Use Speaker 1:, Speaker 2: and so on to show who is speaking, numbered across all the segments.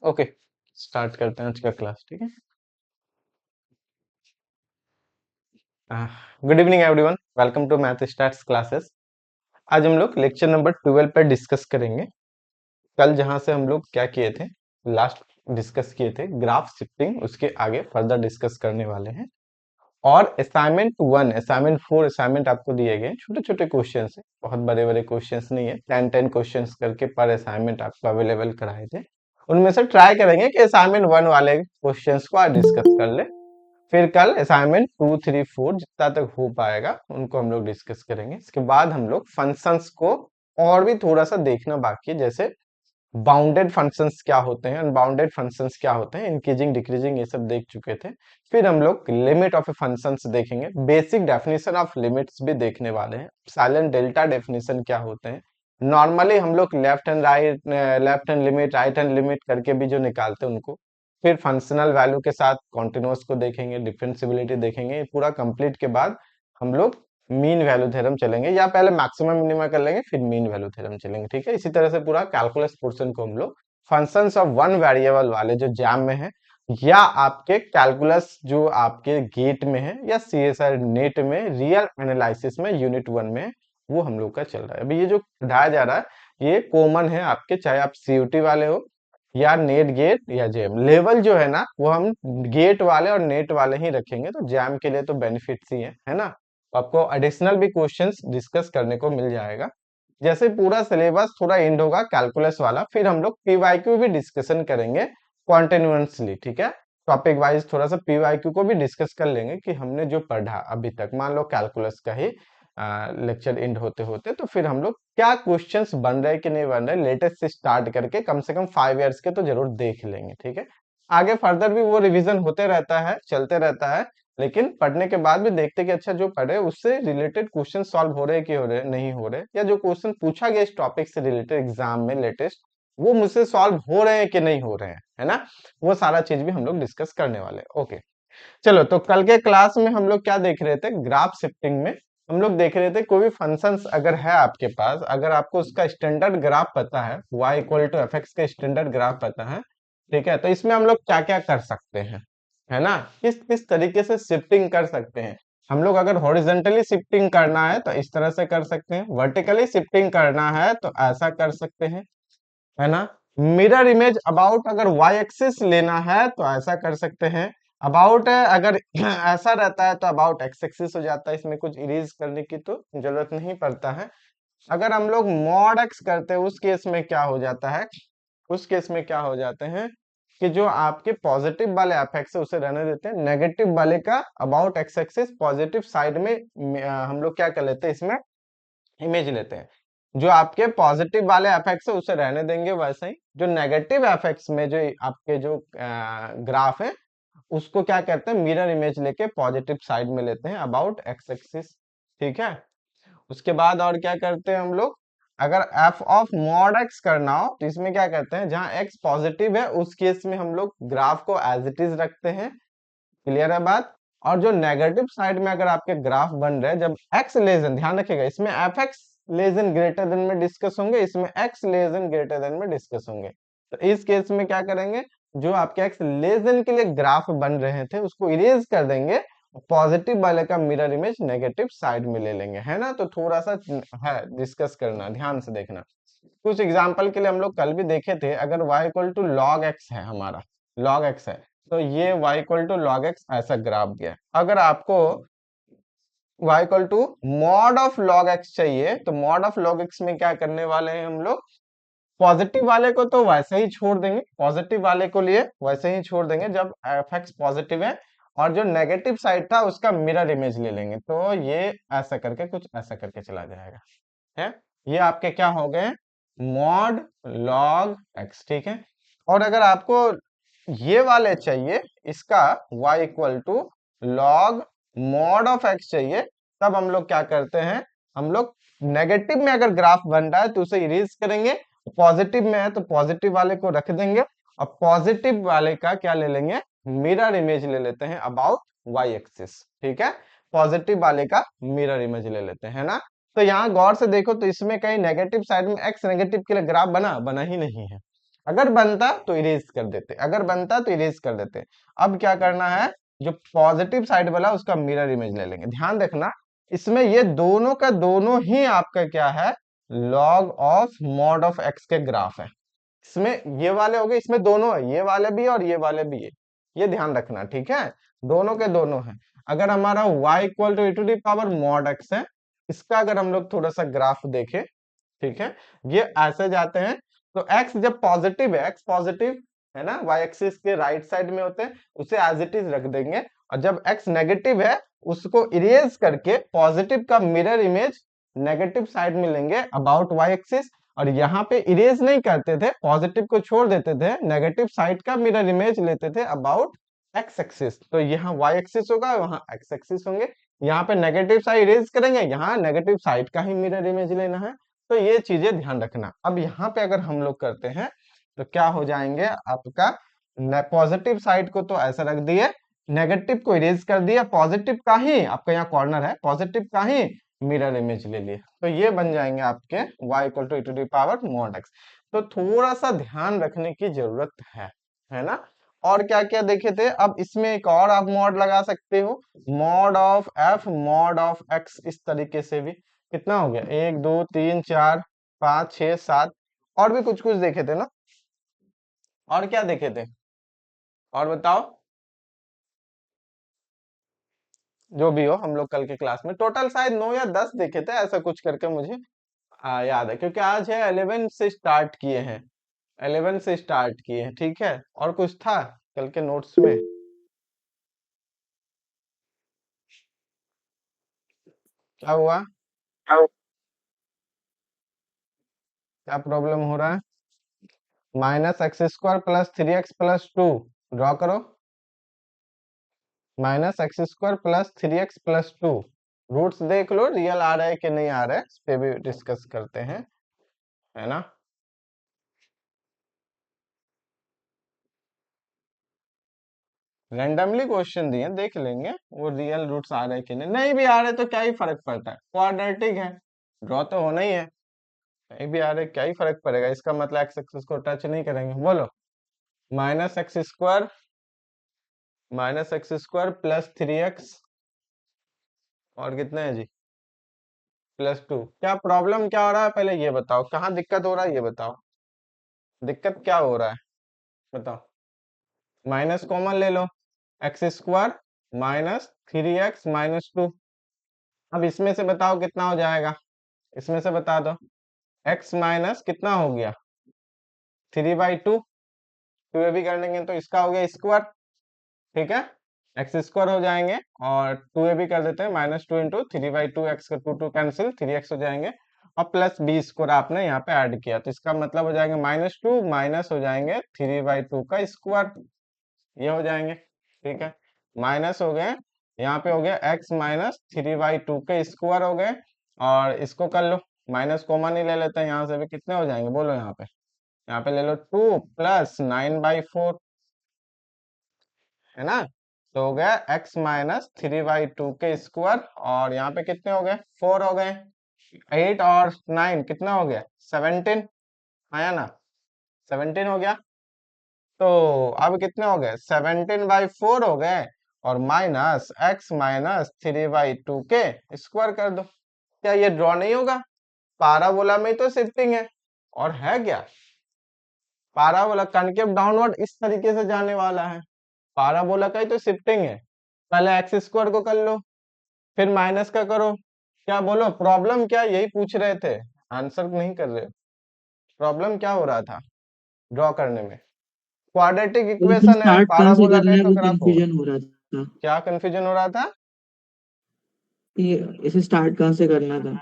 Speaker 1: Okay, start करते हैं आज का क्लास। ठीक है। Good evening everyone, welcome to math starts classes. आज हम लोग लेक्चर नंबर 12 पर डिस्कस करेंगे। कल जहां से हम लोग क्या किए थे, लास्ट डिस्कस किए थे ग्राफ शिफ्टिंग, उसके आगे फर्दर डिस्कस करने वाले हैं। और असाइनमेंट 1, असाइनमेंट 4 असाइनमेंट आपको दिए गए, छोटे छोटे क्वेश्चन है, बहुत बड़े बड़े क्वेश्चन नहीं है। 10 क्वेश्चन करके पर असाइनमेंट आपको अवेलेबल कराए थे। उनमें से ट्राई करेंगे कि असाइनमेंट 1 वाले क्वेश्चन को आज डिस्कस कर ले। फिर कल असाइनमेंट 2, 3, 4 जितना तक हो पाएगा उनको हम लोग डिस्कस करेंगे। इसके बाद हम लोग फंक्शंस को और भी थोड़ा सा देखना बाकी है, जैसे बाउंडेड फंक्शंस क्या होते हैं, अनबाउंडेड फंक्शंस क्या होते हैं, इंक्रीजिंग डिक्रीजिंग ये सब देख चुके थे। फिर हम लोग लिमिट ऑफ ए फंक्शंस देखेंगे, बेसिक डेफिनेशन ऑफ लिमिट्स भी देखने वाले हैं, साइलेंट डेल्टा डेफिनेशन क्या होते हैं। नॉर्मली हम लोग left hand right, left hand limit, right hand limit करके भी जो निकालते हैं उनको। फिर फंक्शनल वैल्यू के साथ कॉन्टिन्यूअस को देखेंगे, डिफरेंशिएबिलिटी देखेंगे। ये पूरा कंप्लीट के बाद हम लोग मीन वैल्यू थ्योरम चलेंगे, या पहले मैक्सिमम मिनिमम कर लेंगे फिर मीन वैल्यू थ्योरम चलेंगे। ठीक है। इसी तरह से पूरा कैलकुलस पोर्शन को हम लोग फंक्शंस ऑफ वन वेरिएबल वाले जो जैम में है, या आपके कैलकुलस जो आपके गेट में है, या सीएसआर नेट में रियल एनालिसिस में यूनिट 1 में है, वो हम लोग का चल रहा है। अभी ये जो पढ़ाया जा रहा है ये कॉमन है आपके, चाहे आप सीयूटी वाले हो या नेट गेट या जैम। लेवल जो है ना वो हम गेट वाले और नेट वाले ही रखेंगे, तो जैम के लिए तो बेनिफिट्स ही है ना। आपको एडिशनल भी क्वेश्चंस डिस्कस करने को मिल जाएगा। जैसे पूरा सिलेबस थोड़ा एंड होगा कैलकुलस वाला, फिर हम लोग पीवाईक्यू भी डिस्कशन करेंगे कॉन्टिन्यूसली। ठीक है। टॉपिक वाइज थोड़ा सा पीवाईक्यू को भी डिस्कस कर लेंगे कि हमने जो पढ़ा अभी तक, मान लो कैलकुलस का ही लेक्चर एंड होते होते, तो फिर हम लोग क्या क्वेश्चंस बन रहे कि नहीं बन रहे, लेटेस्ट से स्टार्ट करके कम से कम 5 इयर्स के तो जरूर देख लेंगे। ठीक है। आगे फर्दर भी वो रिवीजन होते रहता है, चलते रहता है, लेकिन पढ़ने के बाद भी देखते कि अच्छा जो पढ़े उससे रिलेटेड क्वेश्चन सॉल्व हो रहे कि हो रहे नहीं हो रहे, या जो क्वेश्चन पूछा गया इस टॉपिक से रिलेटेड एग्जाम में लेटेस्ट, वो मुझसे सॉल्व हो रहे हैं कि नहीं हो रहे हैं, है ना। वो सारा चीज भी हम लोग डिस्कस करने वाले हैं। ओके, चलो तो कल के क्लास में हम लोग क्या देख रहे थे, ग्राफ शिफ्टिंग में हम लोग देख रहे थे कोई भी फंक्शंस अगर है आपके पास, अगर आपको उसका स्टैंडर्ड ग्राफ पता है, y equal to F X का स्टैंडर्ड ग्राफ पता है, ठीक है, तो इसमें हम लोग क्या क्या कर सकते हैं, है ना, किस किस तरीके से शिफ्टिंग कर सकते हैं। हम लोग अगर हॉरिजॉन्टली शिफ्टिंग करना है तो इस तरह से कर सकते हैं, वर्टिकली शिफ्टिंग करना है तो ऐसा कर सकते हैं, है ना। मिरर इमेज अबाउट अगर वाई एक्सिस लेना है तो ऐसा कर सकते हैं। अबाउट अगर ऐसा रहता है तो अबाउट एक्स एक्सिस हो जाता है, इसमें कुछ इरेज करने की तो जरूरत नहीं पड़ता है। अगर हम लोग मॉड एक्स करते हैं उस केस में क्या हो जाता है, उस केस में क्या हो जाते हैं कि जो आपके पॉजिटिव वाले एफ एक्स है उसे रहने देते हैं, नेगेटिव वाले का about x axis positive side में हम लोग क्या कर लेते हैं, इसमें इमेज लेते हैं। जो आपके पॉजिटिव वाले एफेक्ट्स है उसे रहने देंगे वैसे ही, जो नेगेटिव एफेक्ट्स में जो आपके जो ग्राफ है उसको क्या करते हैं, मिरर इमेज लेके पॉजिटिव साइड में लेते हैं अबाउट एक्स एक्सिस। ठीक है। उसके बाद और क्या करते हैं हम लोग, अगर एफ ऑफ मॉड एक्स करना हो तो इसमें क्या करते हैं, जहां एक्स पॉजिटिव है उस केस में हम लोग ग्राफ को एज इट इज रखते हैं। क्लियर है बात। और जो नेगेटिव साइड में अगर आपके ग्राफ बन रहे हैं, जब एक्स लेजन, ध्यान रखिएगा इसमें F X less than greater than में डिस्कस होंगे, इसमें एक्स लेजन ग्रेटर देन में डिस्कस होंगे। तो इस केस में क्या करेंगे, जो आपके एक्स लेजन के लिए ग्राफ बन रहे थे उसको इरेज कर देंगे, पॉजिटिव वाले का मिरर इमेज नेगेटिव साइड में ले लेंगे, है ना। तो थोड़ा सा है डिस्कस करना, ध्यान से देखना। कुछ एग्जांपल के लिए हम लोग कल भी देखे थे, अगर y equal to log X है, हमारा लॉग एक्स है, तो ये y equal to log X ऐसा ग्राफ दिया है। अगर आपको y equal to mod of log X चाहिए तो मॉड ऑफ लॉग एक्स में क्या करने वाले हैं हम लोग, पॉजिटिव वाले को तो वैसे ही छोड़ देंगे, पॉजिटिव वाले को लिए वैसे ही छोड़ देंगे जब एफ एक्स पॉजिटिव है, और जो नेगेटिव साइड था उसका मिरर इमेज ले लेंगे, तो ये ऐसा करके कुछ ऐसा करके चला जाएगा, है। ये आपके क्या हो गए, मॉड लॉग एक्स। ठीक है। और अगर आपको ये वाले चाहिए, इसका y equal to log mod of X चाहिए, तब हम लोग क्या करते हैं, हम लोग नेगेटिव में अगर ग्राफ बन रहा है तो उसे इरेज करेंगे, पॉजिटिव में है तो पॉजिटिव वाले को रख देंगे, और पॉजिटिव वाले का क्या ले लेंगे, मिरर इमेज ले लेते हैं अबाउट वाई एक्सिस। ठीक है। पॉजिटिव वाले का मिरर इमेज ले लेते हैं ना। तो यहाँ गौर से देखो तो इसमें कहीं नेगेटिव साइड में एक्स नेगेटिव के लिए ग्राफ बना बना ही नहीं है। अगर बनता तो इरेज कर देते, अगर बनता तो इरेज कर देते। अब क्या करना है, जो पॉजिटिव साइड वाला उसका मिरर इमेज ले लेंगे। ध्यान रखना इसमें ये दोनों का दोनों ही आपका क्या है, log of mod of x के ग्राफ है। इसमें ये वाले हो गए, इसमें दोनों है, ये वाले भी और ये वाले भी है, ये ध्यान रखना, ठीक है, दोनों के दोनों है। अगर हमारा y equal to e to the power mod x है, इसका अगर हम लोग थोड़ा सा ग्राफ देखें, ठीक है, ये ऐसे जाते हैं, तो x जब पॉजिटिव है, x पॉजिटिव है ना, y एक्सिस के राइट साइड में होते हैं, उसे एज इट इज रख देंगे, और जब x नेगेटिव है उसको इरेज करके पॉजिटिव का मिरर इमेज नेगेटिव साइड में लेंगे अबाउट y एक्सिस, और यहाँ पे इरेज नहीं करते थे, पॉजिटिव को छोड़ देते थे, नेगेटिव साइड का मिरर इमेज लेते थे अबाउट एक्स एक्सिस। तो यहाँ y एक्सिस होगा, वहाँ x एक्सिस होंगे, यहाँ पे नेगेटिव साइड इरेज करेंगे, यहाँ नेगेटिव साइड का ही मिरर इमेज लेना है। तो ये चीजें ध्यान रखना। अब यहाँ पे अगर हम लोग करते हैं तो क्या हो जाएंगे, आपका पॉजिटिव साइड को तो ऐसा रख दिए, नेगेटिव को इरेज कर दिया, पॉजिटिव का ही आपका यहाँ कॉर्नर है, पॉजिटिव का ही मिरर इमेज ले लिए, तो ये बन जाएंगे आपके y equal to e to the power mod x। तो थोड़ा सा ध्यान रखने की जरूरत है ना। और क्या क्या देखे थे, अब इसमें एक और आप मॉड लगा सकते हो, mod of f mod of x, इस तरीके से भी कितना हो गया, 1 2 3 4 5 6 7, और भी कुछ कुछ देखे थे ना, और क्या देखे थे, और बताओ, जो भी हो, हम लोग कल के क्लास में टोटल शायद 9 या 10 देखे थे, ऐसा कुछ करके मुझे याद है, क्योंकि आज है 11 से स्टार्ट किए हैं, 11 से स्टार्ट किए हैं, ठीक है। और कुछ था कल के नोट्स में, क्या हुआ, क्या प्रॉब्लम हो रहा है, minus x square plus 3x plus 2, draw करो, minus x square plus 3x plus 2, roots देख लो रियल आ रहा है कि नहीं आ रहा है, इस पे भी डिस्कस करते हैं, है ना। रैंडमली क्वेश्चन दिए, देख लेंगे वो रियल रूट्स आ रहे हैं कि नहीं, नहीं भी आ रहे तो क्या ही फर्क पड़ता है, क्वाड्रेटिक है, ड्रॉ तो होना ही है, नहीं भी आ रहे क्या ही फर्क पड़ेगा, इसका मतलब एक्स एक्सिस को टच नहीं करेंगे। बोलो, minus x square plus 3x, और कितने है जी, प्लस 2। क्या प्रॉब्लम क्या हो रहा है, पहले ये बताओ, कहाँ दिक्कत हो रहा है ये बताओ, दिक्कत क्या हो रहा है बताओ। माइनस कॉमन ले लो, X square minus 3x minus 2, अब इसमें से बताओ कितना हो जाएगा, इसमें से बता दो, x माइनस कितना हो गया 3/2, 2 भी कर लेंगे तो इसका हो गया स्क्वायर, ठीक है, एक्स स्क्वायर हो जाएंगे, और 2 भी कर देते हैं, -2 इंटू 3/2, एक्स का 2 2 कैंसिल, 3x हो जाएंगे, और प्लस बी स्क्वायर आपने यहाँ पे ऐड किया, तो इसका मतलब हो जाएंगे -2 माइनस हो जाएंगे 3/2 का स्क्वायर, ये हो जाएंगे, ठीक है, माइनस हो गए, यहाँ पे हो गया x माइनस 3/2 के स्क्वायर हो गए, और इसको कर लो, माइनस कॉमन ही ले लेते हैं, यहाँ से भी कितने हो जाएंगे बोलो, यहाँ पे ले लो 2 प्लस 9/4, है ना, तो हो गया x माइनस 3/2 के स्क्वायर, और यहाँ पे कितने हो गए 4 हो गए, 8 और 9 कितना हो गया 17, आया ना, 17 हो गया, तो अब कितने हो गए 17/4 हो गए, और माइनस x माइनस 3/2 के स्क्वायर कर दो, क्या ये ड्रॉ नहीं होगा, पाराबोला में तो शिफ्टिंग है, और है क्या, पाराबोला कनकेव डाउनवर्ड इस तरीके से जाने वाला है, पाराबोला का ही तो शिफ्टिंग है, पहले एक्स स्क्वायर को कर लो, फिर माइनस का करो, क्या बोलो प्रॉब्लम क्या, यही पूछ रहे थे, आंसर नहीं कर रहे, प्रॉब्लम क्या हो रहा था ड्रॉ करने में, क्वाड्रेटिक
Speaker 2: तो इसे
Speaker 1: इक्वेशन है,
Speaker 2: स्टार्ट कहाँ से
Speaker 1: पाराबोला का
Speaker 2: करना
Speaker 1: ही
Speaker 2: है
Speaker 1: तो
Speaker 2: वो
Speaker 1: ग्राफ होगा।
Speaker 2: कंफ्यूजन हो रहा था
Speaker 1: क्या कंफ्यूजन हो रहा था,
Speaker 2: कि इसे स्टार्ट कहाँ से करना था।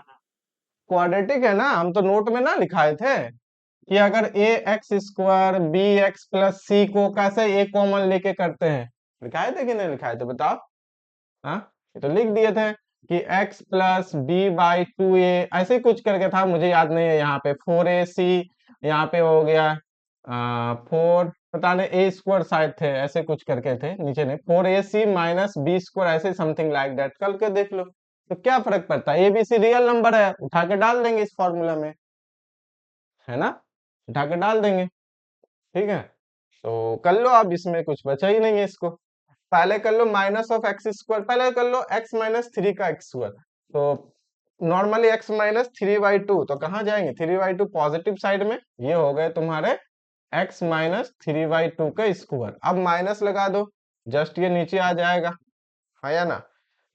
Speaker 1: क्वाड्रेटिक है ना, हम तो नोट में ना लिखाए थे कि अगर A X square B X plus C को कैसे ए कॉमन लेके करते हैं, लिखाए थे कि नहीं लिखाए थे बताओ, हाँ, ये तो लिख दिए थे कि x plus B by 2a, ऐसे ही कुछ करके था, मुझे याद नहीं है, यहाँ पे 4ac, यहाँ पे हो गया 4, पता नहीं ए स्क्वायर शायद थे, ऐसे कुछ करके थे, नीचे नहीं 4ac माइनस बी स्क्वायर, ऐसे समथिंग लाइक दैट, कल के देख लो, तो क्या फर्क पड़ता है, एबीसी रियल नंबर है, उठा के डाल देंगे इस फॉर्मूला में, है ना, उठा के डाल देंगे, ठीक है, तो कर लो, अब इसमें कुछ बचा ही नहीं है। इसको पहले कर लो माइनस ऑफ एक्स स्क्वायर, पहले कर लो एक्स माइनस थ्री का एक्स स्क्वायर। तो normally x minus three by two, तो कहाँ जाएंगे, three by two positive side में, ये हो गए तुम्हारे x minus three by two का स्क्वायर। अब माइनस लगा दो, जस्ट ये नीचे आ जाएगा, है या ना,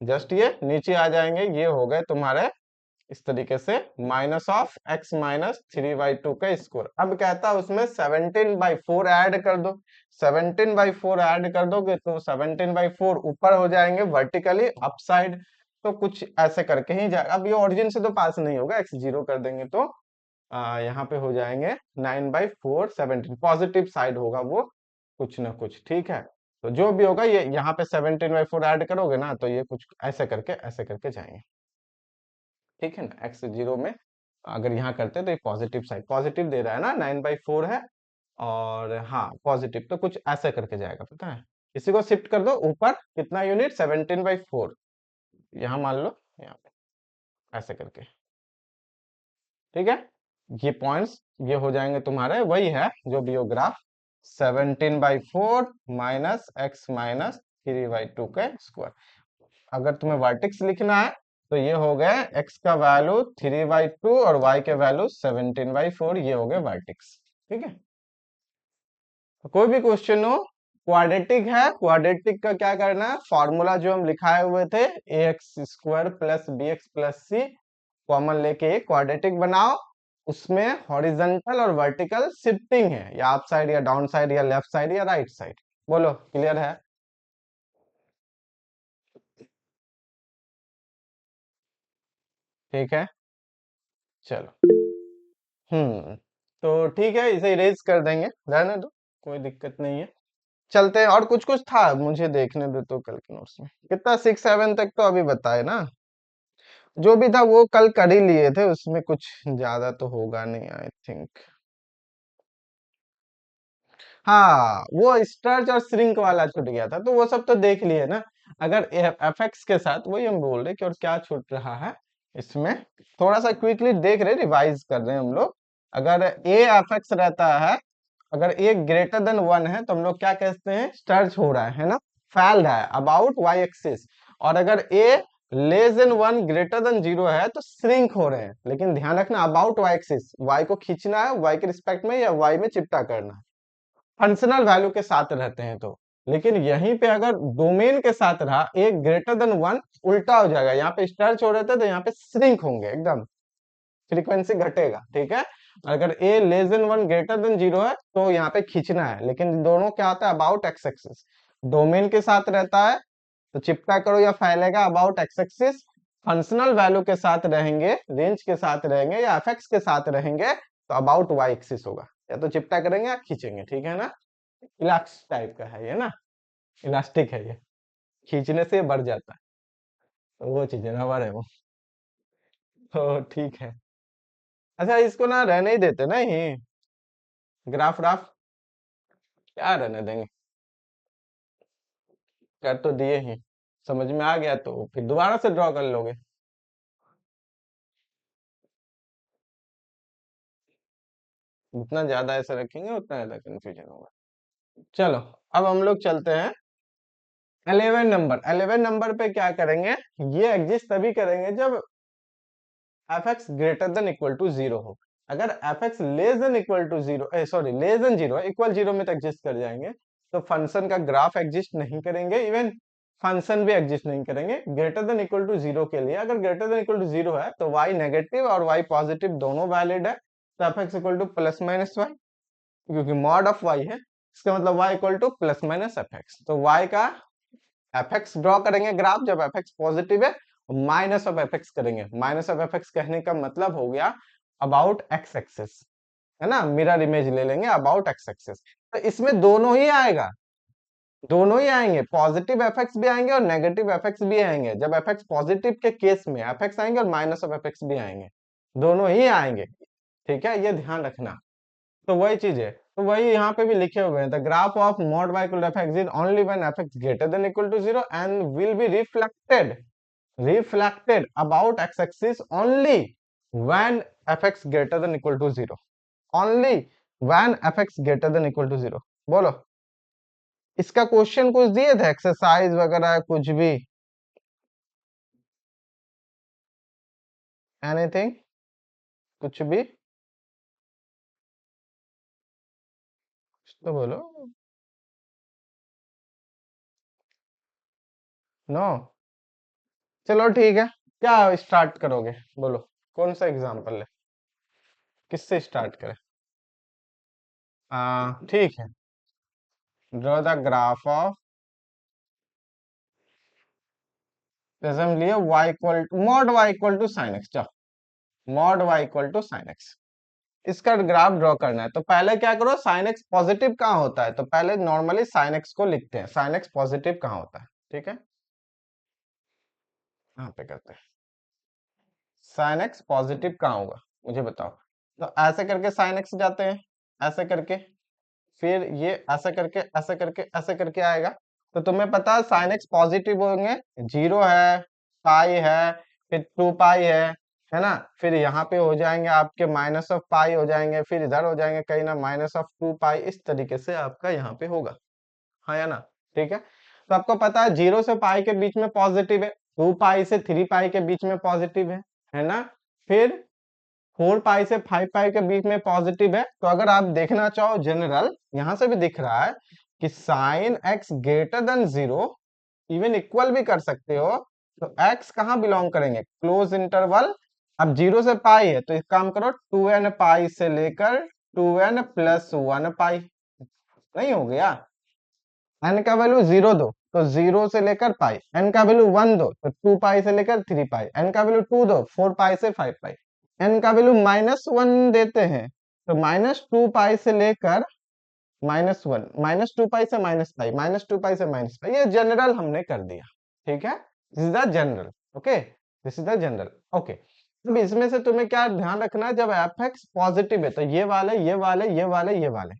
Speaker 1: जस्ट ये नीचे आ जाएंगे, ये हो गए तुम्हारे इस तरीके से minus of X minus three by two का स्क्वायर। अब कहता है उसमें 17/4 ऐड कर दो, 17/4 ऐड कर दोगे तो 17/4 ऊपर हो जाएंगे वर्टिकली अप साइड, तो कुछ ऐसे करके ही जाएगा। अब ये ओरिजिन से तो पास नहीं होगा, एक्स जीरो कर देंगे तो यहाँ पे हो जाएंगे 9/4 17, पॉजिटिव साइड होगा वो कुछ ना कुछ, ठीक है। तो जो भी होगा ये यहाँ पे 17/4 ऐड करोगे ना, तो ये कुछ ऐसे करके जाएंगे, ठीक है ना। एक्स जीरो में अगर यहाँ करते तो ये पॉजिटिव साइड, पॉजिटिव दे रहा है ना, 9/4 है, और हाँ पॉजिटिव, तो कुछ ऐसे करके जाएगा, पता है। इसी को शिफ्ट कर दो ऊपर, कितना यूनिट, 17/4, यहाँ मान लो, यहाँ पे ऐसे करके, ठीक है। ये पॉइंट्स ये हो जाएंगे तुम्हारे, वही है जो भी हो graph, 17/4 minus x minus three by two का स्क्वायर। अगर तुम्हें वर्टेक्स लिखना है तो ये हो गए x का वैल्यू 3/2 और y के वैल्यू 17/4, ये हो गए वर्टेक्स, ठीक है। तो कोई भी क्वेश्चन हो, क्वाड्रेटिक है, क्वाड्रेटिक का क्या करना है, फॉर्मूला जो हम लिखाए हुए थे, ax² plus bx plus c common लेके क्वाड्रेटिक बनाओ, उसमें हॉरिजॉन्टल और वर्टिकल शिफ्टिंग है, या अप साइड या डाउन साइड या लेफ्ट साइड या राइट साइड। बोलो, क्लियर है? ठीक है, चलो। तो ठीक है, इसे इरेज कर देंगे, रहने दो, कोई दिक्कत नहीं है। चलते हैं, और कुछ कुछ था मुझे देखने दो तो कल के नोट्स में, कितना 6 7 तक तो अभी बताए ना, जो भी था वो कल कर ही लिए थे, उसमें कुछ ज्यादा तो होगा नहीं आई थिंक। हाँ, वो स्ट्रेच और श्रिंक वाला छूट गया था, तो वो सब तो देख लिए ना। अगर एफ एक्स के साथ वही हम बोल रहे कि और क्या छूट रहा है इसमें, थोड़ा सा क्विकली देख रहे, रिवाइज कर रहे हैं हम लोग। अगर ए एफ एक्स रहता है, अगर ए ग्रेटर देन 1 है तो हम लोग क्या कहते हैं, स्ट्रेच हो रहा है ना, फैल रहा है अबाउट वाई एक्सिस। और अगर A less than 1 greater than 0 है तो श्रिंक हो रहे हैं, लेकिन ध्यान रखना अबाउट वाई एक्सिस, वाई को खींचना है वाई के रिस्पेक्ट में या वाई में चिपटा करना है, फंक्शनल वैल्यू के साथ रहते हैं तो। लेकिन यहीं पे अगर डोमेन के साथ रहा, ए ग्रेटर देन 1, उल्टा हो जाएगा, यहाँ पे स्ट्रेच हो रहे थे तो यहाँ पे श्रिंक होंगे एकदम, फ्रीक्वेंसी घटेगा, ठीक है। अगर A less than 1 greater than 0 है तो यहाँ पे खींचना है, लेकिन दोनों क्या होता है, अबाउट एक्स एक्सिस, डोमेन के साथ रहता है तो चिपटा करो या फैलेगा about x axis, functional value के साथ रहेंगे, रेंज के साथ रहेंगे या एफ के साथ रहेंगे तो अबाउट वाई एक्सिस होगा, या तो चिपटा करेंगे या खींचेंगे, ठीक है ना। इलास्टिक टाइप का है ये ना, इलास्टिक है ये, खींचने से बढ़ जाता है, तो वो चीज है, रबर है वो। तो ठीक है, अच्छा इसको ना रहने ही देते ना, ये ग्राफ व्राफ क्या रहने देंगे, कर तो दिए ही, समझ में आ गया तो फिर दोबारा से ड्रॉ कर लोगे। जितना ज्यादा ऐसा रखेंगे उतना ज्यादा कंफ्यूजन होगा। चलो, अब हम लोग चलते हैं 11 नंबर। 11 नंबर पे क्या करेंगे, ये एग्जिस्ट तभी करेंगे जब F X greater than equal to 0 हो। अगर F X less than equal to 0, sorry less than 0 है, इक्वल 0 में तो एग्जिस्ट कर जाएंगे, तो फंक्शन का ग्राफ एग्जिस्ट नहीं करेंगे, इवन फंक्शन भी एग्जिस्ट नहीं करेंगे ग्रेटर देन इक्वल टू 0 के लिए। अगर ग्रेटर देन इक्वल टू 0 है तो y नेगेटिव और y पॉजिटिव दोनों वैलिड है, तो F X equal to plus minus Y, क्योंकि मॉड ऑफ y है, इसका मतलब y equal to plus minus F x. तो y का एफ एक्स ड्रॉ करेंगे ग्राफ जब एफ एक्स पॉजिटिव है, माइनस ऑफ एफ एक्स करेंगे, माइनस ऑफ एफ एक्स कहने का मतलब हो गया अबाउट एक्स एक्सिस, है ना, मिरर इमेज ले लेंगे अबाउट एक्स एक्सिस। तो इसमें दोनों ही आएगा, दोनों ही आएंगे, पॉजिटिव एफ एक्स भी आएंगे और नेगेटिव एफ एक्स भी आएंगे। जब एफ एक्स पॉजिटिव के केस में एफ एक्स आएंगे और माइनस ऑफ एफ एक्स भी आएंगे, दोनों ही आएंगे, ठीक है, ये ध्यान रखना। तो वही चीज है, तो वही यहाँ पे भी लिखे हुए हैं, the graph of mod y equal to F X is only when F X greater than equal to 0 and will be reflected about x axis only when fx greater than equal to 0, only when F X greater than equal to 0। बोलो, इसका question कुछ दिए थे, exercise वगैरह कुछ भी, anything, कुछ भी तो बोलो। नो, चलो ठीक है, क्या स्टार्ट करोगे, बोलो कौन सा एग्जांपल है, किससे स्टार्ट करें। ठीक है, ड्रॉ द ग्राफ ऑफ, जैसे हम लिए y equal mod y equal to sine x, चलो mod y equal to sine X, इसका ग्राफ ड्रॉ करना है। तो पहले क्या करो, साइन एक्स पॉजिटिव कहाँ होता है, तो पहले नॉर्मली साइन एक्स को लिखते हैं, साइन एक्स पॉजिटिव कहाँ होता है, ठीक है, यहाँ पे करते हैं, साइन एक्स पॉजिटिव कहाँ होगा, मुझे बताओ। तो ऐसे करके साइन एक्स जाते हैं, ऐसे करके, फिर ये ऐसे करके ऐसे करके ऐसे करके आएगा। तो तुम्हें पता है साइन एक्स पॉजिटिव होंगे, 0 है, पाई है, फिर 2 पाई है ना, फिर यहाँ पे हो जाएंगे आपके माइनस ऑफ पाई हो जाएंगे, फिर इधर हो जाएंगे कहीं ना माइनस ऑफ 2 पाई, इस तरीके से आपका यहाँ पे होगा, हाँ या ना, ठीक है। तो आपको पता है 0 से पाई के बीच में पॉजिटिव है, 2 पाई से 3 पाई के बीच में पॉजिटिव है ना, फिर 4 पाई से 5 पाई के बीच में पॉजिटिव है। तो अगर आप देखना चाहो जनरल, यहां से भी दिख रहा है कि sine x greater than 0, even equal भी कर सकते हो, तो एक्स कहाँ बिलोंग करेंगे, क्लोज इंटरवल। अब 0 से पाई है तो एक काम करो, 2n पाई से लेकर 2n प्लस 1 पाई, नहीं हो गया, एन का वैल्यू 0 दो तो 0 से लेकर पाई, एन का वैल्यू 1 दो तो 2 पाई से लेकर 3 पाई, एन का वैल्यू 2 दो 4 पाई से 5 पाई, एन का वैल्यू -1 देते हैं तो -2 पाई से लेकर -1, -2 पाई से माइनस पाई, -2 पाई से माइनस पाई, ये जनरल हमने कर दिया, ठीक है, this is the general, okay, this is the general, okay. अब इसमें से तुम्हें क्या ध्यान रखना है, जब एफ एक्स पॉजिटिव है तो ये वाले ये वाले ये वाले ये वाले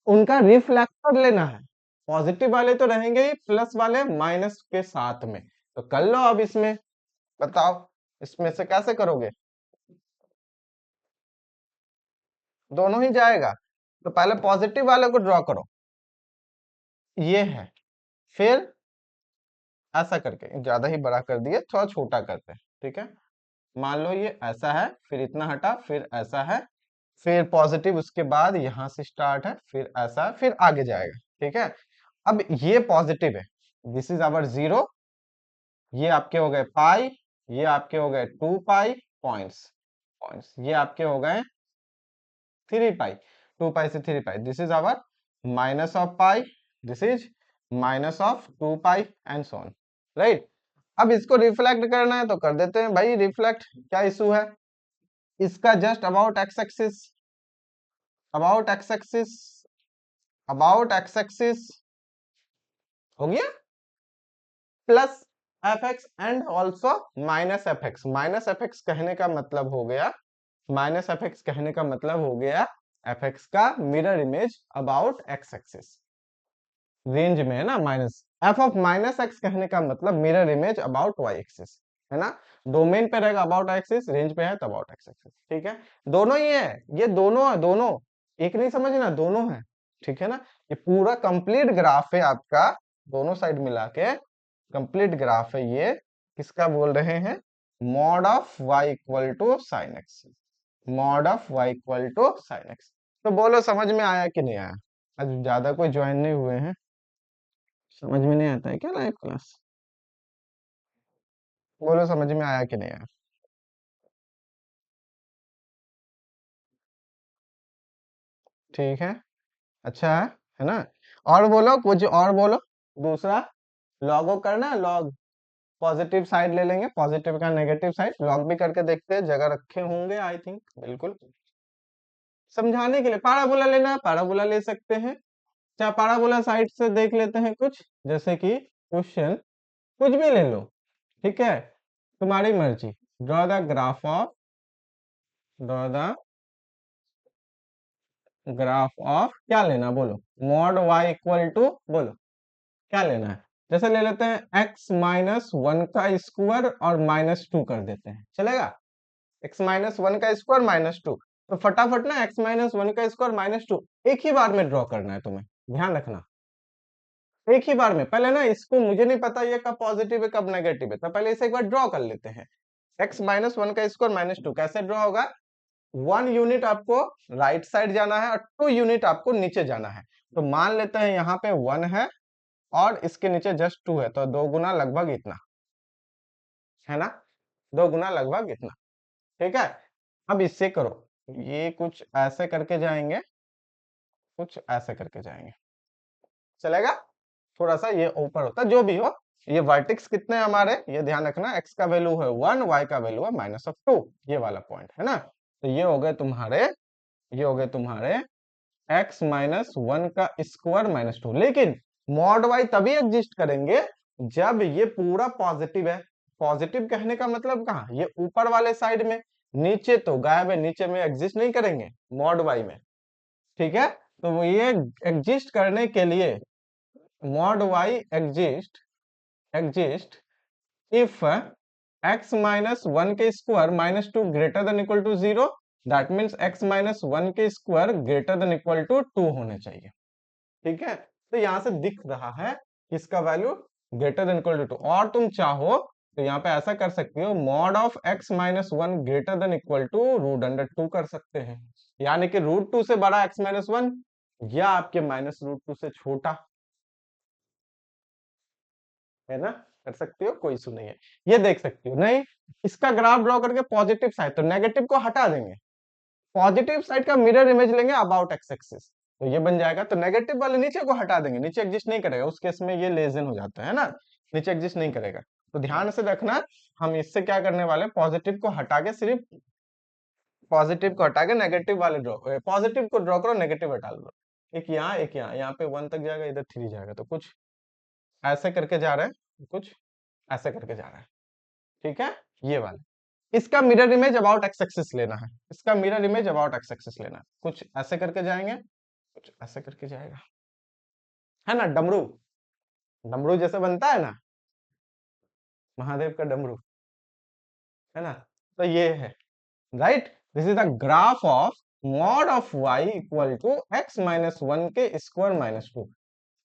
Speaker 1: उनका रिफ्लेक्टर लेना है, पॉजिटिव वाले तो रहेंगे ही, प्लस वाले माइनस के साथ में। तो कर लो अब इसमें, बताओ इसमें से कैसे करोगे, दोनों ही जाएगा। तो पहले पॉजिटिव वाले को ड्रॉ करो, ये है, फिर ऐसा करके ज्यादा ही बड़ा कर दिए, थोड़ा छोटा करते हैं, ठीक है, मान लो ये ऐसा है, फिर इतना हटा, फिर ऐसा है, फिर पॉजिटिव उसके बाद यहां से स्टार्ट है, फिर ऐसा, फिर आगे जाएगा, ठीक है। अब ये पॉजिटिव है, दिस इज आवर 0, ये आपके हो गए पाई, ये आपके हो गए 2 पाई पॉइंट्स, पॉइंट्स ये आपके हो गए 3 पाई, 2 पाई से 3 pi, this is our minus of pi, this is minus of 2 pi and so on, right. अब इसको रिफ्लेक्ट करना है तो कर देते हैं भाई रिफ्लेक्ट, क्या इशू है, इसका just about x axis, about x axis, about x axis हो गया, plus F x and also minus F x, minus F X कहने का मतलब हो गया, माइनस एफ एक्स कहने का मतलब हो गया एफ एक्स का mirror image about x axis, range में है ना minus, F of minus X कहने का मतलब mirror image about Y axis, है ना, डोमेन पे रहेगा अबाउट एक्सिस, रेंज पे है तो अबाउट एक्स एक्सिस, ठीक है, दोनों ही है, ये दोनों है, दोनों एक नहीं समझना, दोनों है, ठीक है ना। ये पूरा कंप्लीट ग्राफ है आपका, दोनों साइड मिला के कंप्लीट ग्राफ है ये, किसका बोल रहे हैं, mod of y equal to sine X, mod of y equal to sine x. तो बोलो समझ में आया कि नहीं आया, आज ज्यादा कोई ज्वाइन नहीं हुए हैं, समझ में नहीं आता है क्या लाइव क्लास, बोलो समझ में आया कि नहीं आया, ठीक है, अच्छा है ना। और बोलो कुछ और बोलो, दूसरा लॉगो करना है, लॉग पॉजिटिव साइड ले लेंगे, पॉजिटिव का नेगेटिव साइड लॉग भी करके देखते हैं, जगह रखे होंगे आई थिंक, बिल्कुल समझाने के लिए पाराबोला लेना है पाराबोला ले सकते हैं, चाहे पाराबोला साइड से देख लेते हैं कुछ, जैसे कि क्वेश्चन कुछ भी ले लो, ठीक है, तुम्हारी मर्जी, draw the graph of, draw the graph of, क्या लेना बोलो, मॉड y इक्वल टू, बोलो क्या लेना है, जैसे ले लेते हैं x-1 का स्क्वायर और -2 कर देते हैं, चलेगा, x-1 का स्क्वायर -2, तो फटाफट ना x माइनस वन का स्क्वायर माइनस टू एक ही बार में ड्रॉ करना है तुम्हें, ध्यान रखना। एक ही बार में, पहले ना इसको, मुझे नहीं पता ये कब पॉजिटिव है कब नेगेटिव है, तो पहले इसे एक बार ड्रॉ कर लेते हैं। x माइनस वन का स्क्वायर माइनस टू कैसे ड्रॉ होगा? 1 यूनिट आपको राइट साइड जाना है और 2 यूनिट आपको नीचे जाना है। तो मान लेते हैं यहाँ पे 1 है और इसके नीचे जस्ट 2 है, तो 2 गुना लगभग इतना है ना, 2 गुना लगभग इतना। ठीक है, अब इससे करो, ये कुछ ऐसे करके जाएंगे, कुछ ऐसे करके जाएंगे, चलेगा? थोड़ा सा ये ऊपर होता, जो भी हो। ये वर्टेक्स कितने हैं हमारे, ये ध्यान रखना, x का वैल्यू है 1, y का वैल्यू है माइनस ऑफ 2, ये वाला पॉइंट है ना। तो ये हो गए तुम्हारे, ये हो गए तुम्हारे x माइनस वन का स्क्वायर माइनस टू। लेकिन मॉड y तभी एग्जिस्ट करेंगे जब ये पूरा पॉजिटिव है। पॉजिटिव कहने का मतलब कहाँ, ये ऊपर वाले साइड में, नीचे तो गायब है, नीचे में एग्जिस्ट नहीं करेंगे मॉड y में। ठीक है, तो वो ये एग्जिस्ट करने के लिए mod y exist if x minus one के square minus two greater than equal to 0, that means x minus one के square greater than equal to 2 होने चाहिए। ठीक है, तो यहां से दिख रहा है इसका value greater than equal to 2, और तुम चाहो तो यहाँ पे ऐसा कर सकते हो, mod of x minus one greater than equal to root under two कर सकते हैं, यानी कि रूट टू से बड़ा x माइनस वन या आपके माइनस रूट टू से छोटा, है ना, कर सकते हो, कोई इशू नहीं है। ये देख सकते हो, नहीं इसका ग्राफ ड्रॉ करके पॉजिटिव साइड, तो नेगेटिव को हटा देंगे, पॉजिटिव साइड का मिरर इमेज लेंगे अबाउट एक्स एक्सिस, तो ये बन जाएगा। तो नेगेटिव वाले नीचे को हटा देंगे, नीचे एग्जिस्ट नहीं करेगा, उस केस में ये लेजन हो जाता है ना, नीचे एग्जिस्ट नहीं करेगा। तो ध्यान से रखना, हम इससे क्या करने वाले, पॉजिटिव को हटा के, सिर्फ पॉजिटिव को हटा के नेगेटिव वाले ड्रॉ, पॉजिटिव को ड्रॉ करो, नेगेटिव हटा लो, एक यहाँ एक यहाँ, यहाँ पे 1 तक जाएगा, इधर 3 जाएगा, तो कुछ ऐसे करके जा रहे हैं, कुछ ऐसे करके जा रहा है। ठीक है, ये वाला, इसका mirror image about x axis लेना है, इसका mirror image about x axis लेना है, कुछ ऐसे करके जाएंगे, कुछ ऐसे करके जाएगा, है ना, डमरू, डमरू जैसे बनता है ना, महादेव का डमरू, है ना, तो ये है, right, this is the graph of mod of y equal to X minus one के स्क्वायर माइनस टू।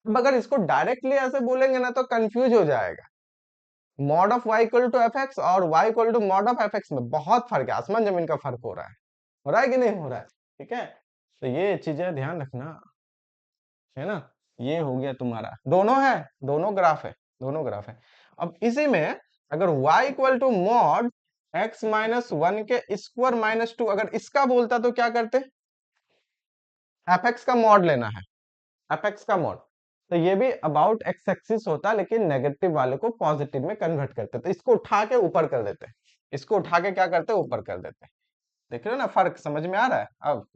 Speaker 1: अब अगर इसको डायरेक्टली ऐसे बोलेंगे ना तो कंफ्यूज हो जाएगा, mod of y equal to F X और y equal to mod of F X में बहुत फर्क है, आसमान जमीन का फर्क हो रहा है कि नहीं हो रहा है? ठीक है, तो ये चीजें ध्यान रखना, है ना। ये हो गया तुम्हारा, दोनों है, दोनों ग्राफ है, दोनों ग्राफ है। अब इसी में अगर y equal to mod x minus one के स्क्वायर माइनस टू, अगर इसका बोलता तो क्या करते, एफ एक्स का मॉड लेना है, एफ एक्स का मॉड, तो ये भी अबाउट एक्स एक्सिस होता, लेकिन नेगेटिव वाले को पॉजिटिव में कन्वर्ट करते, तो इसको उठा के ऊपर कर देते, इसको उठा के क्या करते, ऊपर कर देते। देख रहे हो ना, फर्क समझ में आ रहा है? अब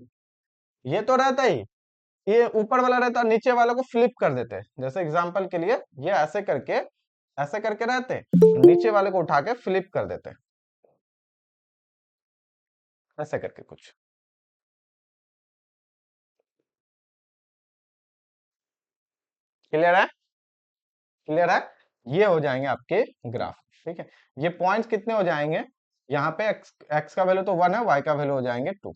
Speaker 1: ये तो रहता ही, ये ऊपर वाला रहता, नीचे वाले को फ्लिप कर देते, जैसे एग्जांपल के लिए ये ऐसे करके रहते, नीचे वाले को उठा के फ्लिप कर देते, ऐसे करके कुछ, क्लियर है? क्लियर है? ये हो जाएंगे आपके ग्राफ। ठीक है, ये पॉइंट्स कितने हो जाएंगे, यहाँ पे x का वैल्यू तो 1 है, y का वैल्यू हो जाएंगे 2।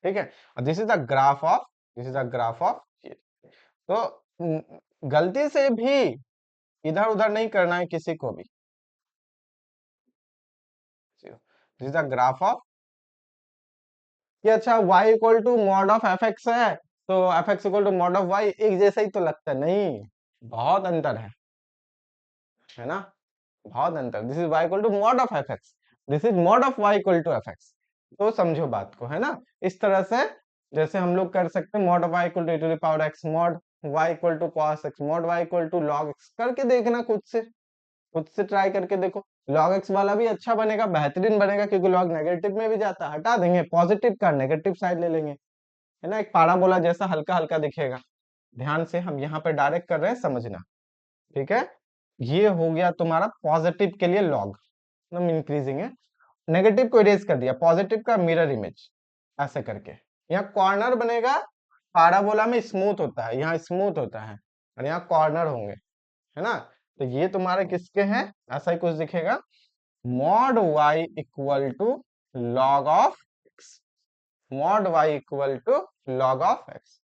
Speaker 1: ठीक है, और this is the graph of, this is the graph of, तो गलती से भी इधर उधर नहीं करना है किसी को भी। This is the graph of, कि अच्छा y equal to mod of F x है, तो F X equal to mod of y एक जैसा ही तो लगता है, नहीं, बहुत अंतर है ना, बहुत अंतर। This is y equal to mod of F X, this is mod of y equal to F x, तो समझो बात को, है ना, इस तरह से जैसे हम लोग कर सकते हैं, mod of y equal to e to the power x, mod y equal to cos x, mod y equal to log x, करके देखना खुद से, खुद से ट्राई करके देखो। log x वाला भी अच्छा बनेगा, बेहतरीन बनेगा, क्योंकि log नेगेटिव में भी जाता है, हटा देंगे, पॉजिटिव का नेगेटिव साइड ले लेंगे, है ना, एक पाराबोला जैसा हल्का हल्का दिखेगा। ध्यान से हम यहाँ पे डायरेक्ट कर रहे हैं, समझना। ठीक है, ये हो गया तुम्हारा पॉजिटिव के लिए लॉग, एकदम इंक्रीजिंग है, नेगेटिव को इरेज कर दिया, पॉजिटिव का मिरर इमेज ऐसे करके, यहाँ कॉर्नर बनेगा, पाराबोला में स्मूथ होता है, यहाँ स्मूथ होता है, और यहाँ कॉर्नर होंगे, है ना, तो ये तुम्हारे किसके हैं, ऐसा ही कुछ दिखेगा, mod y equal to log of x, mod Y equal to log of X,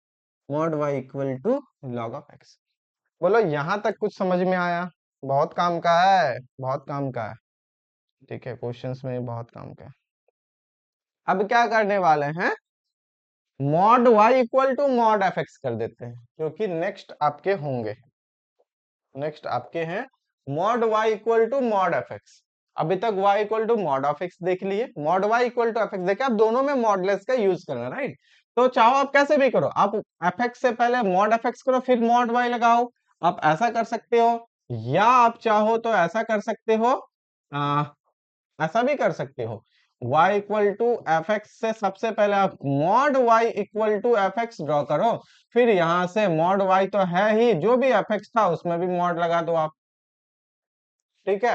Speaker 1: mod Y equal to log of X. बोलो यहां तक कुछ समझ में आया? बहुत काम का है, बहुत काम का है। ठीक है, क्वेश्चंस में बहुत काम का है। अब क्या करने वाले हैं, mod Y equal to mod F X कर देते हैं, क्योंकि नेक्स्ट आपके होंगे, नेक्स्ट आपके हैं mod Y equal to mod F X. अभी तक y equal to mod of X देख लिए, mod y equal to F X देखे, आप दोनों में मॉडलेस का यूज करना, राइट। तो चाहो आप कैसे भी करो, आप एफ एक्स से पहले मॉड एफ एक्स करो फिर मॉड y लगाओ, आप ऐसा कर सकते हो, या आप चाहो तो ऐसा कर सकते हो, आ, ऐसा भी कर सकते हो, y equal to F x से सबसे पहले आप mod y equal to F X draw करो, फिर यहां से मॉड y तो है ही, जो भी एफ एक्स था उसमें भी मॉड लगा दो आप। ठीक है,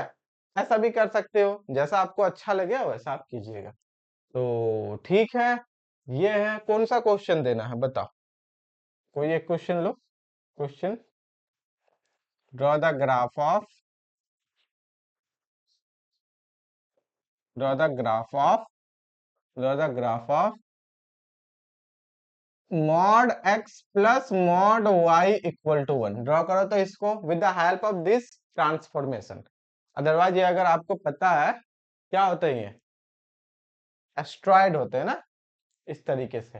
Speaker 1: ऐसा भी कर सकते हो, जैसा आपको अच्छा लगे वैसा आप कीजिएगा। तो ठीक है, ये है, कौन सा क्वेश्चन देना है बताओ, कोई एक क्वेश्चन लो। Question, draw the graph of, draw the graph of, draw the graph of mod x plus mod Y equal to 1। Draw करो तो इसको with the help of this transformation. Otherwise ये अगर आपको पता है क्या होते हैं, ये एस्ट्रॉयड होते हैं ना, इस तरीके से।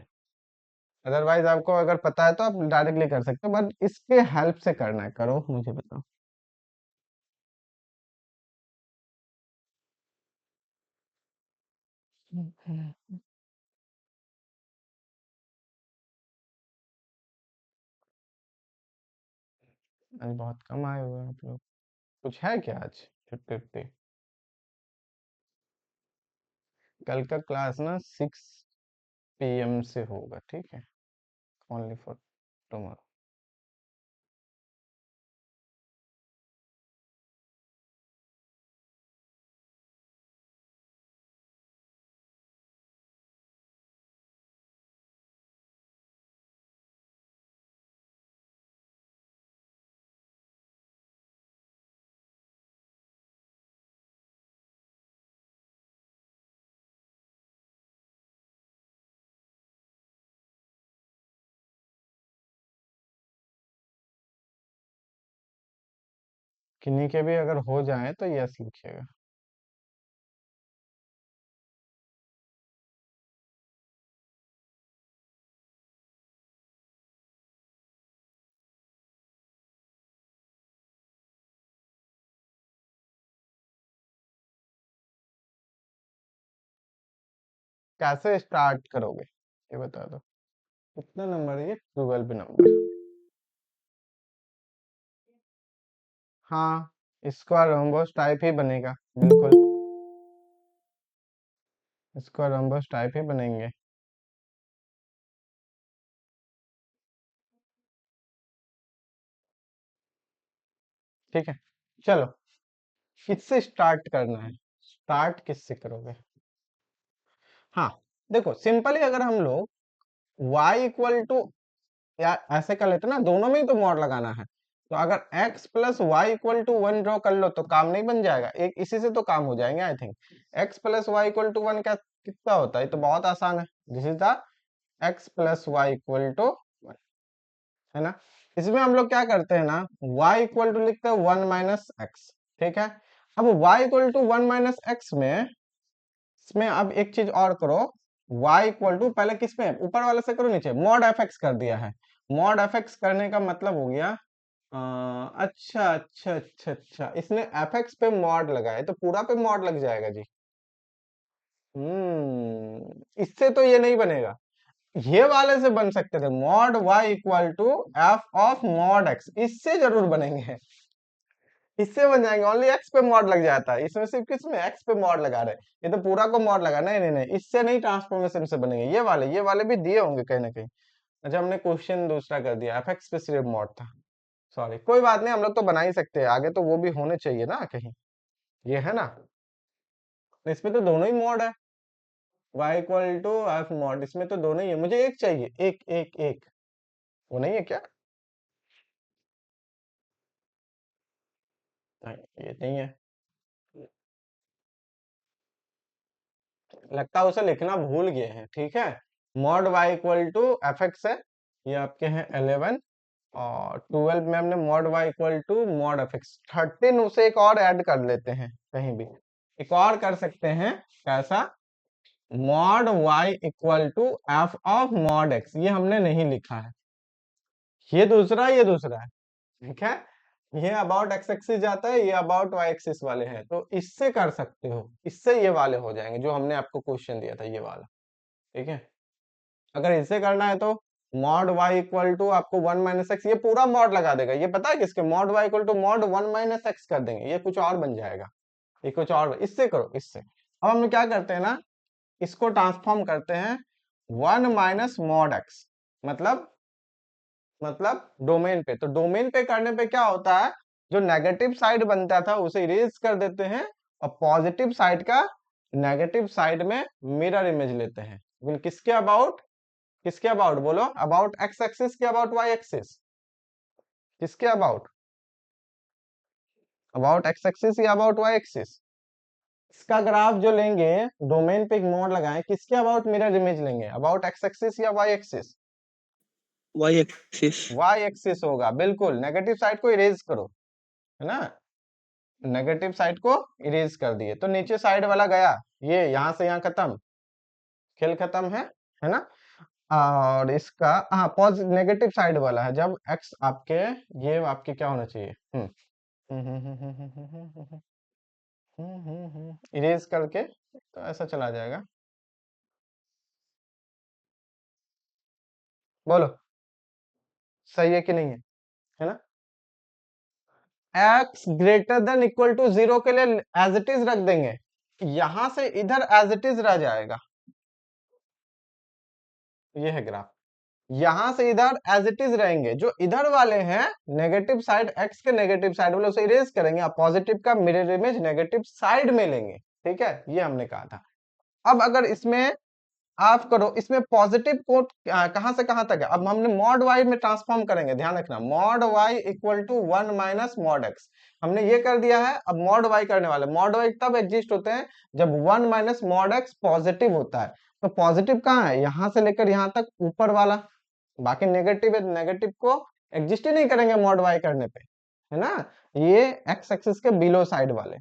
Speaker 1: अदरवाइज आपको अगर पता है तो आप डायरेक्टली कर सकते हो, बट इसके हेल्प से करना है, करो मुझे बताओ। आज बहुत कम आए हुए हैं आप लोग, कुछ है क्या आज छुट्टी उट्टी? कल का क्लास ना 6 PM से होगा, ठीक है, ओनली फॉर टुमारो। किन्हीं के भी अगर हो जाए तो यस लिखिएगा। कैसे स्टार्ट करोगे ये बता दो, कितना नंबर है ये, 12 नंबर। हाँ, स्क्वायर रोम्बस टाइप ही बनेगा, बिल्कुल स्क्वायर रोम्बस टाइप ही बनेंगे। ठीक है, चलो किससे स्टार्ट करना है, स्टार्ट किससे करोगे? हाँ, देखो सिंपली अगर हम लोग y इक्वल टू, या ऐसे कर लेते ना, दोनों में ही तो मॉड लगाना है, तो अगर x plus Y equal to 1 draw कर लो तो काम नहीं बन जाएगा, एक इसी से तो काम हो जाएंगे I think. x plus Y equal to 1 क्या कितना होता है, ये तो बहुत आसान है, this is the x plus Y equal to 1, है ना। इसमें हम लोग क्या करते हैं ना, y इक्वल टू लिखते हैं 1 - x, ठीक है। अब y इक्वल टू 1 - x में, इसमें अब एक चीज और करो, y इक्वल टू पहले किस पे, ऊपर वाले से करो, नीचे मॉड एफ एक्स कर दिया है। मॉड एफ एक्स करने का मतलब हो गया, अच्छा अच्छा अच्छा अच्छा, इसने एफ एक्स पे मॉड लगाया तो पूरा पे मॉड लग जाएगा जी। इससे तो ये नहीं बनेगा, ये वाले से बन सकते थे, mod Y equal to F of mod X, इससे जरूर बनेंगे, इससे बन जाएंगे, ओनली एक्स पे मॉड लग जाता है, इसमें सिर्फ किसमें एक्स पे मॉड लगा रहे, ये तो पूरा को मॉड लगा, नहीं नहीं नहीं, इससे नहीं, ट्रांसफॉर्मेशन से बनेंगे, ये वाले भी दिए होंगे कहीं ना कहीं। अच्छा, हमने क्वेश्चन दूसरा कर दिया, एफ एक्स पे सिर्फ मॉड था, सॉरी, कोई बात नहीं, हम लोग तो बना ही सकते हैं, आगे तो वो भी होने चाहिए ना कहीं, ये है ना। इसमें तो दोनों ही मॉड है, y equal to F mod, इसमें तो दोनों ही है, मुझे एक चाहिए, एक एक एक, वो नहीं है क्या? नहीं, ये नहीं है, लगता है उसे लिखना भूल गए हैं, ठीक है। Mod Y equal to F x है, ये आपके हैं 11, और 12 में हमने mod Y equal to mod F x 13, उसे एक और ऐड कर लेते हैं, कहीं भी एक और कर सकते हैं, कैसा, mod Y equal to F of mod x, ये हमने नहीं लिखा है, ये दूसरा है, ठीक है, ये अबाउट एक्स एक्सिस जाता है, ये अबाउट वाई एक्सिस वाले हैं, तो इससे कर सकते हो, इससे ये वाले हो जाएंगे जो हमने आपको क्वेश्चन दिया था, ये वाला, ठीक है। अगर इससे करना है तो मॉड वाई इक्वल टू आपको 1 माइनस एक्स, ये पूरा मॉड लगा देगा, ये पता है किसके, mod Y equal to mod 1 minus x कर देंगे, ये कुछ और बन जाएगा, ये कुछ और, इससे करो, इससे। अब हम क्या करते हैं ना, इसको ट्रांसफॉर्म करते हैं 1 माइनस मॉड एक्स, मतलब डोमेन पे, तो डोमेन पे करने पे क्या होता है, जो नेगेटिव साइड बनता था उसे इरेज कर देते हैं, और पॉजिटिव साइड का नेगेटिव साइड में मिरर इमेज लेते हैं, लेकिन किसके अबाउट बोलो, अबाउट एक्स एक्सिस के अबाउट वाई एक्सिस, किसके अबाउट, अबाउट एक्स एक्सिस या अबाउट वाई एक्सिस। इसका ग्राफ जो लेंगे, डोमेन पे एक मोड लगाएं, किसके अबाउट मिरर इमेज लेंगे, अबाउट एक्स एक्सिस या y axis,
Speaker 2: y axis.
Speaker 1: Y axis होगा, बिल्कुल, नेगेटिव साइड को इरेज करो, है ना, नेगेटिव साइड को इरेज कर दिए, तो नीचे साइड वाला गया, ये यहां से यहां खत्म, खेल खत्म है ना। और इसका, हाँ, पॉज नेगेटिव साइड वाला है, जब एक्स आपके, ये आपके क्या होना चाहिए, इरेज करके, तो ऐसा चला जाएगा, बोलो सही है कि नहीं है ना। X greater than equal to 0 के लिए एज इट इज रख देंगे, यहां से इधर एज इट इज रह जाएगा, ये है ग्राफ, यहां से इधर एज इट इज रहेंगे, जो इधर वाले हैं नेगेटिव साइड, एक्स के नेगेटिव साइड वाले उसे इरेज करेंगे, आप पॉजिटिव का मिरर इमेज नेगेटिव साइड में लेंगे, ठीक है, ये हमने कहा था। अब अगर इसमें आप करो, इसमें पॉजिटिव को कहां से कहां तक है, अब हमने मॉड वाई में ट्रांसफॉर्म करेंगे, ध्यान रखना, mod Y equal to 1 minus mod x, हमने ये कर दिया है, अब मॉड वाई करने वाले, मॉड वाई तब एग्जिस्ट होते हैं जब 1 माइनस मॉड एक्स पॉजिटिव होता है, तो पॉजिटिव कहाँ है, यहां से लेकर यहां तक ऊपर वाला, बाकी नेगेटिव है, नेगेटिव को एग्जिस्ट ही नहीं करेंगे मॉड वाई करने पे, है ना, ये एक्स एक्सिस के बिलो साइड वाले,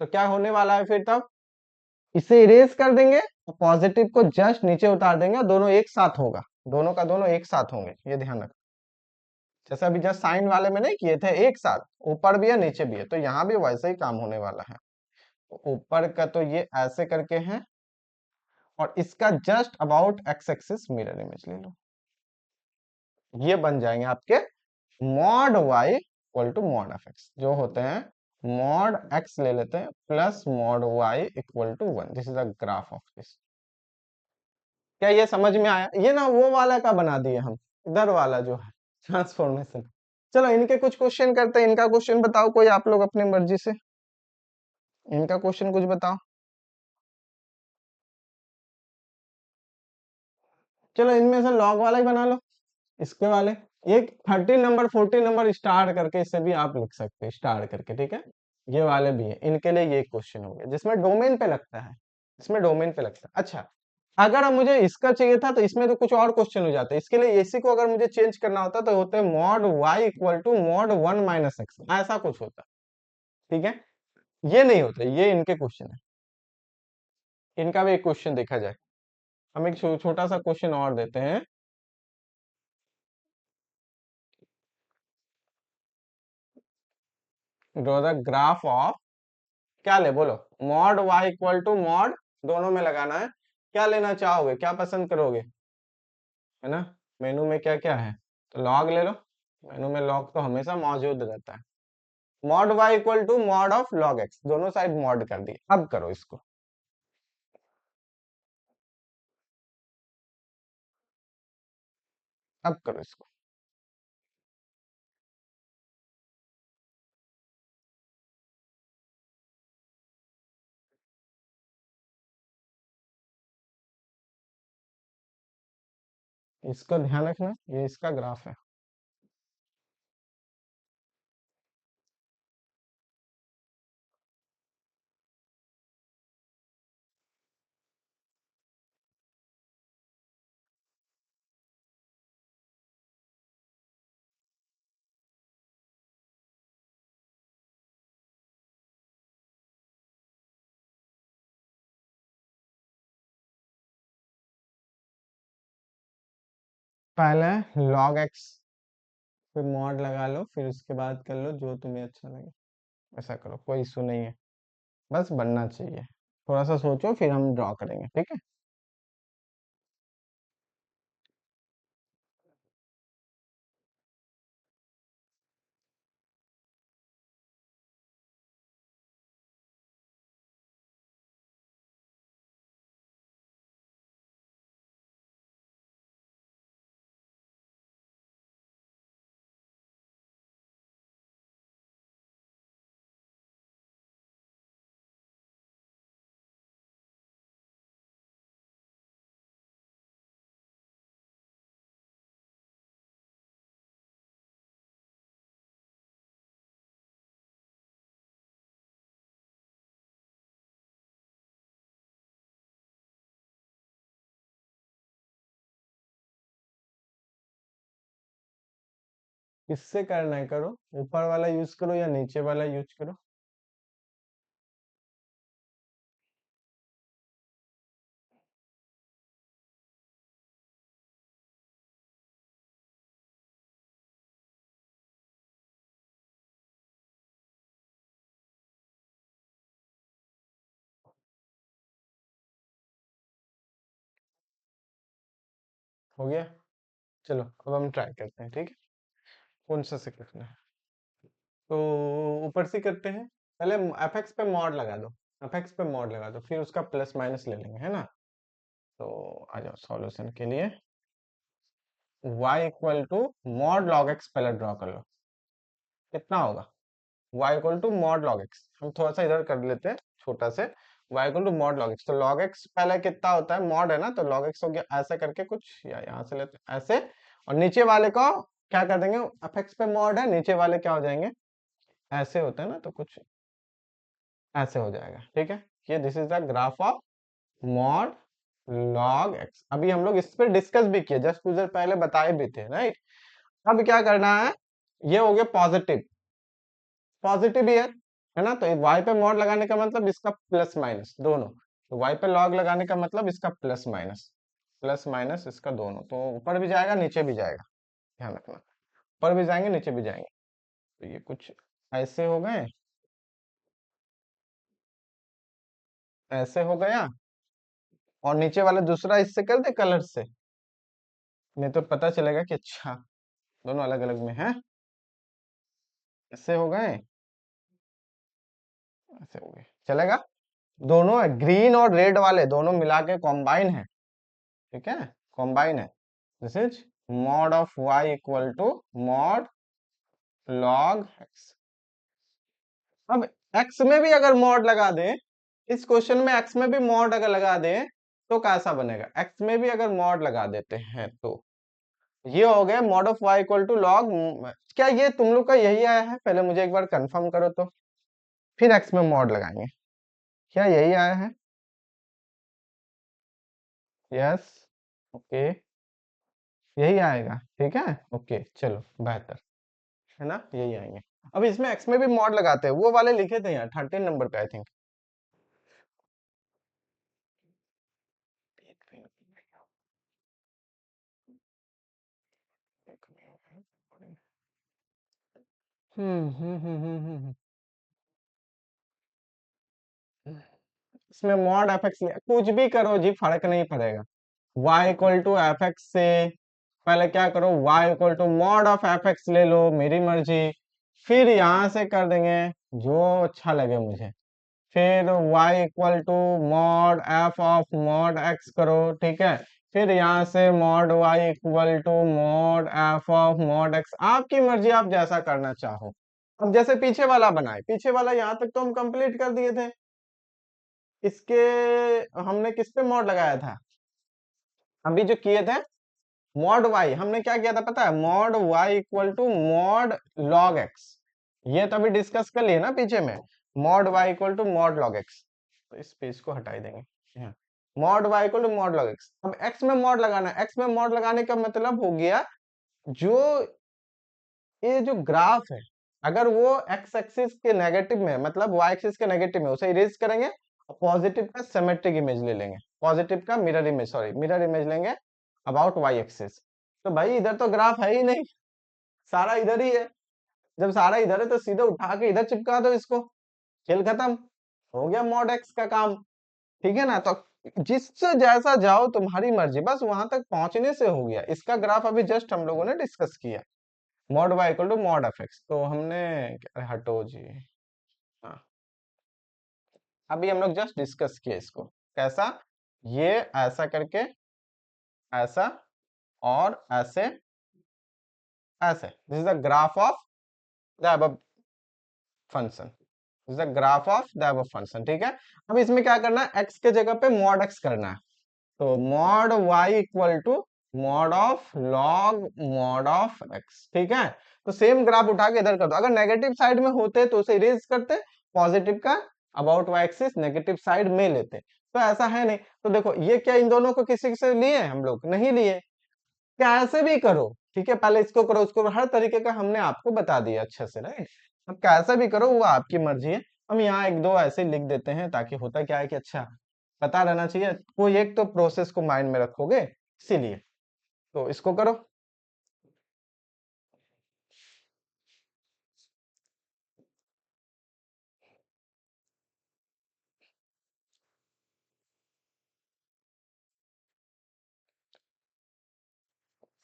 Speaker 1: तो क्या होने वाला है फिर तब, इसे इरेज कर देंगे, पॉजिटिव को जस्ट नीचे उतार देंगे, और दोनों एक साथ होगा, दोनों का दोनों एक साथ होंगे, ये ध्यान रखना, जैसे अभी जस्ट साइन वाले में नहीं किए थे एक साथ, ऊपर भी है नीचे भी है, तो यहाँ भी वैसे ही काम होने वाला है, तो ऊपर का तो ये ऐसे करके है, और इसका just about x axis mirror image ले लो, ये बन जाएंगे आपके mod Y equal to mod F x, जो होते हैं मॉड एक्स ले लेते हैं plus mod Y equal to 1, this is the graph of this. क्या ये समझ में आया, ये ना वो वाला का बना दिए हम, इधर वाला जो है ट्रांसफॉर्मेशन। चलो इनके कुछ क्वेश्चन करते हैं, इनका क्वेश्चन बताओ कोई, आप लोग अपनी मर्जी से इनका क्वेश्चन कुछ बताओ, चलो इनमें से लॉग वाला ही बना लो, इसके वाले, ये 13 नंबर 14 नंबर स्टार करके, इससे भी आप लिख सकते हैं स्टार करके, ठीक है, ये वाले भी है, इनके लिए ये क्वेश्चन हो गया जिसमें डोमेन पे लगता है, इसमें डोमेन पे लगता है। अच्छा, अगर मुझे इसका चाहिए था तो इसमें तो कुछ और क्वेश्चन हो जाते हैं, इसके लिए इसी को अगर मुझे चेंज करना होता तो होते mod Y equal to mod 1 minus x, ऐसा कुछ होता, ठीक है, ये नहीं होता, ये इनके क्वेश्चन है, इनका भी एक क्वेश्चन देखा जाए, हम एक छोटा सा क्वेश्चन और देते हैं, ड्रॉ द ग्राफ ऑफ, क्या ले बोलो, mod Y equal to mod, दोनों में लगाना है, क्या लेना चाहोगे, क्या पसंद करोगे, है ना, मेनू में क्या क्या है, तो लॉग ले लो, मेनू में लॉग तो हमेशा मौजूद रहता है, mod Y equal to mod of log x, दोनों साइड मॉड कर दिए, अब करो इसको, अब करो इसको, इसको ध्यान रखना, ये इसका ग्राफ है। पहले log x पे मॉड लगा लो, फिर उसके बाद कर लो जो तुम्हें अच्छा लगे, ऐसा करो, कोई इशू नहीं है, बस बनना चाहिए। थोड़ा सा सोचो फिर हम ड्रॉ करेंगे, ठीक है। किससे करना है करो, ऊपर वाला यूज करो या नीचे वाला यूज करो। हो गया, चलो अब हम ट्राई करते हैं, ठीक है। कौन सा से करना है, तो ऊपर से करते हैं। पहले एफ एक्स पे मॉड लगा दो, एफ एक्स पे मॉड लगा दो, फिर उसका प्लस माइनस ले लेंगे, है ना। तो आ जाओ सॉल्यूशन के लिए, y equal to mod log x पहले ड्रॉ कर लो, कितना होगा। y equal to mod log x, हम थोड़ा सा इधर कर लेते हैं छोटा से, y equal to mod log x, तो लॉग एक्स पहले कितना होता है, मॉड है ना, तो लॉग एक्स हो गया ऐसे करके कुछ, या यहाँ से लेते हैं ऐसे, और नीचे वाले को क्या कर देंगे, एफ एक्स पे मॉड है, नीचे वाले क्या हो जाएंगे, ऐसे होते हैं ना, तो कुछ ऐसे हो जाएगा, ठीक है। ये this is the graph of mod log x. अभी हम लोग इस पर डिस्कस भी किए, जस्ट कुछ देर पहले बताए भी थे, राइट। अब क्या करना है, ये हो गया पॉजिटिव, पॉजिटिव ही है ना, तो y पे मॉड लगाने का मतलब इसका प्लस माइनस दोनों, तो y पे लॉग लगाने का मतलब इसका प्लस माइनस, प्लस माइनस इसका दोनों, तो ऊपर भी जाएगा नीचे भी जाएगा, ध्यान रखना, ऊपर भी जाएंगे नीचे भी जाएंगे। तो ये कुछ ऐसे हो गए, ऐसे हो गया, और नीचे वाला दूसरा इससे कर दे कलर से, नहीं तो पता चलेगा कि अच्छा दोनों अलग अलग में है। ऐसे हो गए, ऐसे हो गए, चलेगा। दोनों है, ग्रीन और रेड वाले दोनों मिला के कॉम्बाइन है, ठीक है, कॉम्बाइन है। This is mod of y equal to mod log x। अब x में भी अगर मॉड लगा दे, इस क्वेश्चन में x में भी मॉड अगर लगा दे, तो कैसा बनेगा, x में भी अगर मॉड लगा देते हैं तो ये हो गया mod of y equal to log. क्या ये तुम लोग का यही आया है, पहले मुझे एक बार कंफर्म करो तो, फिर x में मॉड लगाएंगे, क्या यही आया है, यस, ओके, यही आएगा, ठीक है, ओके चलो बेहतर, है ना, यही आएंगे। अब इसमें x में भी मॉड लगाते हैं, वो वाले लिखे थे यहाँ 13 नंबर पे आई थिंक। इसमें मॉड एफ एक्स कुछ भी करो जी, फर्क नहीं पड़ेगा। y equal to F x से पहले क्या करो, y equal to mod of F x ले लो, मेरी मर्जी, फिर यहां से कर देंगे जो अच्छा लगे मुझे, फिर y equal to mod f of mod x करो, ठीक है, फिर यहाँ से mod y equal to mod f of mod x, आपकी मर्जी, आप जैसा करना चाहो। अब जैसे पीछे वाला बनाए, पीछे वाला यहाँ तक तो हम कंप्लीट कर दिए थे, इसके हमने किस पे मॉड लगाया था, अभी जो किए थे मॉड वाई, हमने क्या किया था पता है, mod Y equal to mod log x, ये तो अभी डिस्कस कर लिए ना पीछे में, mod Y equal to mod log x, तो इस पेज को हटा ही देंगे, mod Y equal to mod log x. अब एक्स में मॉड लगाना है, एक्स में मॉड लगाने का मतलब हो गया, जो ये जो ग्राफ है, अगर वो एक्स एक्सिस के नेगेटिव में, मतलब वाई एक्सिस के नेगेटिव में, उसे इरेज करेंगे, पॉजिटिव का सिमेट्रिक इमेज ले लेंगे, पॉजिटिव का mirror image, sorry mirror image लेंगे अबाउट वाई एक्सिस, तो भाई इधर तो ग्राफ है ही नहीं, सारा इधर ही है। जब सारा इधर है तो सीधे उठा के इधर चिपका दो इसको, खेल खत्म, हो गया मॉड एक्स का काम। ठीक है ना? तो जिससे जैसा जाओ तुम्हारी मर्जी, बस वहां तक पहुंचने से हो गया। इसका ग्राफ अभी जस्ट हम लोगों ने डिस्कस किया, mod Y equal to mod F x. तो हमने, हटो जी, हाँ, अभी हम लोग जस्ट डिस्कस किए इसको। कैसा? ये ऐसा करके, ऐसा, और ऐसे, ऐसे, this is the graph of the above function, this is the graph of the above function. ठीक है? अब इसमें क्या करना है, एक्स के जगह पे मॉड एक्स करना है। तो mod Y equal to mod of log mod of x. ठीक है? तो सेम ग्राफ उठा के इधर कर दो। अगर नेगेटिव साइड में होते तो उसे इरेज करते, पॉजिटिव का about Y axis negative side में लेते। तो ऐसा है नहीं। तो देखो ये क्या, इन दोनों को किसी से लिए हम लोग? नहीं लिए। कैसे भी करो, ठीक है, पहले इसको करो उसको करो, हर तरीके का हमने आपको बता दिया अच्छे से, राइट? अब कैसे भी करो वो आपकी मर्जी है। हम यहाँ एक दो ऐसे लिख देते हैं, ताकि होता क्या है कि अच्छा पता रहना चाहिए, कोई एक तो प्रोसेस को माइंड में रखोगे, इसीलिए। तो इसको करो।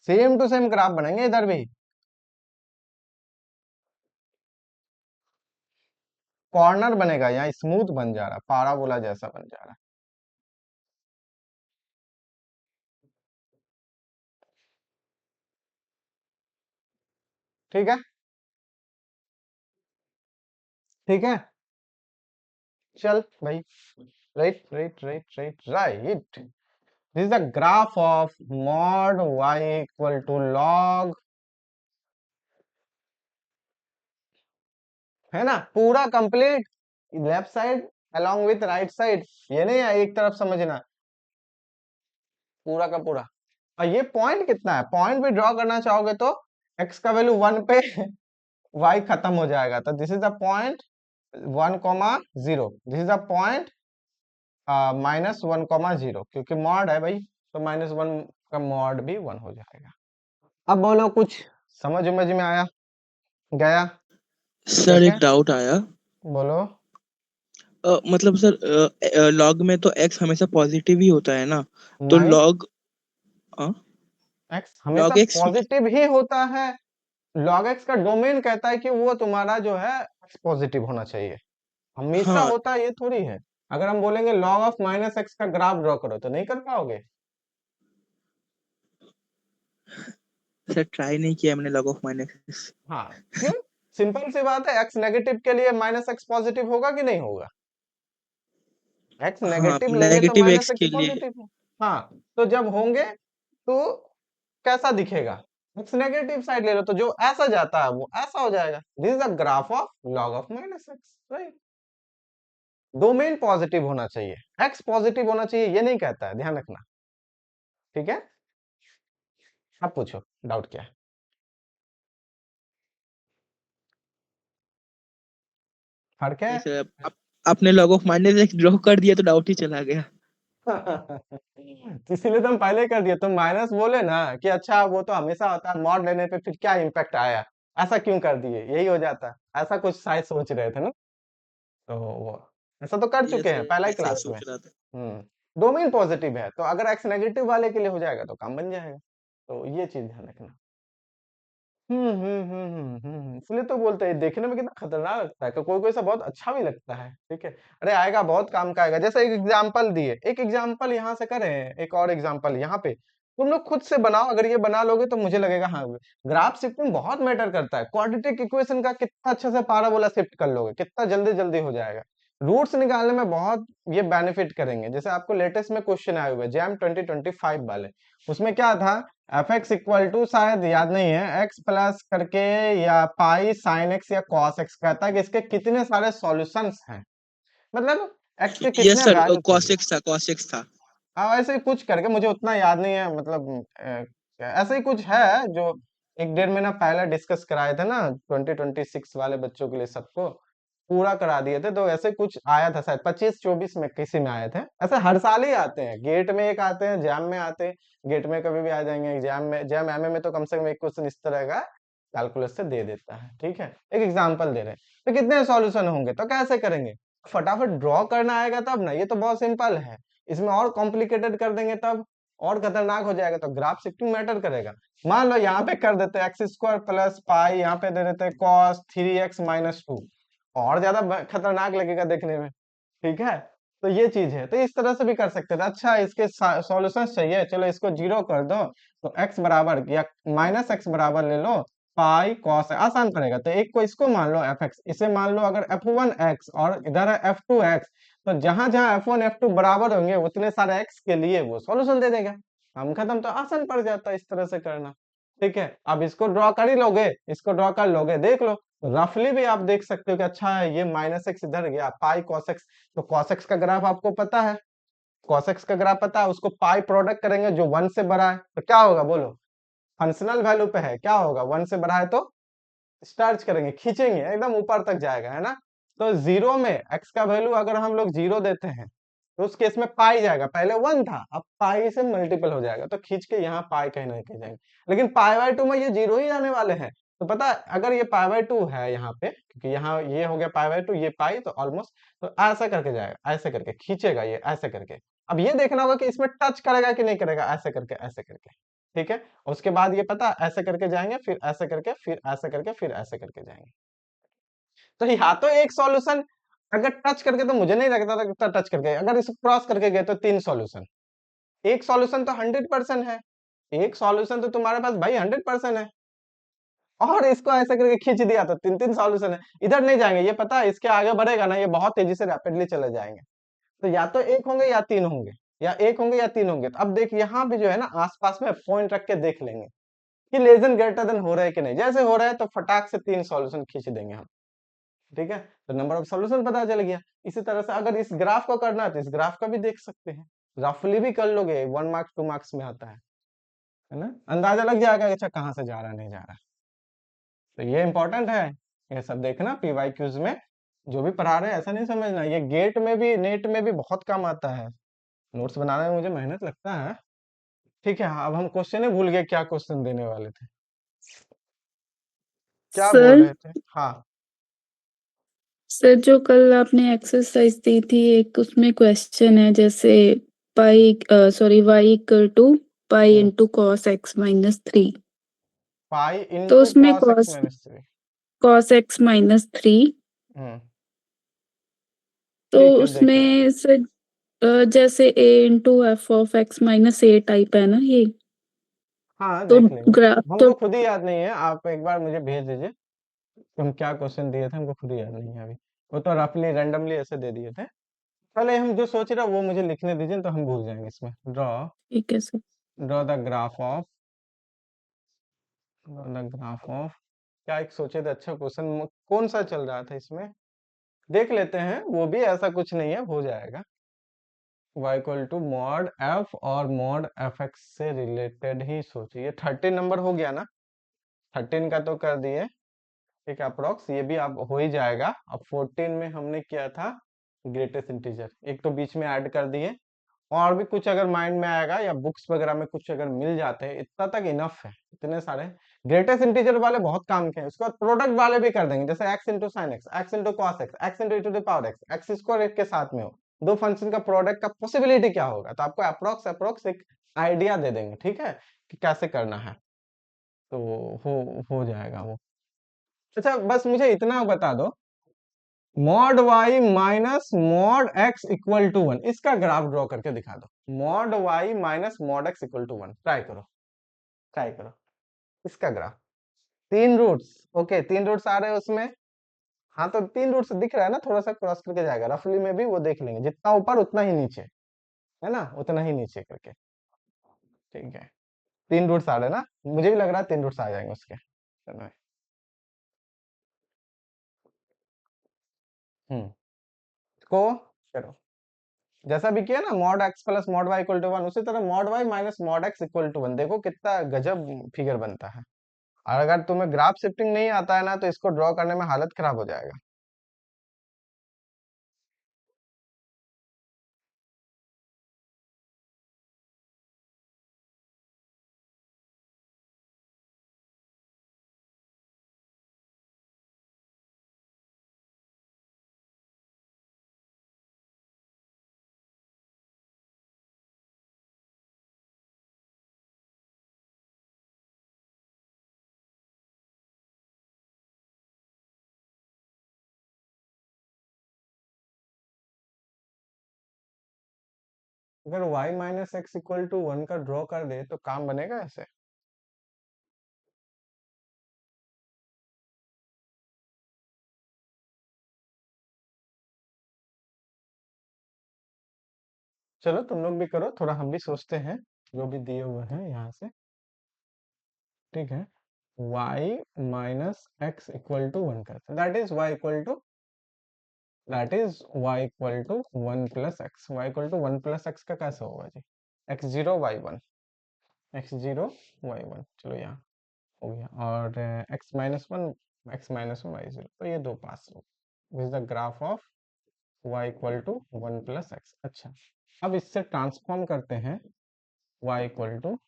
Speaker 1: सेम टू सेम ग्राफ बनेंगे इधर भी। कॉर्नर बनेगा, यहाँ स्मूथ बन जा रहा, पाराबोला जैसा बन जा रहा। ठीक है? ठीक है, चल भाई, right right right right right. This is the graph of mod Y equal to log, है ना, पूरा complete, left side along with right side. ये नहीं है एक तरफ समझना, पूरा का पूरा। और ये पॉइंट कितना है, पॉइंट भी ड्रॉ करना चाहोगे तो एक्स का वैल्यू 1 पे वाई खत्म हो जाएगा, तो this is the point 1,0, this is the point -1,0, क्योंकि मॉड है भाई, तो -1 का मॉड भी 1 हो जाएगा। अब बोलो कुछ समझ उमझ में आया गया?
Speaker 2: सर
Speaker 1: ओके,
Speaker 2: एक डाउट आया।
Speaker 1: बोलो।
Speaker 2: मतलब सर लॉग में तो एक्स हमेशा पॉजिटिव ही होता है ना, तो
Speaker 1: नहीं,
Speaker 2: लॉग
Speaker 1: एक्स हमेशा
Speaker 2: लॉग एक्स में।
Speaker 1: पॉजिटिव ही होता है। लॉग एक्स का डोमेन कहता है कि वो तुम्हारा जो है एक्स पॉजिटिव होना चाहिए, हमेशा
Speaker 2: हाँ
Speaker 1: होता है ये थोड़ी है। अगर हम बोलेंगे लॉग ऑफ माइनस एक्स का ग्राफ ड्रॉ करो, तो नहीं कर पाओगे।
Speaker 2: सर ट्राई नहीं किया मैंने लॉग ऑफ माइनस।
Speaker 1: हाँ, क्यों? सिंपल सी बात है, एक्स नेगेटिव के लिए माइनस एक्स पॉजिटिव होगा कि नहीं होगा? एक्स
Speaker 2: हाँ
Speaker 1: नेगेटिव लेंगे तो
Speaker 2: नेगेटिव
Speaker 1: माइनस
Speaker 2: एक्स
Speaker 1: एक्स
Speaker 2: के लिए।
Speaker 1: पॉजिटिव है। हाँ, तो जब होंगे तो कैसा दिखेगा? एक्स नेगेटिव साइड ले लो तो जो ऐसा जाता है वो ऐसा हो जाएगा। This is the graph of log of minus x, right? Domain positive होना चाहिए, एक्स पॉजिटिव होना चाहिए ये नहीं कहता है, ध्यान रखना। ठीक है? अब पूछो, डाउट क्या है? फर्क है?
Speaker 2: नहीं सर, आपने log of minus x draw कर दिया तो डाउट ही चला गया।
Speaker 1: तो इसीलिए तो हम पहले कर दिए, तुम माइनस बोले ना कि अच्छा वो तो हमेशा होता है, मॉड लेने पे फिर क्या इम्पैक्ट आया, ऐसा क्यों कर दिए, यही हो जाता, ऐसा कुछ शायद सोच रहे थे ना। तो वो ऐसा तो कर चुके
Speaker 2: यस
Speaker 1: हैं
Speaker 2: सर,
Speaker 1: पहला ही
Speaker 2: ऐसे ही
Speaker 1: क्लास में।
Speaker 2: सोच रहा था।
Speaker 1: डोमेन पॉजिटिव है, तो अगर एक्स नेगेटिव वाले के लिए हो जाएगा तो काम बन जाएगा। तो ये चीज ध्यान रखना। इसलिए तो बोलते हैं देखने में कितना खतरनाक लगता है, कोई कोई सा बहुत अच्छा भी लगता है। ठीक है? अरे आएगा, बहुत काम का आएगा। जैसे एक एग्जांपल दिए, एक एग्जांपल यहाँ से करें, एक और एग्जांपल यहाँ पे तुम लोग खुद से बनाओ। अगर ये बना लोगे तो मुझे लगेगा हाँ, ग्राफ शिफ्टिंग बहुत मैटर करता है। क्वाड्रेटिक इक्वेशन का कितना अच्छे से पाराबोला शिफ्ट कर लोगे, कितना जल्दी जल्दी हो जाएगा। रूट्स निकालने में बहुत ये बेनिफिट करेंगे। जैसे आपको लेटेस्ट में क्वेश्चन आए हुए जैम 2025 वाले, उसमें क्या था, एफ एक्स इक्वल टू, शायद याद नहीं है, एक्स प्लस करके या पाई साइन एक्स या कॉस एक्स, कहता है कि इसके कितने सारे सॉल्यूशंस हैं, मतलब एक्स के
Speaker 2: यस
Speaker 1: कितने
Speaker 2: सर,
Speaker 1: वैल्यू चाहिए।
Speaker 2: कॉस एक्स था।
Speaker 1: हाँ, ऐसे ही कुछ करके, मुझे उतना याद नहीं है, मतलब ऐसे ही कुछ है जो एक डेढ़ महीना पहले डिस्कस कराए थे ना 2026 वाले बच्चों के लिए सबको। पूरा करा दिए थे, तो ऐसे कुछ आया था शायद 25-24 में किसी में आए थे। ऐसे हर साल ही आते हैं, गेट में एक आते हैं, जैम में आते हैं, गेट में कभी भी आ जाएंगे, एग्जाम में, जैम एमए में तो कम से कम एक क्वेश्चन इस तरह का कैलकुलस से दे देता है। ठीक है, एक एग्जाम्पल दे रहे हैं, तो कितने सॉल्यूशन होंगे, तो कैसे करेंगे, फटाफट ड्रॉ करना आएगा तब ना, ये तो बहुत सिंपल है। इसमें और कॉम्प्लिकेटेड कर देंगे तब और खतरनाक हो जाएगा, तो ग्राफ शिफ्टिंग मैटर करेगा। मान लो यहाँ पे कर देते हैं एक्स स्क्वायर प्लस पाई, यहाँ पे दे देते हैं कॉस 3x-2, और ज्यादा खतरनाक लगेगा देखने में। ठीक है, तो ये चीज है, तो इस तरह से भी कर सकते थे। अच्छा, इसके सॉल्यूशन चाहिए, चलो इसको जीरो कर दो, तो x बराबर या माइनस एक्स बराबर ले लो पाई कॉस, आसान पड़ेगा। तो एक को इसको मान लो एफ एक्स, इसे मान लो अगर f1x और इधर है f2x, तो जहां जहां f1 f2 बराबर होंगे उतने सारे x के लिए वो सॉल्यूशन दे देगा, हम खत्म। तो आसान पड़ जाता है इस तरह से करना। ठीक है, अब इसको ड्रॉ कर ही लोगे, इसको ड्रॉ कर लोगे, देख लो रफली भी आप देख सकते हो कि अच्छा है ये माइनस एक्स इधर गया, पाई कॉस एक्स, तो कॉस एक्स का ग्राफ आपको पता है, कॉस एक्स का ग्राफ पता है, उसको पाई प्रोडक्ट करेंगे जो 1 से बड़ा है, तो क्या होगा बोलो, फंक्शनल वैल्यू पे है, क्या होगा, 1 से बड़ा है तो स्टार्च करेंगे, खींचेंगे एकदम ऊपर तक जाएगा, है ना। तो जीरो में एक्स का वैल्यू अगर हम लोग जीरो देते हैं, तो उस केस में पाई जाएगा, पहले 1 था, अब पाई से मल्टीपल हो जाएगा, तो खींच के यहाँ पाई कहीं ना कहीं जाएंगे। लेकिन पाई बाय 2 में ये जीरो ही आने वाले हैं, तो पता है अगर ये पाई बाय 2 है यहाँ पे, क्योंकि यहाँ ये हो गया पाई बाय 2, ये पाई, तो ऑलमोस्ट, तो ऐसा करके जाएगा, ऐसे करके खींचेगा ये, ऐसे करके। अब ये देखना होगा कि इसमें टच करेगा कि नहीं करेगा, ऐसे करके, ऐसे करके। ठीक है, उसके बाद ये पता ऐसे करके जाएंगे, फिर ऐसे करके, फिर ऐसे करके, फिर ऐसे करके जाएंगे। तो या तो एक सॉल्यूशन अगर टच करके, तो मुझे नहीं लगता था कि टच करके, अगर इसे क्रॉस करके गए तो 3 सॉल्यूशन, एक सॉल्यूशन तो 100% है, एक सॉल्यूशन तो तुम्हारे पास भाई 100% है, और इसको ऐसे करके खींच दिया तो 3 3 सॉल्यूशन है, इधर नहीं जाएंगे, ये पता है इसके आगे बढ़ेगा ना, ये बहुत तेजी से रैपिडली चले जाएंगे। तो या तो एक होंगे या तीन होंगे, या एक होंगे या तीन होंगे। तो अब देख यहाँ भी जो है ना, आसपास में पॉइंट रख के देख लेंगे कि लेस देन ग्रेटर देन हो रहा है कि नहीं, जैसे हो रहा है तो फटाक से 3 सॉल्यूशन खींच देंगे हम। ठीक है, तो नंबर ऑफ सॉल्यूशन पता चल गया। इसी तरह से अगर इस ग्राफ को करना है तो इस ग्राफ का भी देख सकते हैं, रफली भी कर लोगे, 1 मार्क्स 2 मार्क्स में आता है ना, अंदाजा लग जाएगा कि अच्छा कहाँ से जा रहा है, नहीं जा रहा है। तो ये इंपॉर्टेंट है, ये सब देखना पीवाई क्यूज में, जो भी पढ़ा रहे हैं ऐसा नहीं समझना, ये गेट में भी नेट में भी बहुत काम आता है, नोट्स बनाने में मुझे मेहनत लगता है। ठीक है, अब हम क्वेश्चन ही भूल गए, क्या क्वेश्चन देने वाले थे, क्या बोल
Speaker 3: सर
Speaker 1: रहे थे, हाँ।
Speaker 3: सर जो कल आपने एक्सरसाइज दी थी एक उसमें क्वेश्चन है जैसे pi sorry Y equal to pi
Speaker 1: hmm,
Speaker 3: into cos X minus 3।
Speaker 1: Pi
Speaker 3: तो
Speaker 1: इंटू
Speaker 3: उसमें
Speaker 1: cos X minus 3।
Speaker 3: Cos X minus 3,
Speaker 1: hmm,
Speaker 3: तो
Speaker 1: ठीक है, देख लो।
Speaker 3: उसमें सर जैसे A into F of X minus A type है ना ये,
Speaker 1: हाँ
Speaker 3: तो
Speaker 1: देख लेंगे,
Speaker 3: ग्राफ तो
Speaker 1: हमको खुद ही याद नहीं है, आप एक बार मुझे भेज दीजिए कि हम क्या क्वेश्चन दिए थे, हमको खुद ही याद नहीं है अभी, वो तो रफली रैंडमली ऐसे दे दिए थे। पहले हम जो सोच रहे हैं वो मुझे लिखने दीजिए, तो हम भूल जाएंगे इसमें। ड्रॉ
Speaker 3: ठीक है sir.
Speaker 1: Draw the graph of draw the graph of, क्या एक सोचे थे, अच्छा क्वेश्चन कौन सा चल रहा था इसमें, देख लेते हैं, वो भी ऐसा कुछ नहीं है, हो जाएगा। y equal to mod f और मॉड एफ एक्स से रिलेटेड ही सोचिए, 13 नंबर हो गया ना, 13 का तो कर दिए। ठीक है, अप्रोक्स ये भी अब हो ही जाएगा। अब 14 में हमने किया था ग्रेटेस्ट इंटीजर, एक तो बीच में ऐड कर दिए, और भी कुछ अगर माइंड में आएगा या बुक्स वगैरह में कुछ अगर मिल जाते हैं, इतना तक इनफ है, इतने सारे ग्रेटेस्ट इंटीजर वाले बहुत काम के हैं। उसके बाद प्रोडक्ट वाले भी कर देंगे, जैसे x into sine x, x into cos x, x into two the power x, x square एक के साथ में हो, दो फंक्शन का प्रोडक्ट का पॉसिबिलिटी क्या होगा, तो आपको अप्रोक्स अप्रोक्स एक आइडिया दे देंगे। ठीक है, कि कैसे करना है, तो हो जाएगा वो। अच्छा, बस मुझे इतना बता दो, mod Y minus mod x equal to 1, इसका ग्राफ ड्रॉ करके दिखा दो, mod Y minus mod x equal to 1, try करो, ट्राई करो इसका ग्राफ। 3 रूट्स, ओके, 3 रूट्स आ रहे हैं उसमें, हाँ तो 3 रूट्स दिख रहा है ना, थोड़ा सा क्रॉस करके जाएगा, रफली में भी वो देख लेंगे, जितना ऊपर उतना ही नीचे, है ना, उतना ही नीचे करके। ठीक है, 3 रूट्स आ रहे हैं ना, मुझे भी लग रहा है 3 रूट्स आ जाएंगे उसके। चलो, को करो, जैसा भी किया ना, mod x plus mod Y equal to 1, उसी तरह mod Y minus mod x equal to 1, देखो कितना गजब फिगर बनता है। और अगर तुम्हें ग्राफ शिफ्टिंग नहीं आता है ना, तो इसको ड्रॉ करने में हालत खराब हो जाएगा। अगर y minus x equal to 1 का ड्रॉ कर दे तो काम बनेगा ऐसे? चलो तुम लोग भी करो, थोड़ा हम भी सोचते हैं जो भी दिए हुए हैं यहाँ से। ठीक है, y minus x equal to 1 करते हैं, y equal to 1 plus x. y equal to 1 plus x का कैसे होगा जी? x0 y1, x0 y1, चलो यहाँ हो गया। और x माइनस वन y0, तो ये दो पास हो। This is the graph of y equal to 1 plus x. अच्छा, अब इससे ट्रांसफॉर्म करते हैं y equal to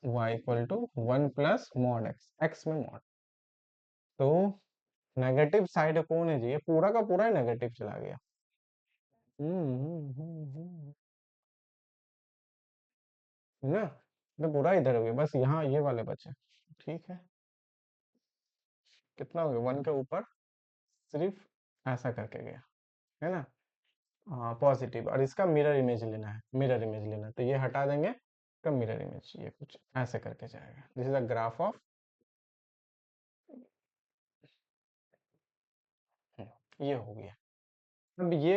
Speaker 1: 1 plus mod x, x में मॉड। तो नेगेटिव साइड कौन है जी? ये पूरा का पूरा नेगेटिव चला गया। है ना? तो पूरा इधर हो गया, बस यहाँ ये वाले बचे। ठीक है, कितना हो गया? 1 के ऊपर सिर्फ ऐसा करके गया, है ना? हाँ पॉजिटिव, और इसका मिरर इमेज लेना है, मिरर इमेज लेना है, तो ये हटा देंगे, इसका मिरर इमेज ये कुछ ऐसे करके जाएगा। This is a graph of, ये हो गया। अब ये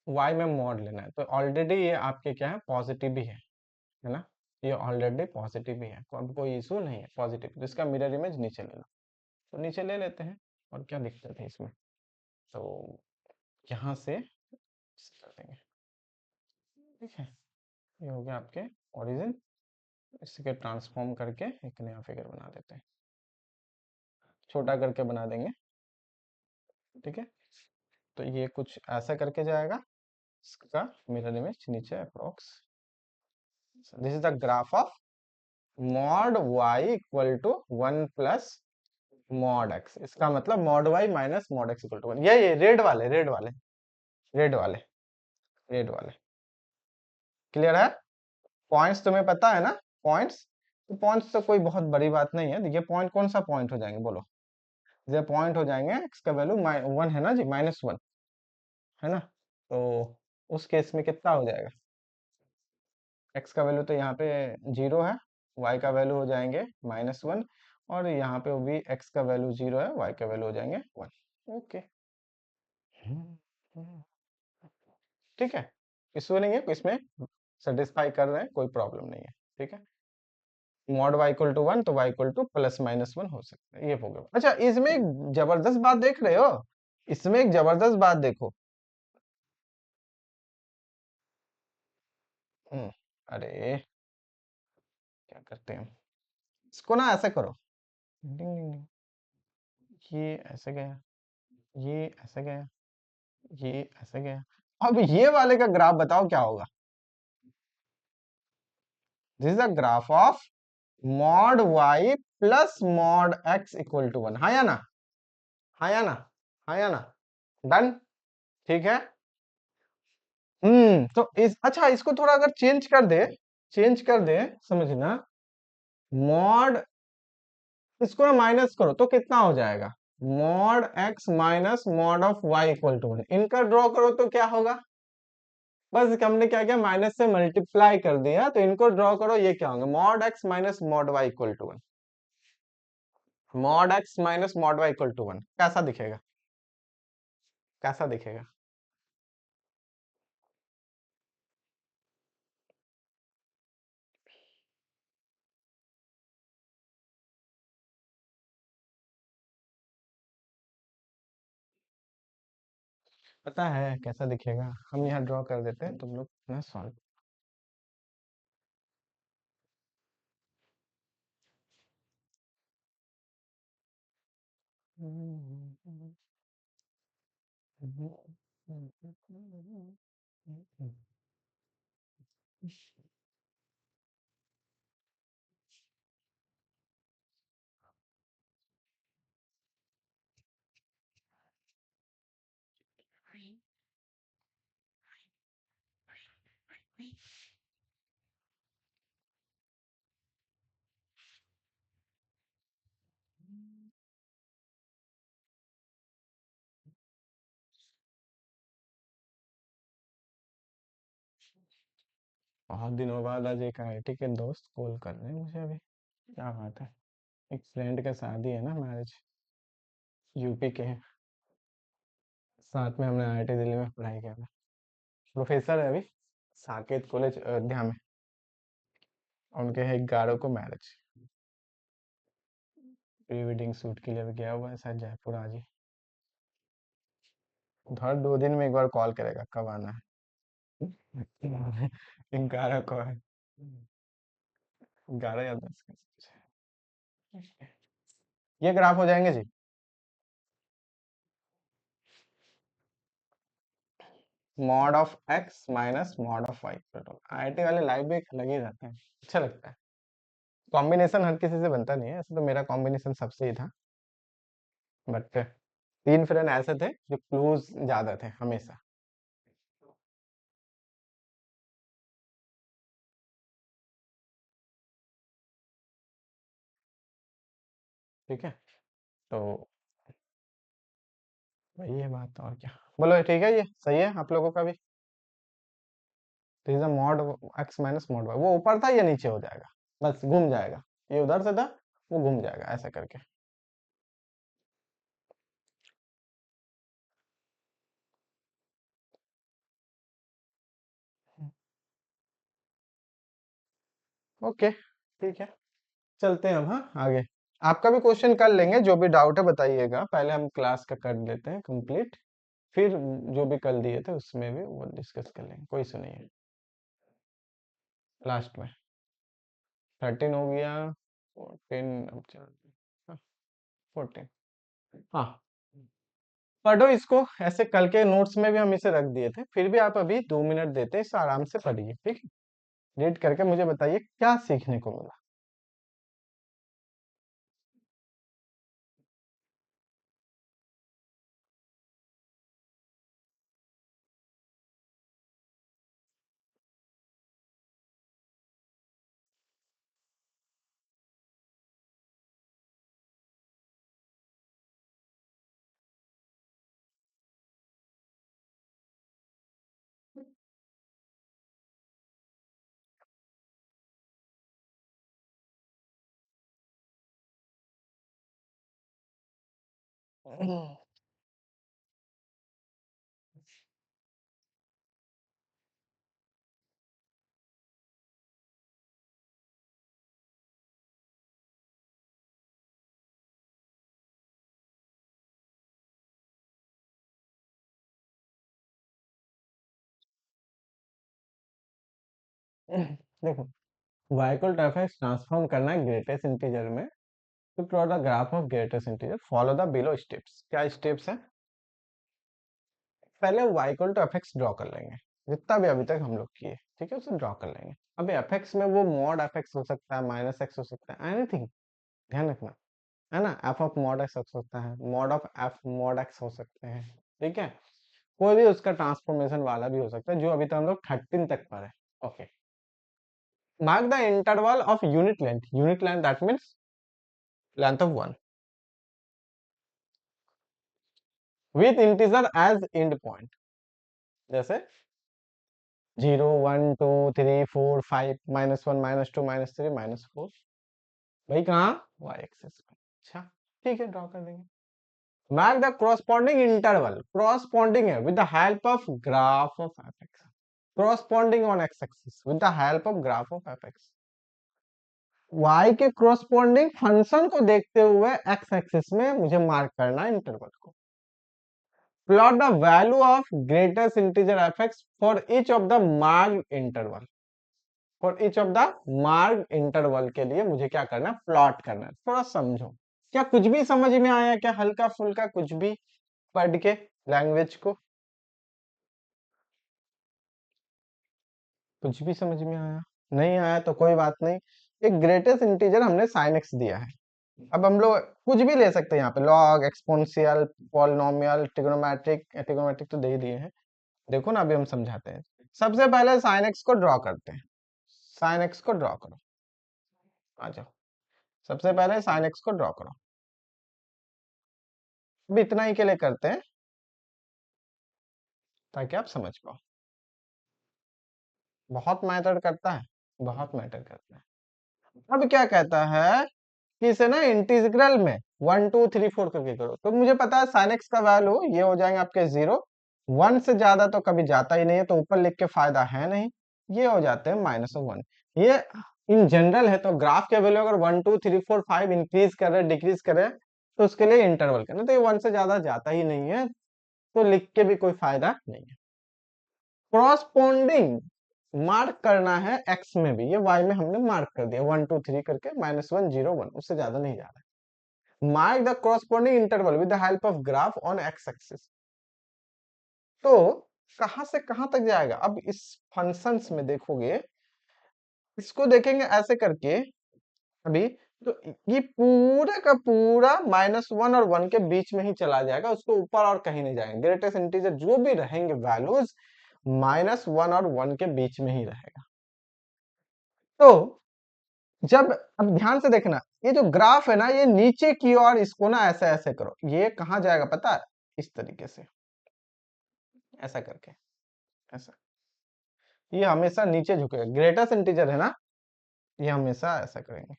Speaker 1: y में मॉड लेना है, तो ऑलरेडी ये आपके क्या है, पॉजिटिव ही है ना? ये ऑलरेडी पॉजिटिव ही है, अब कोई इशू नहीं है, पॉजिटिव। तो इसका मिरर इमेज नीचे लेना, तो नीचे ले लेते हैं, और क्या दिक्कत है इसमें? तो यहाँ से कर देंगे। ठीक है, ये हो गया आपके ओरिजिन। इसके ट्रांसफॉर्म करके एक नया फिगर बना देते हैं, छोटा करके बना देंगे। ठीक है, तो ये कुछ ऐसा करके जाएगा, इसका मिरर इमेज नीचे approx. This is the graph of mod y equal to 1 plus mod x। इसका मतलब mod y minus mod x equal to 1। ये रेड वाले, रेड वाले, रेड वाले क्लियर है? पॉइंट्स तुम्हें पता है ना? पॉइंट्स, तो पॉइंट्स तो कोई बहुत बड़ी बात नहीं है। ये पॉइंट कौन सा पॉइंट हो जाएंगे बोलो? ये पॉइंट हो जाएंगे x का वैल्यू 1 है ना जी, -1 है ना? तो उस केस में कितना हो जाएगा? x का वैल्यू तो यहाँ पे 0 है, y का वैल्यू हो जाएंगे -1, और यहाँ पे भी x का वैल्यू 0 है, y का वैल्यू हो जाएंगे 1। ओके, ठीक है, इशू नहीं है इसमें, सेटिस्फाई कर रहे हैं, कोई प्रॉब्लम नहीं है। ठीक है, मॉड y इक्वल टू 1, तो y इक्वल टू +-1 हो सकता है, ये हो गया। अच्छा, इसमें एक जबरदस्त बात देख रहे हो? इसमें एक जबरदस्त बात देखो। अरे क्या करते हैं, इसको ना ऐसे करो, डिंग डिंग डिंग, ये ऐसे गया, ये ऐसे गया, ये ऐसे गया। अब ये वाले का ग्राफ बताओ क्या होगा? This is the graph of mod y plus mod x equal to 1। हाँ या ना? हाँ या ना? हाँ या ना? डन? ठीक है। तो इस, अच्छा इसको थोड़ा अगर चेंज कर दे, समझना, मॉड, इसको ना माइनस करो तो कितना हो जाएगा? Mod x minus mod of y equal to 1। इनका ड्रॉ करो तो क्या होगा? बस हमने क्या किया, माइनस से मल्टीप्लाई कर दिया, तो इनको ड्रॉ करो, ये क्या होंगे? Mod x minus mod y equal to 1। Mod x minus mod y equal to 1 कैसा दिखेगा? कैसा दिखेगा? पता है कैसा दिखेगा? हम यहाँ ड्रॉ कर देते हैं, तुम लोग ना सॉल्व। बहुत दिनों बाद आज एक आईआईटी के दोस्त कॉल कर रहे हैं मुझे अभी। क्या बात है। एक फ्रेंड का शादी है ना, मैरिज, यूपी के हैं। साथ में हमने आईआईटी दिल्ली में पढ़ाई किया था। प्रोफेसर है अभी साकेत कॉलेज अयोध्या में। उनके है 11 को मैरिज। प्री वेडिंग शूट के लिए अभी गया हुआ है शायद जयपुर आज ही। हर 2 दिन में एक बार कॉल करेगा कब आना है। 11 को है। 11 या 10 का कुछ है। ये ग्राफ हो जाएंगे जी। Mod of X minus mod of Y. IIT वाले लाइव भी अलग ही रहते हैं, अच्छा लगता है। कॉम्बिनेशन हर किसी से बनता नहीं है, ऐसे तो मेरा कॉम्बिनेशन सबसे ही था, बट 3 फ्रेंड ऐसे थे जो क्लोज ज्यादा थे हमेशा। ठीक है, तो वही है बात, और क्या बोलो। ठीक है, ये सही है आप लोगों का भी। तो is mod x minus mod y, वो ऊपर था ये नीचे हो जाएगा, बस घूम जाएगा। ये उधर से था, वो घूम जाएगा ऐसा करके। ओके, ठीक है, चलते हैं अब। हाँ, आगे आपका भी क्वेश्चन कर लेंगे, जो भी डाउट है बताइएगा। पहले हम क्लास का कर लेते हैं कंप्लीट, फिर जो भी कल दिए थे उसमें भी वो डिस्कस कर लेंगे, कोई इशू नहीं है। लास्ट में 13 हो गया, 14 अब चल, हाँ 14। हाँ, पढ़ो इसको, ऐसे कल के नोट्स में भी हम इसे रख दिए थे, फिर भी आप अभी 2 मिनट देते हैं, इसे आराम से पढ़िए, ठीक है। रीड करके मुझे बताइए क्या सीखने को मिला। देखो, y को एफ ट्रांसफॉर्म करना है ग्रेटेस्ट इंटीजर में, तो plot the graph of greatest integer, follow the below steps. क्या स्टेप्स है? पहले y को एफ ड्रॉ कर लेंगे, जितना भी अभी तक हम लोग किए, ठीक है, उसे ड्रॉ कर लेंगे। अब एफ में वो मॉड एफ हो सकता है, माइनस एक्स हो सकता है, एनीथिंग, ध्यान रखना, है ना। एफ ऑफ मॉड एक्स हो सकता है, mod of F mod x हो सकते हैं, ठीक है। कोई भी उसका ट्रांसफॉर्मेशन वाला भी हो सकता है, जो अभी तक हम लोग 13 तक पढ़े। Okay, mark the interval of unit length that means length of 1 with integer as end point, जैसे 0 1 2 3 4 5 -1 -2 -3 -4। भाई कहाँ? y एक्सिस पे। अच्छा, ठीक है, ड्रॉ कर देंगे। mark the corresponding interval, corresponding है with the help of graph of fx, corresponding on x axis with the help of graph of fx। y के corresponding फंक्शन को देखते हुए x एक्सिस में मुझे मार्क करना है इंटरवल को। Plot the value of greatest integer fx for each of the marked interval। For each of the marked interval के लिए मुझे क्या करना है? प्लॉट करना है। थोड़ा समझो, क्या कुछ भी समझ में आया क्या? हल्का फुल्का कुछ भी पढ़ के लैंग्वेज को कुछ भी समझ में आया? नहीं आया तो कोई बात नहीं। एक ग्रेटेस्ट इंटीजर हमने साइन एक्स दिया है। अब हम लोग कुछ भी ले सकते हैं यहाँ पे, log, exponential, polynomial, trigonometric. Trigonometric तो दे ही दिए हैं, देखो ना, अभी हम समझाते हैं। सबसे पहले साइन एक्स को ड्रॉ करते हैं। साइन एक्स को ड्रॉ करो, आ जाओ। सबसे पहले साइन एक्स को ड्रॉ करो। अब इतना ही के लिए करते हैं ताकि आप समझ पाओ। बहुत मैटर करता है, बहुत मैटर करता है। अब क्या कहता है कि इसे ना इंटीग्रल में 1 2 3 4 करके करो, तो मुझे पता है sin x का वैल्यू ये हो जाएंगे आपके 0, 1 से ज्यादा तो कभी जाता ही नहीं है, तो ऊपर लिख के फायदा है नहीं, ये हो जाते हैं -1। ये इन जनरल है, तो ग्राफ के वैल्यू अगर 1 2 3 4 5 इंक्रीज करे डिक्रीज करे तो उसके लिए इंटरवल करना, तो ये 1 से ज्यादा जाता ही नहीं है, तो लिख के भी कोई फायदा नहीं है। क्रॉसपोंडिंग मार्क करना है x में भी, ये y में हमने मार्क कर दिया 1 2 3 करके, -1 0 1, उससे ज्यादा नहीं जा रहा है। Mark the corresponding interval with the help of graph on x axis। तो कहां से कहां तक जाएगा, अब इस फंक्शंस में देखोगे, इसको देखेंगे ऐसे करके अभी, तो ये पूरा का पूरा -1 और 1 के बीच में ही चला जाएगा, उसको ऊपर और कहीं नहीं जाएगा। ग्रेटेस्ट इंटीजर जो भी रहेंगे वैल्यूज -1 और 1 के बीच में ही रहेगा। तो जब, अब ध्यान से देखना, ये जो ग्राफ है ना, ये नीचे की ओर इसको ना ऐसे ऐसे करो, ये कहां जाएगा पता है, इस तरीके से ऐसा करके, ऐसा, ये हमेशा नीचे झुकेगा। ग्रेटेस्ट इंटीजर है ना, ये हमेशा ऐसा करेंगे।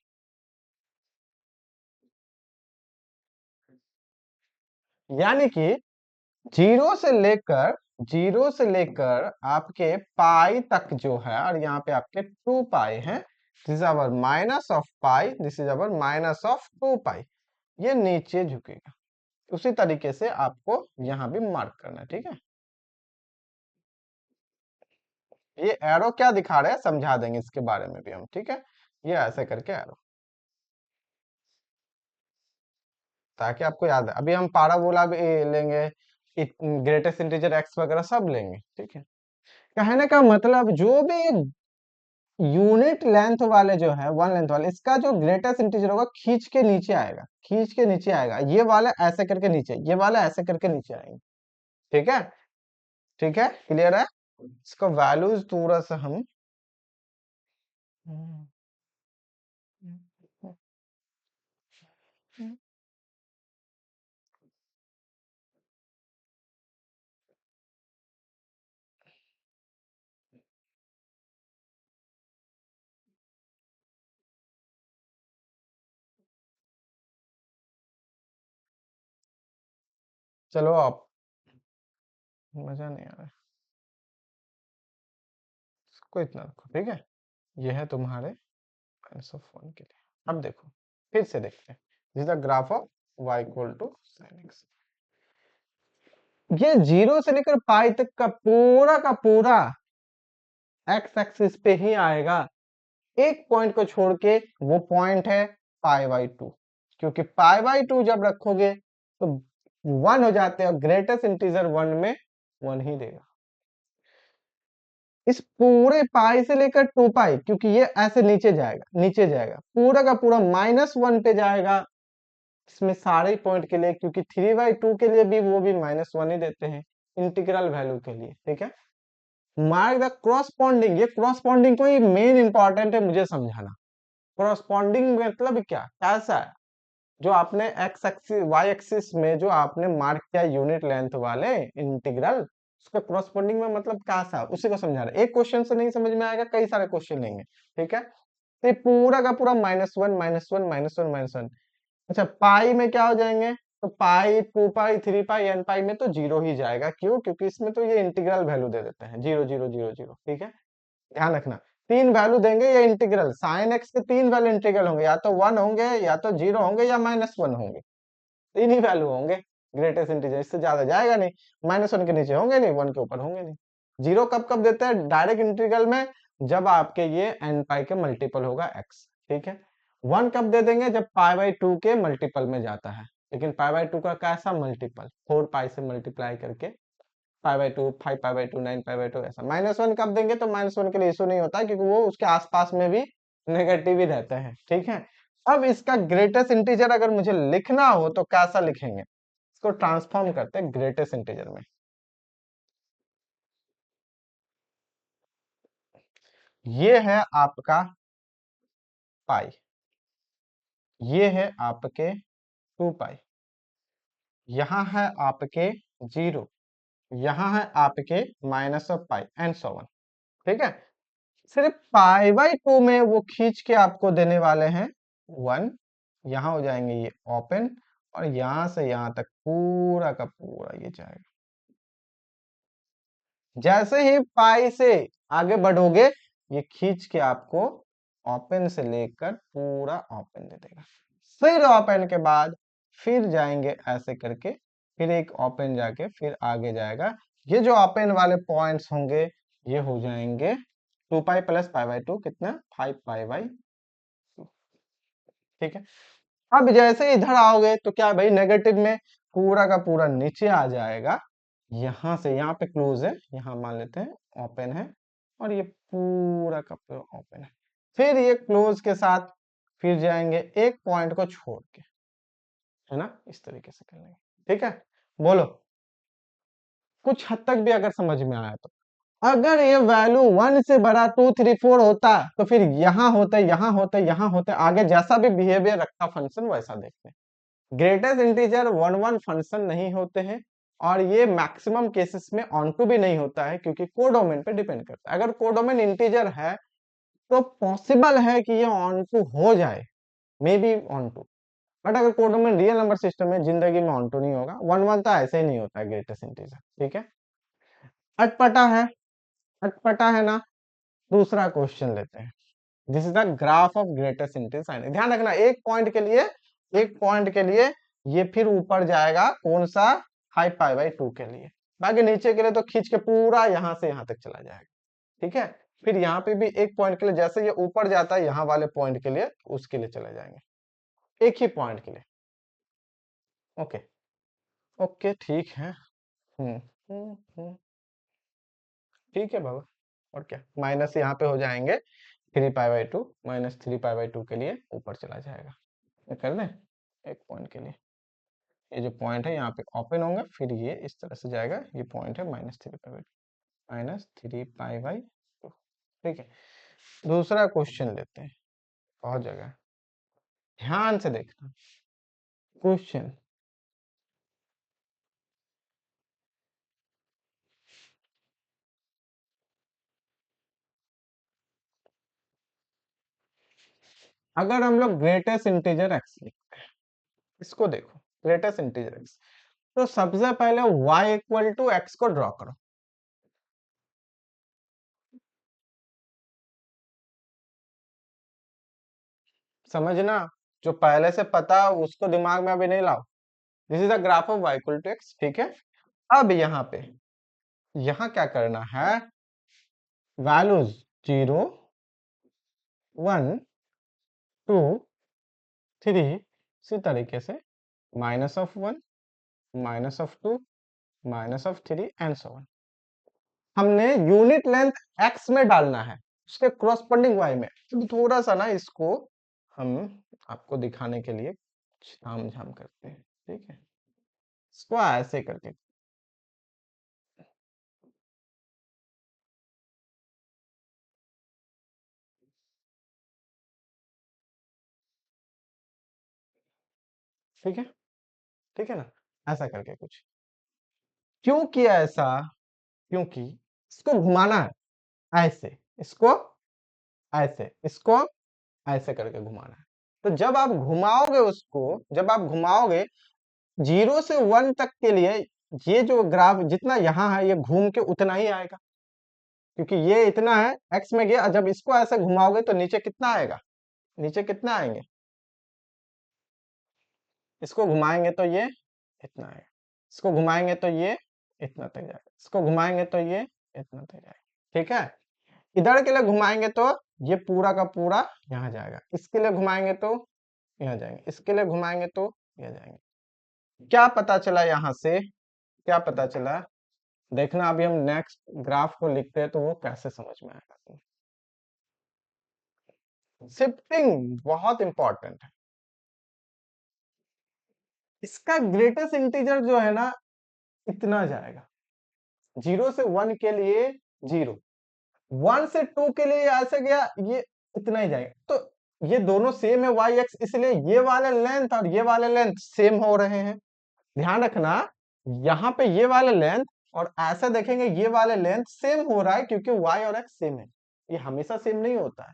Speaker 1: यानी कि जीरो से लेकर आपके पाई तक जो है, और यहाँ पे आपके 2 पाई है, this is our minus of pi, this is our minus of 2 पाई, ये नीचे झुकेगा। उसी तरीके से आपको यहाँ भी मार्क करना है, ठीक है। ये एरो क्या दिखा रहे हैं समझा देंगे इसके बारे में भी हम, ठीक है। ये ऐसे करके एरो, ताकि आपको याद है। अभी हम पाराबोला भी लेंगे, ग्रेटेस्ट इंटीजर एक्स वगैरह सब लेंगे, ठीक है। कहने का मतलब जो भी यूनिट लेंथ वाले जो है, 1 लेंथ वाले, इसका जो ग्रेटेस्ट इंटीजर होगा खींच के नीचे आएगा, खींच के नीचे आएगा, ये वाला ऐसे करके नीचे, ये वाला ऐसे करके नीचे आएंगे, ठीक है। ठीक है, क्लियर है। इसका वैल्यूज थोड़ा सा हम चलो आप, मजा नहीं आ रहा है, इसको इतना रखो, ठीक है। ये है तुम्हारे -1 के लिए। अब देखो, फिर से देखते हैं, this the graph of y equal to sin x। ये 0 से लेकर पाई तक का पूरा x एक्सिस पे ही आएगा, एक पॉइंट को छोड़ के, वो पॉइंट है π/2, क्योंकि π/2 जब रखोगे तो 1 हो जाते हैं, और ग्रेटेस्ट इंटीजर 1 में 1 ही देगा। इस पूरे पाई से लेकर 2 पाई, क्योंकि ये ऐसे नीचे जाएगा, नीचे जाएगा, पूरा का पूरा -1 पे जाएगा इसमें सारे पॉइंट के लिए, क्योंकि 3/2 के लिए भी वो भी -1 ही देते हैं इंटीग्रल वैल्यू के लिए, ठीक है। मार्क द क्रॉसपॉन्डिंग, ये क्रॉसपॉन्डिंग को ही मेन इंपॉर्टेंट है मुझे समझाना। क्रॉसपॉन्डिंग मतलब क्या, कैसा है, जो आपने एक्स एक्सिस वाई एक्सिस में जो आपने मार्क किया यूनिट लेंथ वाले इंटीग्रल, उसका क्रॉसपॉन्डिंग में मतलब कैसा, उसी को समझा रहे। एक क्वेश्चन से नहीं समझ में आएगा, कई सारे क्वेश्चन लेंगे, ठीक है। तो ये पूरा का पूरा -1 -1 -1 -1। अच्छा, पाई में क्या हो जाएंगे, तो पाई 2 पाई 3 पाई n पाई में तो 0 ही जाएगा, क्यों, क्योंकि इसमें तो ये इंटीग्रल वैल्यू दे देते हैं 0 0 0 0, ठीक है। ध्यान रखना, 3 वैल्यू देंगे ये इंटीग्रल, साइन एक्स के 3 वैल्यू इंटीग्रल होंगे, या तो 1 होंगे, या तो 0 होंगे, या -1 होंगे, 3 ही वैल्यू होंगे ग्रेटेस्ट इंटीजर, इससे ज्यादा जाएगा नहीं। -1 के नीचे होंगे नहीं, 1 के ऊपर होंगे नहीं। 0 कब कब देते हैं डायरेक्ट इंटीग्रल में, जब आपके ये n पाई के मल्टीपल होगा x, ठीक है। 1 कब दे देंगे, जब π/2 के मल्टीपल में जाता है, लेकिन π/2 का कैसा मल्टीपल, 4 पाई से मल्टीप्लाई करके, π/2 5π/2 9π/2 ऐसा। -1 कब देंगे, तो -1 के लिए इशू नहीं होता, क्योंकि वो उसके आसपास में भी नेगेटिव ही रहते हैं, ठीक है। अब इसका ग्रेटेस्ट इंटीजर अगर मुझे लिखना हो तो कैसा लिखेंगे, इसको ट्रांसफॉर्म करते हैं ग्रेटेस्ट इंटीजर में। ये है आपका पाई, ये है आपके 2 पाई, यहां है आपके 0, यहां है आपके -पाई एंड सो ऑन, ठीक है। सिर्फ पाई बाई 2 में वो खींच के आपको देने वाले हैं 1, यहां हो जाएंगे ये ओपन, और यहां से यहां तक पूरा का पूरा ये जाएगा। जैसे ही पाई से आगे बढ़ोगे ये खींच के आपको ओपन से लेकर पूरा ओपन दे देगा। फिर ओपन के बाद फिर जाएंगे ऐसे करके, फिर एक ओपन जाके फिर आगे जाएगा। ये जो ओपन वाले पॉइंट्स होंगे ये हो जाएंगे 2 पाई प्लस पाई बाई 2, कितना 5 पाई बाई 2। ठीक है, अब जैसे इधर आओगे तो क्या भाई नेगेटिव में पूरा का पूरा नीचे आ जाएगा। यहां से यहाँ पे क्लोज है, यहाँ मान लेते हैं ओपन है, और ये पूरा का पूरा ओपन है। फिर ये क्लोज के साथ फिर जाएंगे एक पॉइंट को छोड़ के, है ना, इस तरीके से कर लेंगे। ठीक है, बोलो कुछ हद तक भी अगर समझ में आया तो। अगर ये वैल्यू 1 से बड़ा 2 3 4 होता तो फिर यहाँ होते, यहाँ होते, यहाँ होते, आगे जैसा भी बिहेवियर रखता फंक्शन वैसा देखते हैं। ग्रेटेस्ट इंटीजर 1 1 फंक्शन नहीं होते हैं, और ये मैक्सिमम केसेस में ऑन टू भी नहीं होता है, क्योंकि कोडोमेन पे डिपेंड करता है। अगर कोडोमेन इंटीजर है तो पॉसिबल है कि ये ऑन टू हो जाए, maybe onto, but अगर कोडोमेन रियल नंबर सिस्टम में जिंदगी में ऑन टू नहीं होगा। 1 1 तो ऐसे ही नहीं होता है ग्रेटेस्ट इंटीजर। ठीक है, अटपटा है, अटपटा है ना। दूसरा क्वेश्चन लेते हैं। This is the graph of greatest integer. ध्यान रखना एक पॉइंट के लिए, एक पॉइंट के लिए ये फिर ऊपर जाएगा, कौन सा 5 पाई बाई 2 के लिए, बाकी नीचे के लिए तो खींच के पूरा यहां से यहां तक चला जाएगा। ठीक है, फिर यहाँ पे भी एक पॉइंट के लिए जैसे ये ऊपर जाता है यहाँ वाले पॉइंट के लिए, उसके लिए चले जाएंगे एक ही पॉइंट के लिए। ओके ओके ठीक है, ठीक है बाबा। और क्या, माइनस यहाँ पे हो जाएंगे 3 पाई बाई 2, माइनस 3 पाई बाई 2 के लिए ऊपर चला जाएगा। ये कर दें एक पॉइंट के लिए, ये जो पॉइंट है यहाँ पे ओपन होंगे, फिर ये इस तरह से जाएगा, ये पॉइंट है minus 3 pi by 2, minus 3 pi by 2। ठीक है, दूसरा क्वेश्चन लेते हैं, बहुत जगह ध्यान से देखना क्वेश्चन। अगर हम लोग ग्रेटेस्ट इंटीजर एक्स लिखते हैं, इसको देखो ग्रेटेस्ट इंटीजर एक्स, तो सबसे पहले y इक्वल टू एक्स को ड्रॉ करो। समझना, जो पहले से पता उसको दिमाग में अभी नहीं लाओ। This is the graph of y equal to x. ठीक है, अब यहाँ पे यहाँ क्या करना है, वैल्यूज 0 1 2 3, इसी तरीके से minus of 1, minus of 2, minus of 3 and so on. हमने यूनिट लेंथ x में डालना है, उसके क्रॉसपेंडिंग y में। तो थोड़ा सा ना इसको हम आपको दिखाने के लिए झाम झाम करते हैं। ठीक है, इसको ऐसे करके, ठीक है, ठीक है ना, ऐसा करके कुछ। क्यों किया ऐसा, क्योंकि इसको घुमाना है ऐसे, इसको ऐसे, इसको ऐसे करके घुमाना है। तो जब आप घुमाओगे उसको, जब आप घुमाओगे 0 से 1 तक के लिए, ये जो ग्राफ जितना यहाँ है ये घूम के उतना ही आएगा, क्योंकि ये इतना है x में गया। जब इसको ऐसे घुमाओगे तो नीचे कितना आएगा, नीचे कितना आएंगे, इसको घुमाएंगे तो ये इतना आएगा, इसको घुमाएंगे तो ये इतना तक जाएगा, इसको घुमाएंगे तो ये इतना तक जाएगा। ठीक है, इधर के लिए घुमाएंगे तो ये पूरा का पूरा यहाँ जाएगा, इसके लिए घुमाएंगे तो यहाँ जाएंगे, इसके लिए घुमाएंगे तो यहाँ जाएंगे। क्या पता चला यहाँ से, क्या पता चला, देखना अभी हम नेक्स्ट ग्राफ को लिखते हैं तो वो कैसे समझ में आएगा। शिफ्टिंग बहुत इंपॉर्टेंट है। इसका ग्रेटेस्ट इंटीजर जो है ना इतना जाएगा, 0 से 1 के लिए 0, 1 से 2 के लिए ऐसे गया, ये इतना ही जाएगा। तो ये दोनों सेम है y x, इसलिए ये वाले लेंथ और ये वाले लेंथ सेम हो रहे हैं। ध्यान रखना, यहाँ पे ये वाले लेंथ और ऐसा देखेंगे ये वाले लेंथ सेम हो रहा है, क्योंकि y और x सेम है। ये हमेशा सेम नहीं होता है।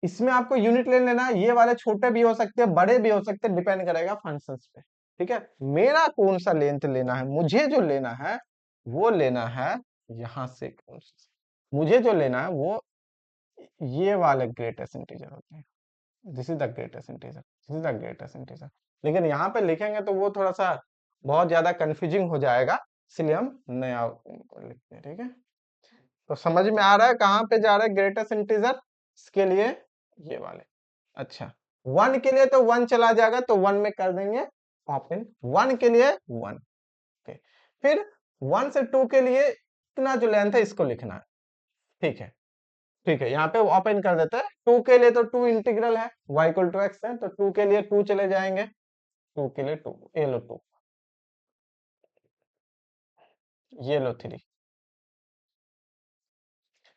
Speaker 1: इसमें आपको यूनिट लेंथ लेना है, ये वाले छोटे भी हो सकते हैं, बड़े भी हो सकते हैं, डिपेंड करेगा फंक्शंस पे। ठीक है, मेरा कौन सा लेंथ लेना है, मुझे जो लेना है वो लेना है यहां से, कौन सा मुझे जो लेना है वो ये वाले ग्रेटेस्ट इंटीजर होते हैं। This is the greatest integer, this is the greatest integer. लेकिन यहाँ पे लिखेंगे तो वो थोड़ा सा बहुत ज्यादा कंफ्यूजिंग हो जाएगा, इसलिए हम नया लिखते हैं। ठीक है, तो समझ में आ रहा है कहाँ पे जा रहा है ग्रेटेस्ट इंटीजर? इसके लिए ये वाले। अच्छा, 1 के लिए तो 1 चला जाएगा, तो 1 में कर देंगे ओपन, 1 के लिए 1। ओके, फिर 1 से 2 के लिए इतना जो लेंथ है इसको लिखना है। ठीक है, ठीक है, यहाँ पे ओपन कर देते हैं। 2 के लिए तो 2 इंटीग्रल है, y इक्वल टू एक्स है, तो 2 के लिए 2 चले जाएंगे, 2 के लिए 2, ये लो 2, ये लो 3।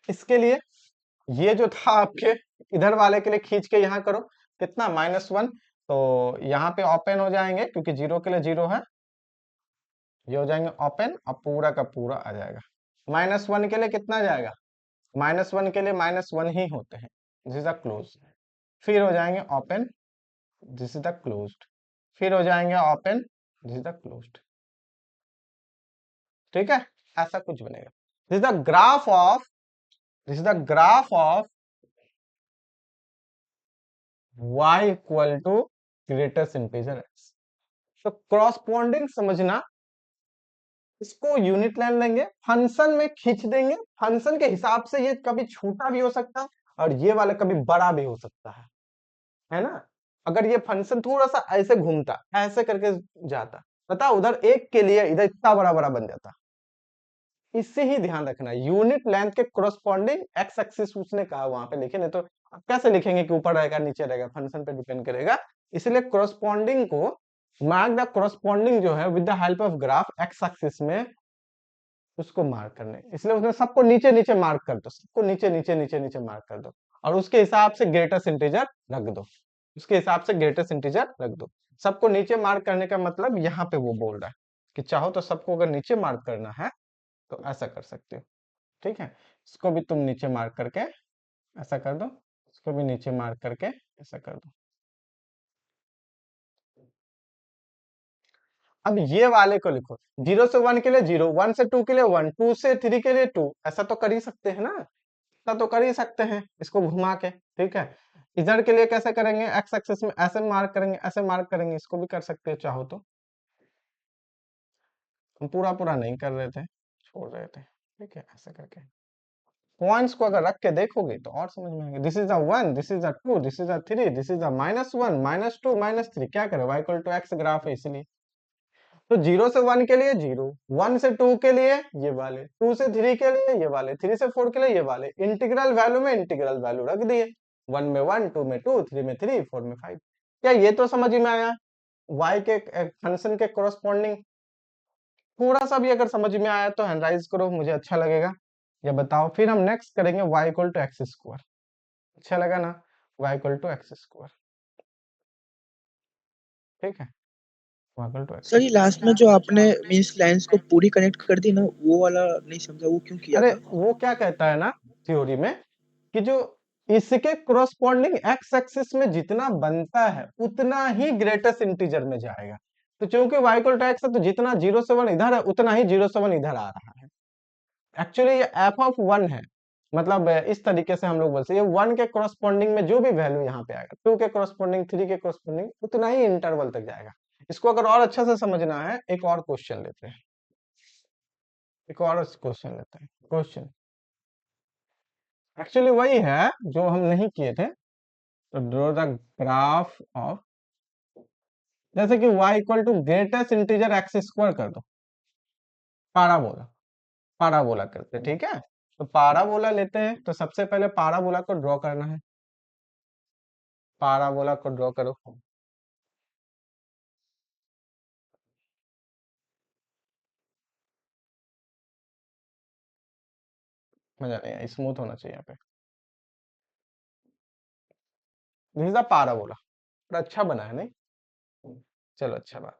Speaker 1: इसके लिए ये जो था आपके इधर वाले के लिए खींच के यहाँ करो, कितना -1, तो यहाँ पे ओपन हो जाएंगे क्योंकि 0 के लिए 0 है, ये हो जाएंगे ओपन और पूरा का पूरा आ जाएगा। -1 के लिए कितना जाएगा, -1 के लिए -1 ही होते हैं, दिस इज द क्लोज। फिर हो जाएंगे open, this is the closed. फिर हो जाएंगे open, this is the closed. ठीक है, ऐसा कुछ बनेगा। This is the graph of, this is the graph of y equal to greatest integer x। तो क्रॉसपोंडिंग समझना, इसको यूनिट लेंथ लेंगे, फंक्शन में खींच देंगे, फंक्शन के हिसाब से ये कभी छोटा भी हो सकता है और ये वाला कभी बड़ा भी हो सकता है ना। अगर ये फंक्शन थोड़ा सा ऐसे घूमता, ऐसे करके जाता, पता उधर 1 के लिए इधर इतना बड़ा बड़ा बन जाता। इससे ही ध्यान रखना, यूनिट लेंथ के कोरस्पॉन्डिंग एक्स एक्सिस उसने कहा वहां पे लिखे, नहीं तो आप कैसे लिखेंगे कि ऊपर रहेगा नीचे रहेगा, फंक्शन पे डिपेंड करेगा। इसलिए कोरस्पॉन्डिंग को मार्क द कोरस्पॉन्डिंग जो है with the help of graph x axis में उसको मार्क करने, इसलिए उसने सबको नीचे नीचे मार्क कर दो, सबको नीचे नीचे नीचे नीचे मार्क कर दो और उसके हिसाब से ग्रेटेस्ट इंटीजर रख दो, उसके हिसाब से ग्रेटेस्ट इंटीजर रख दो। सबको नीचे मार्क करने का मतलब यहाँ पे वो बोल रहा है कि चाहो तो सबको अगर नीचे मार्क करना है तो ऐसा कर सकते हो। ठीक है, इसको भी तुम नीचे मार्क करके ऐसा कर दो, इसको भी नीचे मार्क करके ऐसा कर दो। अब ये वाले को लिखो, 0 से 1 के लिए 0, 1 से 2 के लिए 1, 2 से 3 के लिए 2, ऐसा तो कर ही सकते हैं ना, ऐसा तो कर ही सकते हैं इसको घुमा के। ठीक है, इधर के लिए कैसे करेंगे, एक्स एक्सिस में ऐसे मार्क करेंगे, ऐसे मार्क करेंगे, इसको भी कर सकते हो चाहो तो। हम पूरा पूरा नहीं कर रहे थे, छोड़ रहे थे। ठीक है, ऐसे करके पॉइंट्स को अगर रख के देखोगे तो और समझ में आएगा। This is a 1, this is a 2, this is a 3, this is a -1, -2, -3, क्या करें, y equal to x graph है इसलिए। तो 0 से 1 के लिए 0, 1 से 2 के लिए ये वाले, 2 से 3 के लिए ये वाले, 3 से 4 के लिए ये वाले, इंटीग्रल वैल्यू में इंटीग्रल वैल्यू रख दिए, 1 में 1, 2 में 2, 3 में 3, 4 में 5। क्या ये तो समझ में आया y के फंक्शन के कोरस्पॉन्डिंग? थोड़ा सा भी अगर समझ में आया तो हैंड राइज करो, मुझे अच्छा लगेगा, या बताओ। फिर हम नेक्स्ट करेंगे y equal to x square. अच्छा लगा ना, y equal to x square. ठीक है, y equal to x
Speaker 2: sir ये
Speaker 1: स्क्वायर।
Speaker 2: लास्ट में जो आपने मीन्स लाइंस को पूरी कनेक्ट कर दी ना, वो वाला नहीं समझा, वो क्यों किया
Speaker 1: अरे
Speaker 2: था?
Speaker 1: वो क्या कहता है ना थ्योरी में कि जो इसके कोरस्पॉन्डिंग एक्स एक्सिस में जितना बनता है उतना ही ग्रेटेस्ट इंटीजर में जाएगा। तो चूंकि y इक्वल टू एक्स है तो जितना 0 से 1 इधर है उतना ही 0 से 1 इधर आ रहा है। एक्चुअली ये f ऑफ 1 है, मतलब इस तरीके से हम लोग बोलते हैं, ये 1 के कोरस्पॉन्डिंग में जो भी वैल्यू यहाँ पे आएगा, 2 के कोरस्पॉन्डिंग, 3 के कोरस्पॉन्डिंग, उतना ही इंटरवल तक जाएगा। इसको अगर और अच्छा से समझना है, एक और क्वेश्चन लेते हैं, एक और क्वेश्चन लेते हैं। क्वेश्चन एक्चुअली वही है जो हम नहीं किए थे। तो ड्रॉ द ग्राफ ऑफ, जैसे कि y equal to greatest integer x square कर दो, पाराबोला, पाराबोला करते, ठीक है। तो पाराबोला लेते हैं, तो सबसे पहले पाराबोला को ड्रॉ करना है, पाराबोला को ड्रॉ करो। मजा नहीं आया, स्मूथ होना चाहिए यहाँ पे। दिस इज द पाराबोला, बड़ा अच्छा बना है नहीं, चलो अच्छा बात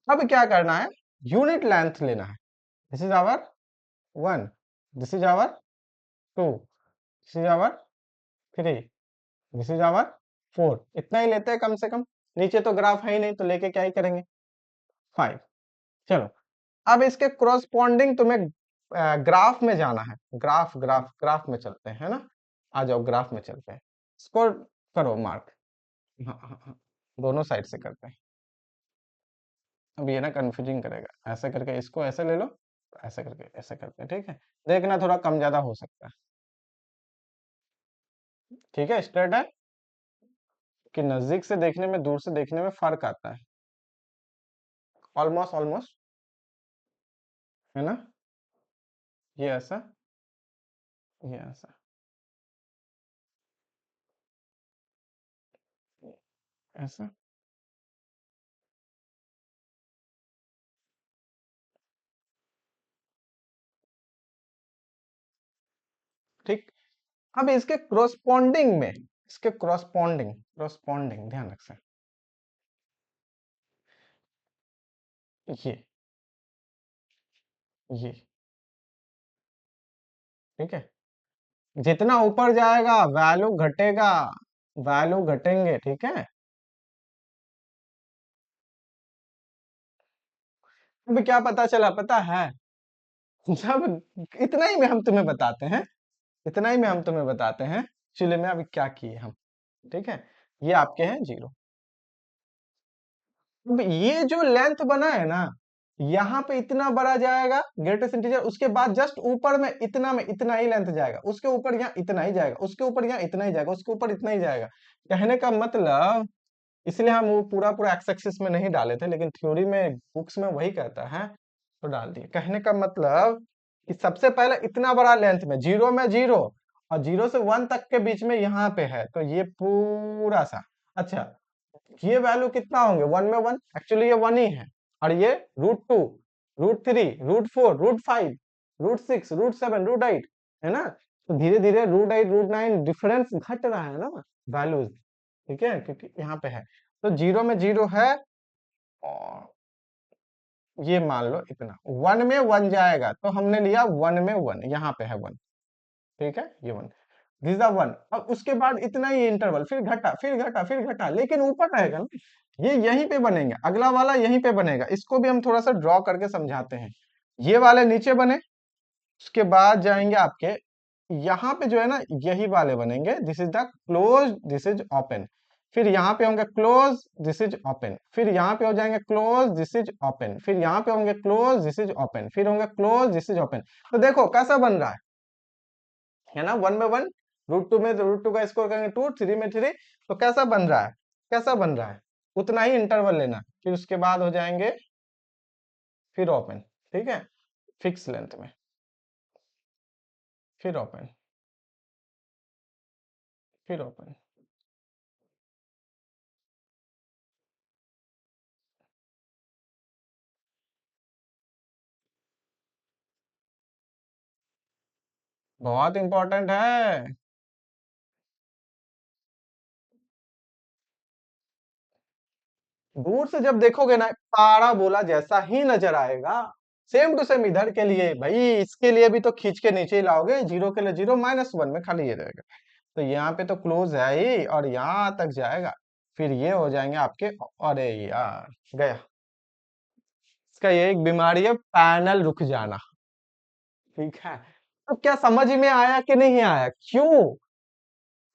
Speaker 1: है। अब क्या करना है, यूनिट लेंथ लेना है। This is our 1, this is our 2, this is our 3, this is our 4, इतना ही लेते हैं कम से कम, नीचे तो ग्राफ है ही नहीं तो लेके क्या ही करेंगे 5। चलो अब इसके क्रॉसपॉन्डिंग तुम्हें ग्राफ में जाना है, ग्राफ ग्राफ ग्राफ में चलते हैं, है ना, आ जाओ ग्राफ में चलते हैं, इसको करो मार्क। हाँ हाँ हाँ, दोनों साइड से करते हैं। अब ये ना कंफ्यूजिंग करेगा, ऐसे करके इसको ऐसे ले लो, ऐसे करके ऐसे करते हैं, ठीक है, देखना थोड़ा कम ज्यादा हो सकता है, ठीक है, स्ट्रेट है कि नजदीक से देखने में दूर से देखने में फर्क आता है, ऑलमोस्ट ऑलमोस्ट, है ना, ये ऐसा, ये ऐसा, ऐसा, ठीक। अब इसके क्रॉसपॉन्डिंग में, इसके क्रॉसपॉन्डिंग क्रॉसपॉन्डिंग ध्यान रख सकते, ये ठीक है, जितना ऊपर जाएगा वैल्यू घटेगा, वैल्यू घटेंगे, ठीक है। अभी क्या पता चला पता है, जब इतना ही में हम तुम्हें बताते हैं, इतना ही में हम तुम्हें बताते हैं एक्चुअली में अभी क्या किए हम, ठीक है, ये आपके हैं 0। अब ये जो लेंथ बना है ना, यहाँ पे इतना बड़ा जाएगा ग्रेटेस्ट इंटीजर, उसके बाद जस्ट ऊपर में इतना ही लेंथ जाएगा, उसके ऊपर यहाँ इतना ही जाएगा, उसके ऊपर यहाँ इतना ही जाएगा, उसके ऊपर इतना ही जाएगा। कहने का मतलब, इसलिए हम वो पूरा पूरा एक्स एक्सिस में नहीं डाले थे, लेकिन थ्योरी में बुक्स में वही कहता है तो डाल दिए। कहने का मतलब कि सबसे पहले इतना बड़ा लेंथ में 0 और 0 से 1 तक के बीच में यहाँ पे है, तो ये पूरा सा, अच्छा ये वैल्यू कितना होंगे 1 में 1, एक्चुअली ये 1 ही है, और ये √2, √3, √4, √5, √6, √7, √8, है ना, तो धीरे धीरे √8, √9 डिफरेंस घट रहा है ना वैल्यूज, ठीक है, क्योंकि यहाँ पे है, तो 0 में 0 है, और ये मान लो इतना 1 में 1 जाएगा, तो हमने लिया 1 में 1, यहाँ पे है 1, ठीक है, ये 1, दिस द 1। अब उसके बाद इतना ही इंटरवल, फिर घटा फिर घटा फिर घटा, लेकिन ऊपर रहेगा ना, ये यहीं पे बनेंगे, अगला वाला यहीं पे बनेगा, इसको भी हम थोड़ा सा ड्रॉ करके समझाते हैं। ये वाले नीचे बने, उसके बाद जाएंगे आपके यहाँ पे जो है ना, यही वाले बनेंगे, this is the close, this is open, फिर यहाँ पे होंगे क्लोज, दिस इज ओपन, फिर यहाँ पे हो जाएंगे क्लोज, दिस इज ओपन, फिर यहाँ पे होंगे क्लोज, दिस इज ओपन, फिर होंगे क्लोज, दिस इज ओपन। तो देखो कैसा बन रहा है ना, 1 में 1, √2 में √2 का स्कोर करेंगे 2, 3 में 3, तो कैसा बन रहा है, कैसा बन रहा है, उतना ही इंटरवल लेना, फिर उसके बाद हो जाएंगे फिर ओपन, ठीक है, फिक्स लेंथ में, फिर ओपन, फिर ओपन, बहुत इंपॉर्टेंट है। दूर से जब देखोगे ना, पाराबोला जैसा ही नजर आएगा, सेम टू सेम इधर के लिए भाई, इसके लिए भी तो खींच के नीचे ही लाओगे, 0 के लिए 0, -1 में खाली ये रहेगा, तो यहाँ पे तो क्लोज है ही, और यहाँ तक जाएगा, फिर ये हो जाएंगे आपके, अरे यार गया, इसका ये एक बीमारी है, पैनल रुक जाना, ठीक है। तो क्या समझ में आया कि नहीं आया, क्यों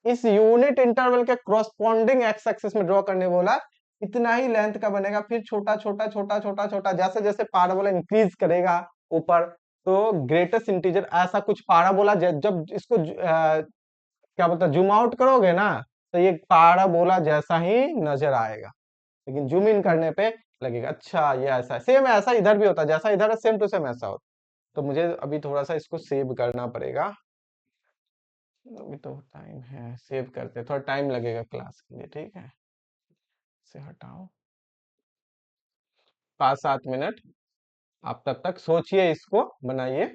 Speaker 1: इस यूनिट इंटरवल के क्रॉसपॉन्डिंग एक्स एक्सिस में ड्रॉ करने बोला, इतना ही लेंथ का बनेगा, फिर छोटा छोटा छोटा छोटा छोटा, जैसे जैसे पाराबोला इंक्रीज करेगा ऊपर, तो ग्रेटेस्ट इंटीजर ऐसा कुछ पाराबोला, जब इसको क्या बोलते हैं जूम आउट करोगे ना, तो ये पाराबोला जैसा ही नजर आएगा, लेकिन जूम इन करने पे लगेगा अच्छा ये ऐसा है, सेम ऐसा इधर भी होता है, जैसा इधर है सेम टू सेम ऐसा होता। तो मुझे अभी थोड़ा सा इसको सेव करना पड़ेगा, अभी तो टाइम है, सेव करते थोड़ा टाइम लगेगा क्लास के लिए, ठीक है, से हटाओ 5-7 मिनट, आप तब तक सोचिए, इसको बनाइए,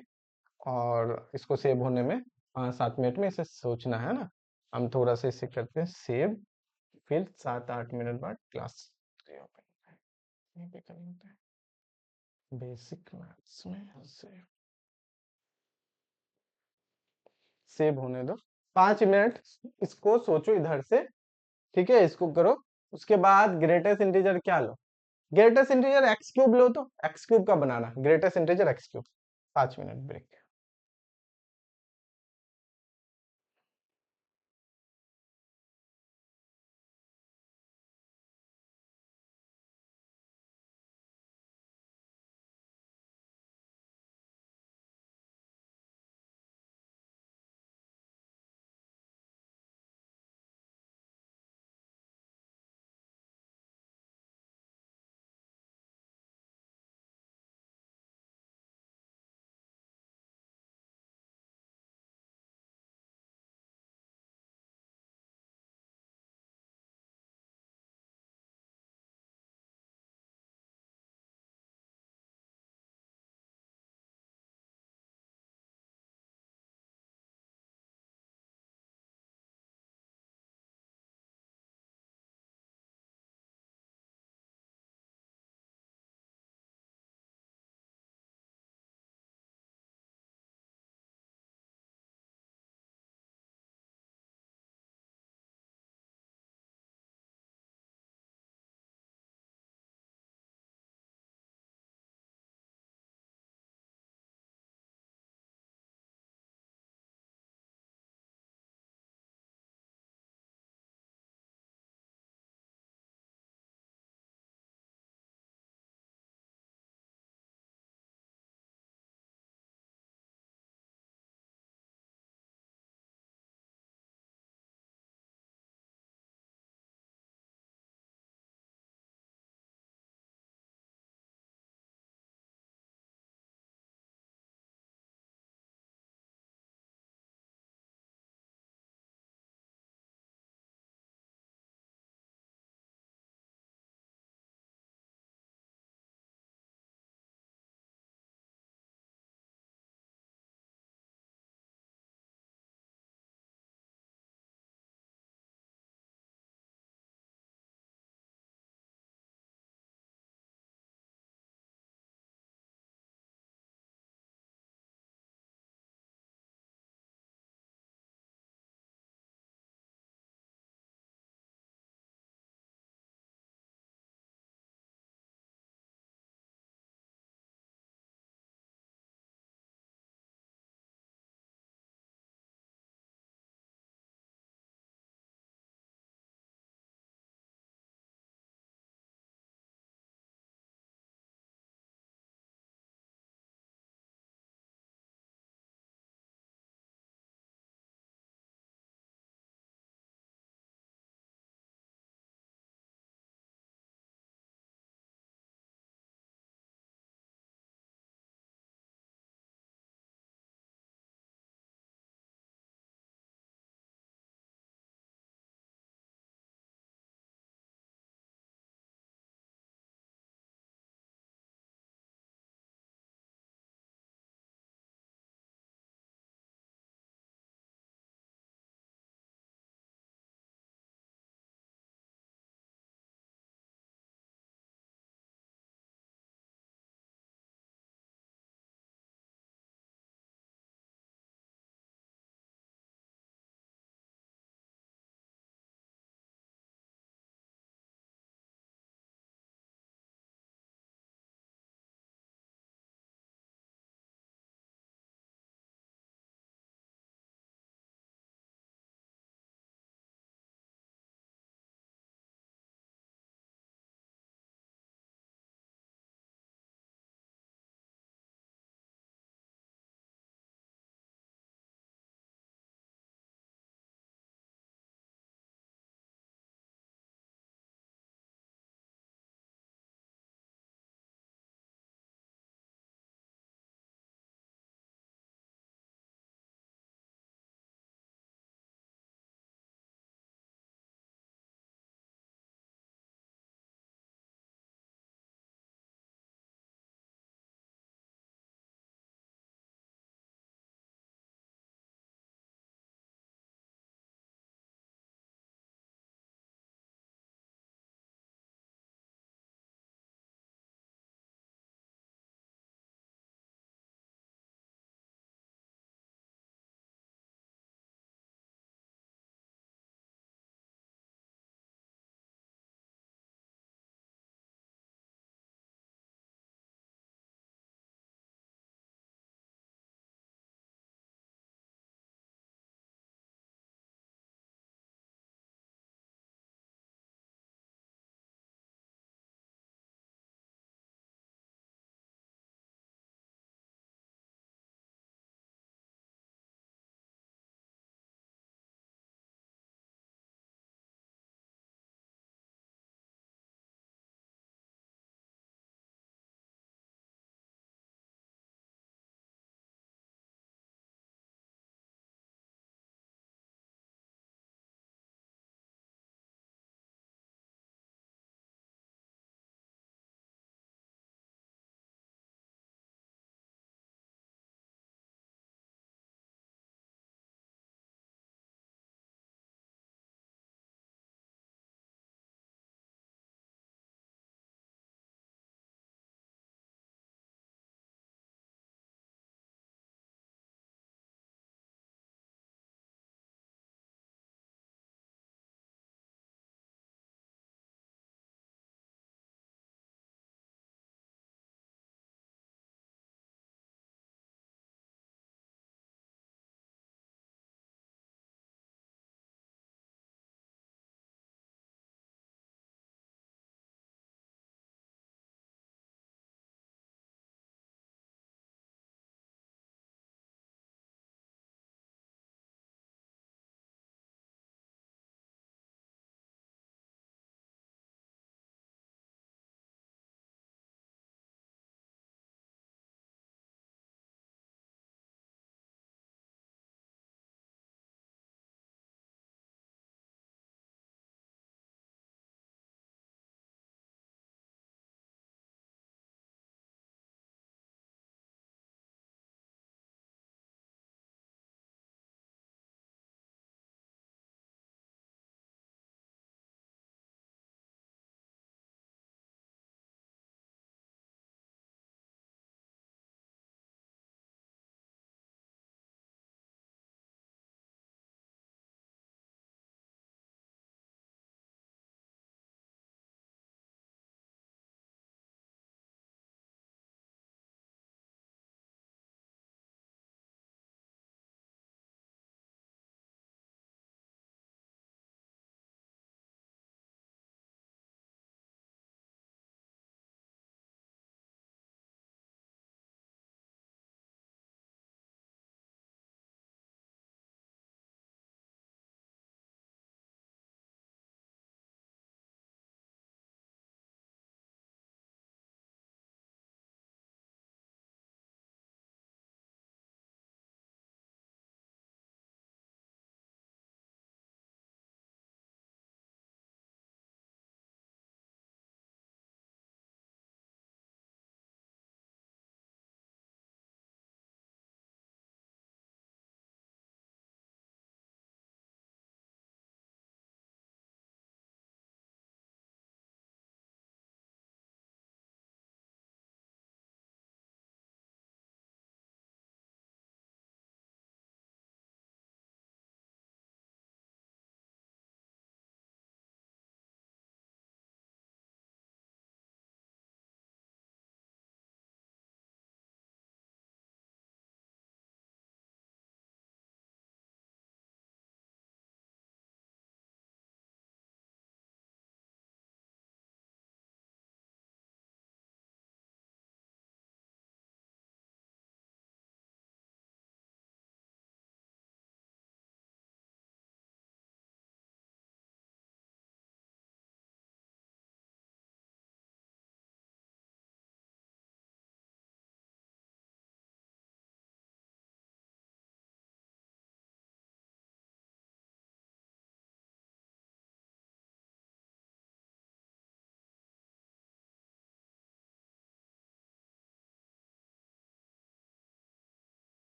Speaker 1: और इसको सेव होने में 5-7 मिनट में इसे सोचना है ना, हम थोड़ा सा इसे करते हैं सेव, फिर 7-8 मिनट बाद क्लास ओपन यहीं पे करेंगे, बेसिक मैथ्स में सेव, सेव होने दो, 5 मिनट इसको सोचो इधर से, ठीक है, इसको करो। उसके बाद ग्रेटेस्ट इंटीजर क्या लो? ग्रेटेस्ट इंटीजर एक्स क्यूब लो, तो एक्स क्यूब का बनाना, greatest integer X cube. 5 minute break.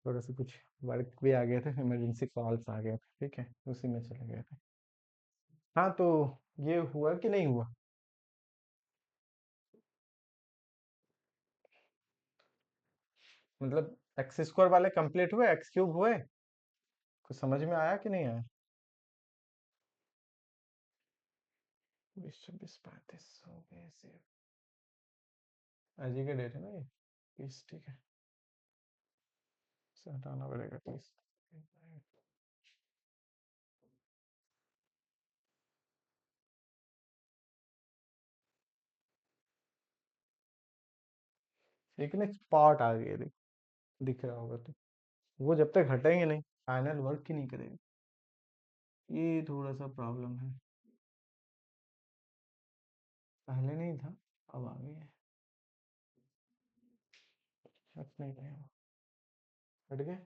Speaker 1: थोड़ा सा कुछ वर्क भी आ गए थे, इमरजेंसी कॉल्स आ गए थे, ठीक है, उसी में चले गए थे। हाँ, तो ये हुआ कि नहीं हुआ? मतलब एक्स स्क्वायर वाले कंप्लीट हुए, एक्स क्यूब हुए? कुछ समझ में आया कि नहीं आया? 20, 26, 35 हो गए सेव। आज ही का डेट है ना ये, 30, ठीक है, इसे हटाना पड़ेगा 30। लेकिन एक स्पॉट आ गई है, दिख रहा होगा तो वो जब तक हटेंगे नहीं फाइनल वर्क ही नहीं करेंगे, ये थोड़ा सा प्रॉब्लम है। पहले नहीं था, अब आ गई है। हट नहीं रहे हो, हट गए।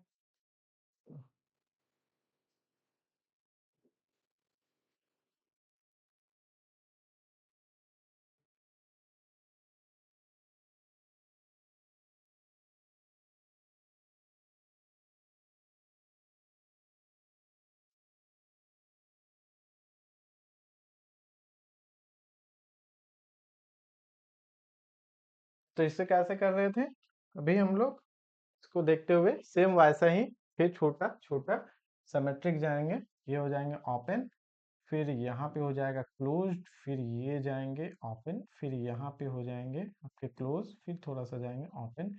Speaker 1: तो इससे कैसे कर रहे थे अभी हम लोग, इसको देखते हुए सेम वैसा ही, फिर छोटा छोटा सिमेट्रिक जाएंगे, ये हो जाएंगे ओपन, फिर यहाँ पे हो जाएगा क्लोज्ड, फिर ये जाएंगे ओपन, फिर यहाँ पे हो जाएंगे आपके क्लोज, फिर थोड़ा सा जाएंगे ओपन,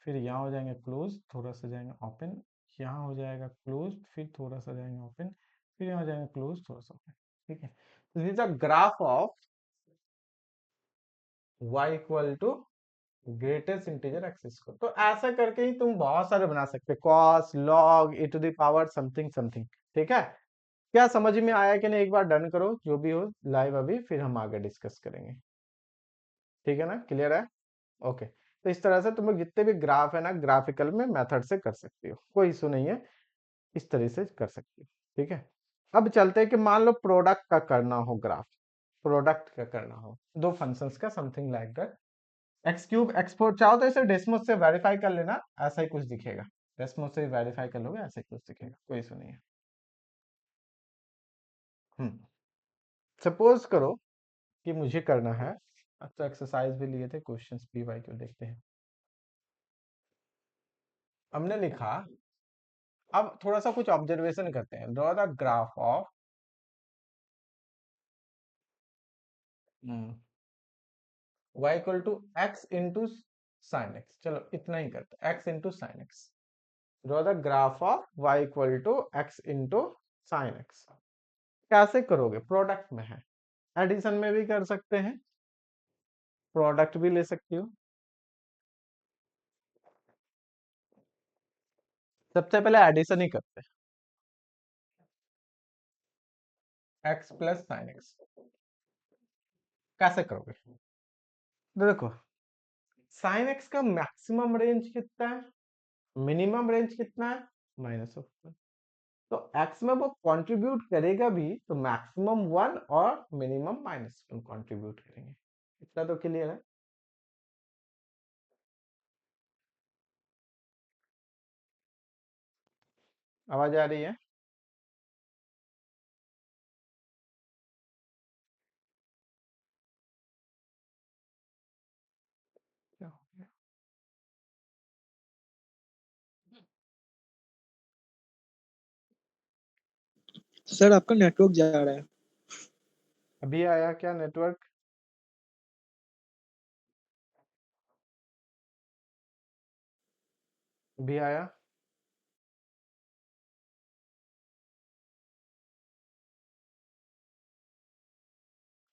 Speaker 1: फिर यहाँ हो जाएंगे क्लोज, थोड़ा सा जाएंगे ओपन, यहाँ हो जाएगा क्लोज, फिर थोड़ा सा जाएंगे ओपन, फिर यहाँ हो जाएंगे क्लोज, थोड़ा सा ओपन, ठीक है। तो this is a graph of y equal to greatest integer x square. तो ऐसा करके ही तुम बहुत सारे बना सकते, cos log e to the power something something, ठीक है। क्या समझ में आया कि नहीं, एक बार डन करो जो भी हो लाइव अभी, फिर हम आगे डिस्कस करेंगे, ठीक है ना, क्लियर है? ओके। तो इस तरह से तुम लोग जितने भी ग्राफ है ना, ग्राफिकल में मेथड से कर सकते हो, कोई इशू नहीं है, इस तरह से कर सकते हो, ठीक है। अब चलते हैं कि मान लो प्रोडक्ट का करना हो ग्राफ, प्रोडक्ट का करना हो दो फंक्शंस का, something like that, x cube x four, चाहो तो इसे डेस्मोस से वेरीफाई कर लेना, ऐसा ही कुछ दिखेगा, डेस्मोस से वेरीफाई कर लोगे ऐसा ही कुछ दिखेगा, कोई इशू नहीं है। सपोज करो कि मुझे करना है, अब तो एक्सरसाइज भी लिए थे, क्वेश्चंस पी वाई क्यू देखते हैं। हमने लिखा, अब थोड़ा सा कुछ ऑब्जर्वेशन करते हैं, draw the graph of y equal to x into sine x, चलो इतना ही करते हैं, x into sine x, draw the graph of y equal to x into sine x. कैसे करोगे, प्रोडक्ट में है, एडिशन में भी कर सकते हैं, प्रोडक्ट भी ले सकती हो। सबसे पहले एडिशन ही करते हैं, x प्लस साइन एक्स। कैसे करोगे, तो देखो साइन एक्स का मैक्सिमम रेंज कितना है, मिनिमम रेंज कितना है, -1। तो एक्स में वो कंट्रीब्यूट करेगा भी तो मैक्सिमम 1 और मिनिमम -1 कंट्रीब्यूट करेंगे, इतना तो क्लियर है। आवाज आ रही है? क्या हो गया?
Speaker 2: सर आपका नेटवर्क जा रहा है।
Speaker 1: अभी आया क्या नेटवर्क? अभी आया?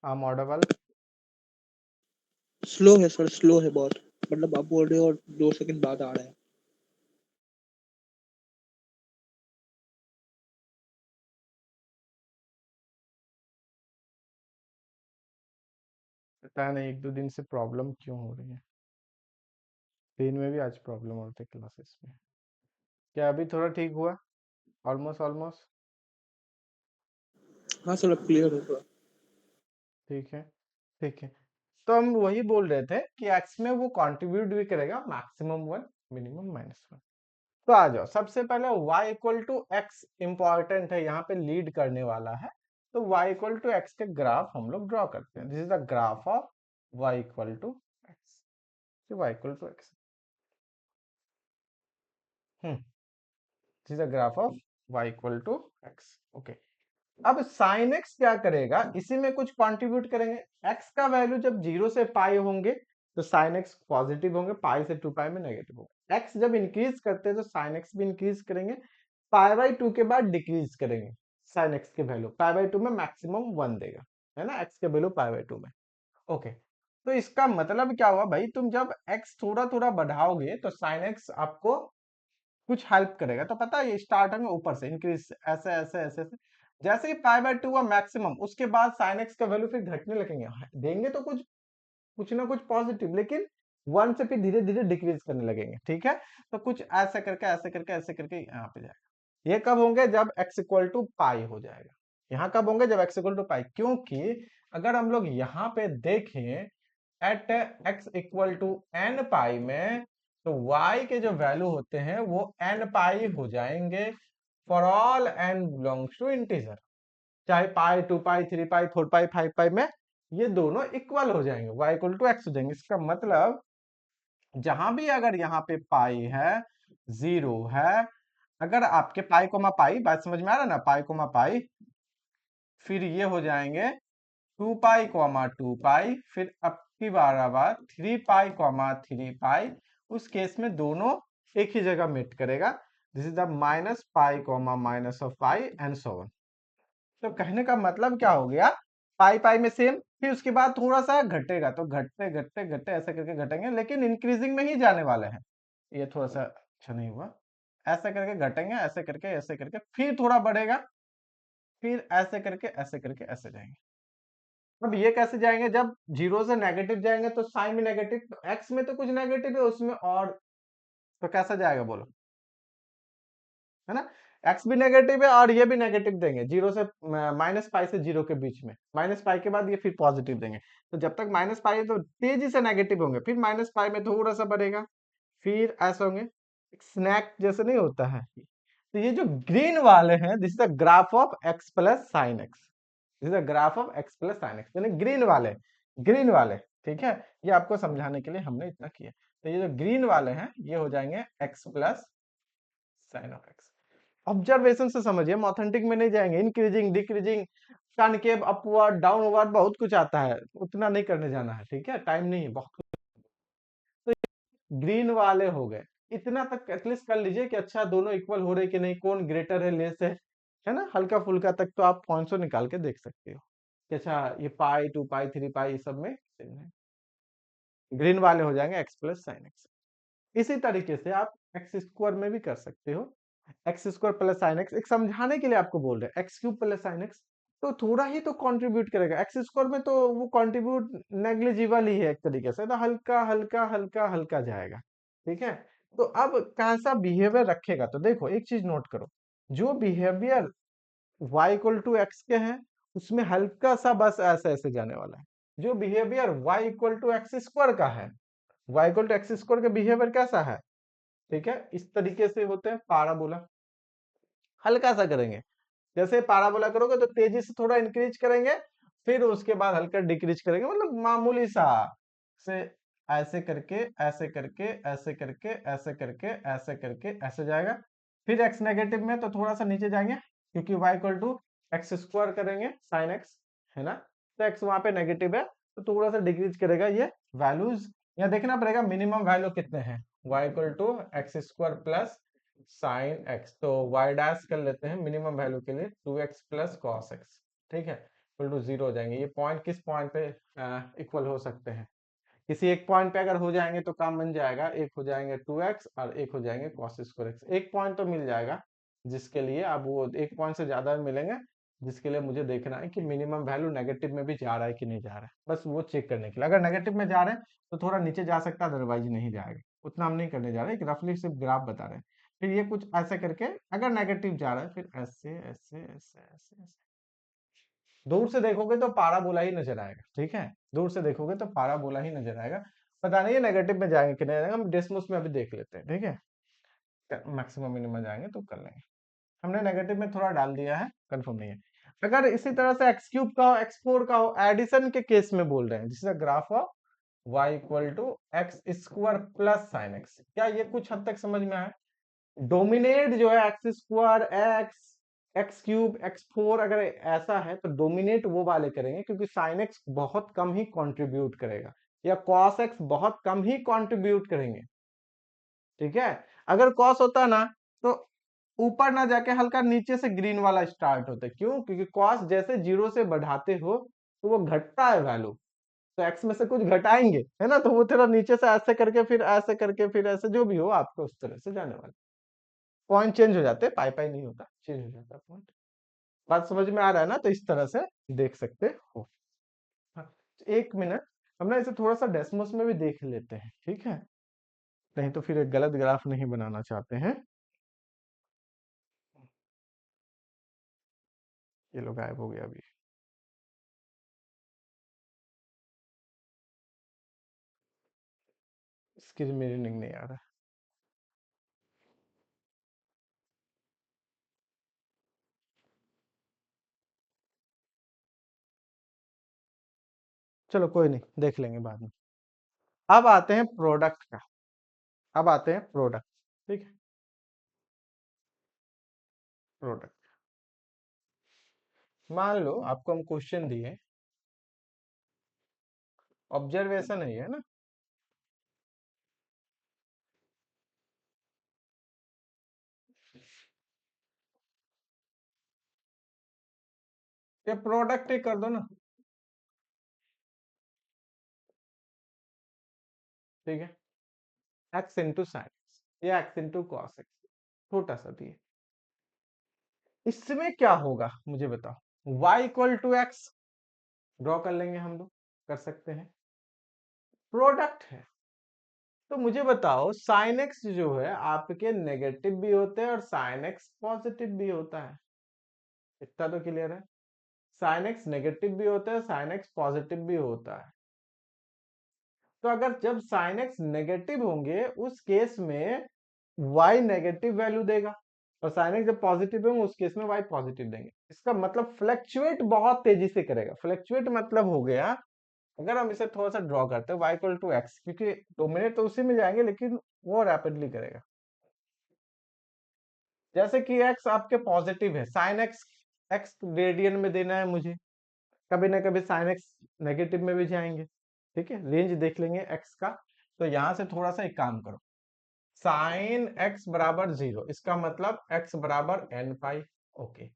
Speaker 1: आम ऑडिबल?
Speaker 2: स्लो है सर, स्लो है बहुत, मतलब आप बोल रहे हो और 2 सेकंड बाद आ रहा है।
Speaker 1: पता नहीं एक दो दिन से प्रॉब्लम क्यों हो रही है, दिन में भी आज प्रॉब्लम होती है क्लासेस में। क्या अभी थोड़ा ठीक हुआ? ऑलमोस्ट ऑलमोस्ट
Speaker 2: हाँ सर, अब क्लियर हो गया।
Speaker 1: ठीक है, ठीक है। तो हम वही बोल रहे थे कि एक्स में वो कंट्रीब्यूट भी करेगा मैक्सिमम 1 मिनिमम -1। तो आ जाओ, सबसे पहले y equal to x important है, यहाँ पे लीड करने वाला है। तो y इक्वल टू एक्स के ग्राफ हम लोग ड्रॉ करते हैं। This is the graph of y equal to x, y equal to x. This is the graph of y equal to x. Okay, अब साइन एक्स क्या करेगा, इसी में कुछ कंट्रीब्यूट करेंगे। एक्स का वैल्यू जब 0 से पाई होंगे तो साइन एक्स पॉजिटिव होंगे, पाई से 2 पाई में नेगेटिव होंगे। एक्स जब इंक्रीज करते हैं तो साइन एक्स भी इंक्रीज करेंगे, पाई बाई 2 के बाद डिक्रीज करेंगे साइन एक्स के वैल्यू, पाई बाई 2 में मैक्सिमम 1 देगा, है ना, एक्स के वैल्यू पाई बाई 2 में। ओके, तो इसका मतलब क्या हुआ भाई, तुम जब एक्स थोड़ा थोड़ा बढ़ाओगे तो साइन एक्स आपको कुछ हेल्प करेगा। तो पता है ये स्टार्ट होंगे ऊपर से इंक्रीज, ऐसे ऐसे ऐसे ऐसे, जैसे ही पाई बाय 2 हुआ मैक्सिमम, उसके बाद साइन एक्स का वैल्यू फिर घटने लगेंगे। देंगे तो कुछ कुछ ना कुछ पॉजिटिव, लेकिन 1 से फिर धीरे धीरे डिक्रीज करने लगेंगे। ठीक है, तो कुछ ऐसे करके ऐसे करके ऐसे करके यहाँ पे जाएगा। ये कब होंगे, जब x इक्वल टू पाई हो जाएगा। यहाँ कब होंगे, जब x इक्वल टू पाई, क्योंकि अगर हम लोग यहाँ पे देखें at x equal to n pi में, तो y के जो वैल्यू होते हैं वो n पाई हो जाएंगे for all n belongs to integer. चाहे पाई, 2 पाई, 3 पाई, 4 पाई, 5 पाई में ये दोनों इक्वल हो जाएंगे, y इक्वल टू एक्स हो जाएंगे। इसका मतलब जहां भी अगर यहाँ पे पाई है, 0 है, अगर आपके पाई कोमा पाई, बात समझ में आ रहा है ना, पाई कोमा पाई, फिर ये हो जाएंगे 2 पाई कॉमा 2 पाई, फिर अब की बार 3 पाई कॉमा 3 पाई। उस केस में दोनों एक ही जगह मीट करेगा। This is the minus pi comma minus of pi and so on. तो कहने का मतलब क्या हो गया, पाई पाई में सेम, फिर उसके बाद थोड़ा सा घटेगा, तो घटते घटते घटते ऐसे करके घटेंगे, लेकिन इंक्रीजिंग में ही जाने वाले हैं। ये थोड़ा सा अच्छा नहीं हुआ, ऐसे करके घटेंगे, ऐसे करके ऐसे करके, फिर थोड़ा बढ़ेगा, फिर ऐसे करके ऐसे जाएंगे। अब ये कैसे जाएंगे, जब 0 से नेगेटिव जाएंगे तो साइन भी नेगेटिव, तो एक्स में तो कुछ नेगेटिव है उसमें, और तो कैसा जाएगा बोलो, है ना, एक्स भी नेगेटिव है और ये भी नेगेटिव देंगे, 0 से माइनस पाई से 0 के बीच में, माइनस पाई के बाद ये फिर पॉजिटिव देंगे। तो जब तक माइनस पाई है तो तेजी से नेगेटिव होंगे, फिर माइनस पाई में थोड़ा सा बढ़ेगा, फिर ऐसा होंगे, स्नैक जैसे नहीं होता है। तो ये जो ग्रीन वाले हैं, this is the graph of x plus sine x, this is the graph of x plus sine x, यानी ग्रीन वाले, ठीक है, ये आपको समझाने के लिए हमने इतना किया। तो ये जो ग्रीन वाले हैं ये हो जाएंगे x plus sign of x. Observation से समझिए, हम ऑथेंटिक में नहीं जाएंगे, increasing decreasing concave upward downward बहुत कुछ आता है, उतना नहीं करने जाना है, ठीक है, टाइम नहीं है बहुत कुछ। तो ग्रीन वाले हो गए, इतना तक एटलीस्ट कर लीजिए कि अच्छा दोनों इक्वल हो रहे कि नहीं, कौन ग्रेटर है लेस है ना, हल्का फुल्का तक तो आप 500 निकाल के देख सकते हो कि अच्छा ये पाई 2 पाई 3 पाई सब में सेम है। ग्रीन वाले हो जाएंगे एक्स प्लस साइन एक्स। इसी तरीके से आप एक्स स्क्वायर में भी कर सकते हो, x square plus sine x, एक समझाने के लिए आपको बोल रहे हैं, x cube plus sine x, तो थोड़ा ही तो कंट्रीब्यूट करेगा, एक्स स्क्वायर में तो वो कंट्रीब्यूट नेग्लिजिबल ही है एक तरीके से, तो हल्का हल्का हल्का हल्का जाएगा। ठीक है, तो अब कैसा बिहेवियर रखेगा, तो देखो एक चीज नोट करो, जो behaviour y equal to x के हैं उसमें हल्का सा बस ऐसे ऐसे जाने वाला है। जो behaviour y equal to x square का है, y equal to x square का बिहेवियर कैसा है, ठीक है, इस तरीके से होते हैं पाराबोला, हल्का सा करेंगे, जैसे पाराबोला करोगे तो तेजी से थोड़ा इंक्रीज करेंगे, फिर उसके बाद हल्का डिक्रीज करेंगे, मतलब मामूली सा से ऐसे करके ऐसे करके ऐसे करके ऐसे करके ऐसे करके ऐसे जाएगा। फिर x नेगेटिव में तो थोड़ा सा नीचे जाएंगे, क्योंकि y equal to x square करेंगे साइन x, है ना, तो x वहां पे नेगेटिव है तो थोड़ा सा डिक्रीज करेगा ये वैल्यूज। यहाँ देखना पड़ेगा मिनिमम वैल्यू कितने हैं, y equal to x square plus sine x, तो y डैश कर लेते हैं मिनिमम वैल्यू के लिए 2x प्लस कॉस एक्स, ठीक है, इक्वल टू 0 हो जाएंगे। ये पॉइंट किस पॉइंट पे इक्वल हो सकते हैं, किसी एक पॉइंट पे अगर हो जाएंगे तो काम बन जाएगा, एक हो जाएंगे 2x और एक हो जाएंगे cos स्क्वायर x, एक पॉइंट तो मिल जाएगा जिसके लिए, अब वो एक पॉइंट से ज्यादा मिलेंगे जिसके लिए मुझे देखना है कि मिनिमम वैल्यू नेगेटिव में भी जा रहा है कि नहीं जा रहा है, बस वो चेक करने के लिए। अगर नेगेटिव में जा रहे हैं तो थोड़ा नीचे जा सकता है, अदरवाइज नहीं जाएगा, उतना हम नहीं करने जा रहे, एक रफली सिर्फ ग्राफ बता रहे हैं। फिर ये कुछ ऐसे करके अगर नेगेटिव जा रहा है, फिर ऐसे ऐसे ऐसे ऐसे ऐसे, दूर से देखोगे तो पाराबोला ही नजर आएगा, ठीक है, दूर से देखोगे तो पाराबोला ही नजर आएगा। पता नहीं है नेगेटिव में जाएंगे कि नहीं जाएंगे, हम डेसिमल्स में अभी देख लेते हैं, ठीक है। मैक्सिमम मिनिमम जाएंगे तो कर लेंगे। हमने नेगेटिव में थोड़ा डाल दिया है, कंफर्म नहीं है। अगर इसी तरह से एक्स क्यूब का हो, एक्स फोर का हो, एडिशन के केस में बोल रहे हैं, जिससे graph of y equal to x square plus sine x. क्या ये कुछ हद तक समझ में आया? डोमिनेट जो है x square, x, x cube, x four, अगर ऐसा है तो डोमिनेट वो वाले करेंगे, क्योंकि साइन एक्स बहुत कम ही कंट्रीब्यूट करेगा, या कॉस एक्स बहुत कम ही कंट्रीब्यूट करेंगे। ठीक है, अगर कॉस होता ना तो ऊपर ना जाके हल्का नीचे से ग्रीन वाला स्टार्ट होता है। क्यों? क्योंकि कॉस जैसे जीरो से बढ़ाते हो तो वो घटता है वैल्यू, तो एक्स में से कुछ घटाएंगे, है ना, तो वो थोड़ा नीचे से ऐसे करके फिर ऐसे करके फिर ऐसे, जो भी हो आपको उस तरह से जाने वाला पॉइंट चेंज हो जाते हैं, पाई पाई नहीं होता, चेंज हो जाता है पॉइंट। बात समझ में आ रहा है ना? तो इस तरह से देख सकते हो। हाँ, एक मिनट, हम ना इसे थोड़ा सा डेसिमल्स में भी देख लेते हैं, ठीक है, नहीं तो फिर एक गलत ग्राफ नहीं बनाना चाहते हैं। ये लो गायब हो गया अभी। स्क्रीन में रीडिंग नहीं आ रहा। चलो कोई नहीं, देख लेंगे बाद में। अब आते हैं प्रोडक्ट का, अब आते हैं प्रोडक्ट। ठीक है, प्रोडक्ट, मान लो आपको हम क्वेश्चन दिए, ऑब्जर्वेशन है ना, ये प्रोडक्ट ही कर दो ना। ठीक है, एक्स इंटू साइन एक्स या एक्स इंटू कॉस एक्स, छोटा सा दिए। इसमें क्या होगा मुझे बताओ? y equal to x draw कर लेंगे, हम लोग कर सकते हैं, प्रोडक्ट है। तो मुझे बताओ साइन एक्स जो है आपके नेगेटिव भी होते हैं और साइन एक्स पॉजिटिव भी होता है, इतना तो क्लियर है। साइन एक्स नेगेटिव भी होता है, साइन एक्स पॉजिटिव भी होता है। तो अगर जब साइन एक्स नेगेटिव होंगे उस केस में y नेगेटिव वैल्यू देगा, और साइन एक्स जब पॉजिटिव होंगे उस केस में y पॉजिटिव देंगे। इसका मतलब फ्लक्चुएट बहुत तेजी से करेगा। फ्लक्चुएट मतलब हो गया, अगर हम इसे थोड़ा सा ड्रॉ करते हैं y इक्वल टू एक्स, क्योंकि डोमिनेट तो उसी में जाएंगे लेकिन वो रैपिडली करेगा। जैसे कि x आपके पॉजिटिव है, साइन एक्स एक्स रेडियन में देना है मुझे, कभी ना कभी साइन एक्स नेगेटिव में भी जाएंगे। ठीक है, रेंज देख लेंगे x का। तो यहां से थोड़ा सा एक काम करो, साइन x बराबर 0, इसका मतलब x बराबर n pi. Okay,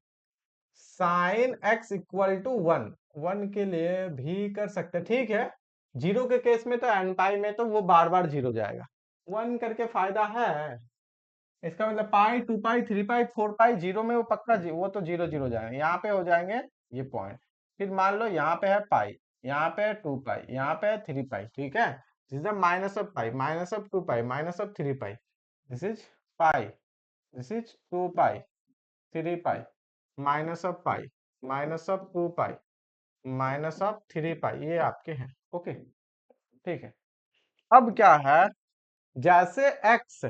Speaker 1: sine x equal to 1, 1 के लिए भी कर सकते हैं, ठीक है। 0 के केस में तो n पाई में तो वो बार बार 0 जाएगा, 1 करके फायदा है। इसका मतलब पाई, 2 पाई, 3 पाई, 4 पाई, 0 में वो पक्का वो तो 0 0 जाएंगे, यहाँ पे हो जाएंगे ये पॉइंट। फिर मान लो यहाँ पे है पाई, यहाँ पे है 2 पाई, यहाँ पे है 3 पाई, ठीक है। This is minus of pi, minus of 2 pi, minus of 3 pi, this is pi, this is 2 pi, 3 pi, minus of pi, minus of 2 pi, minus of 3 पाई, ये आपके हैं। ओके, ठीक है। अब क्या है, जैसे x,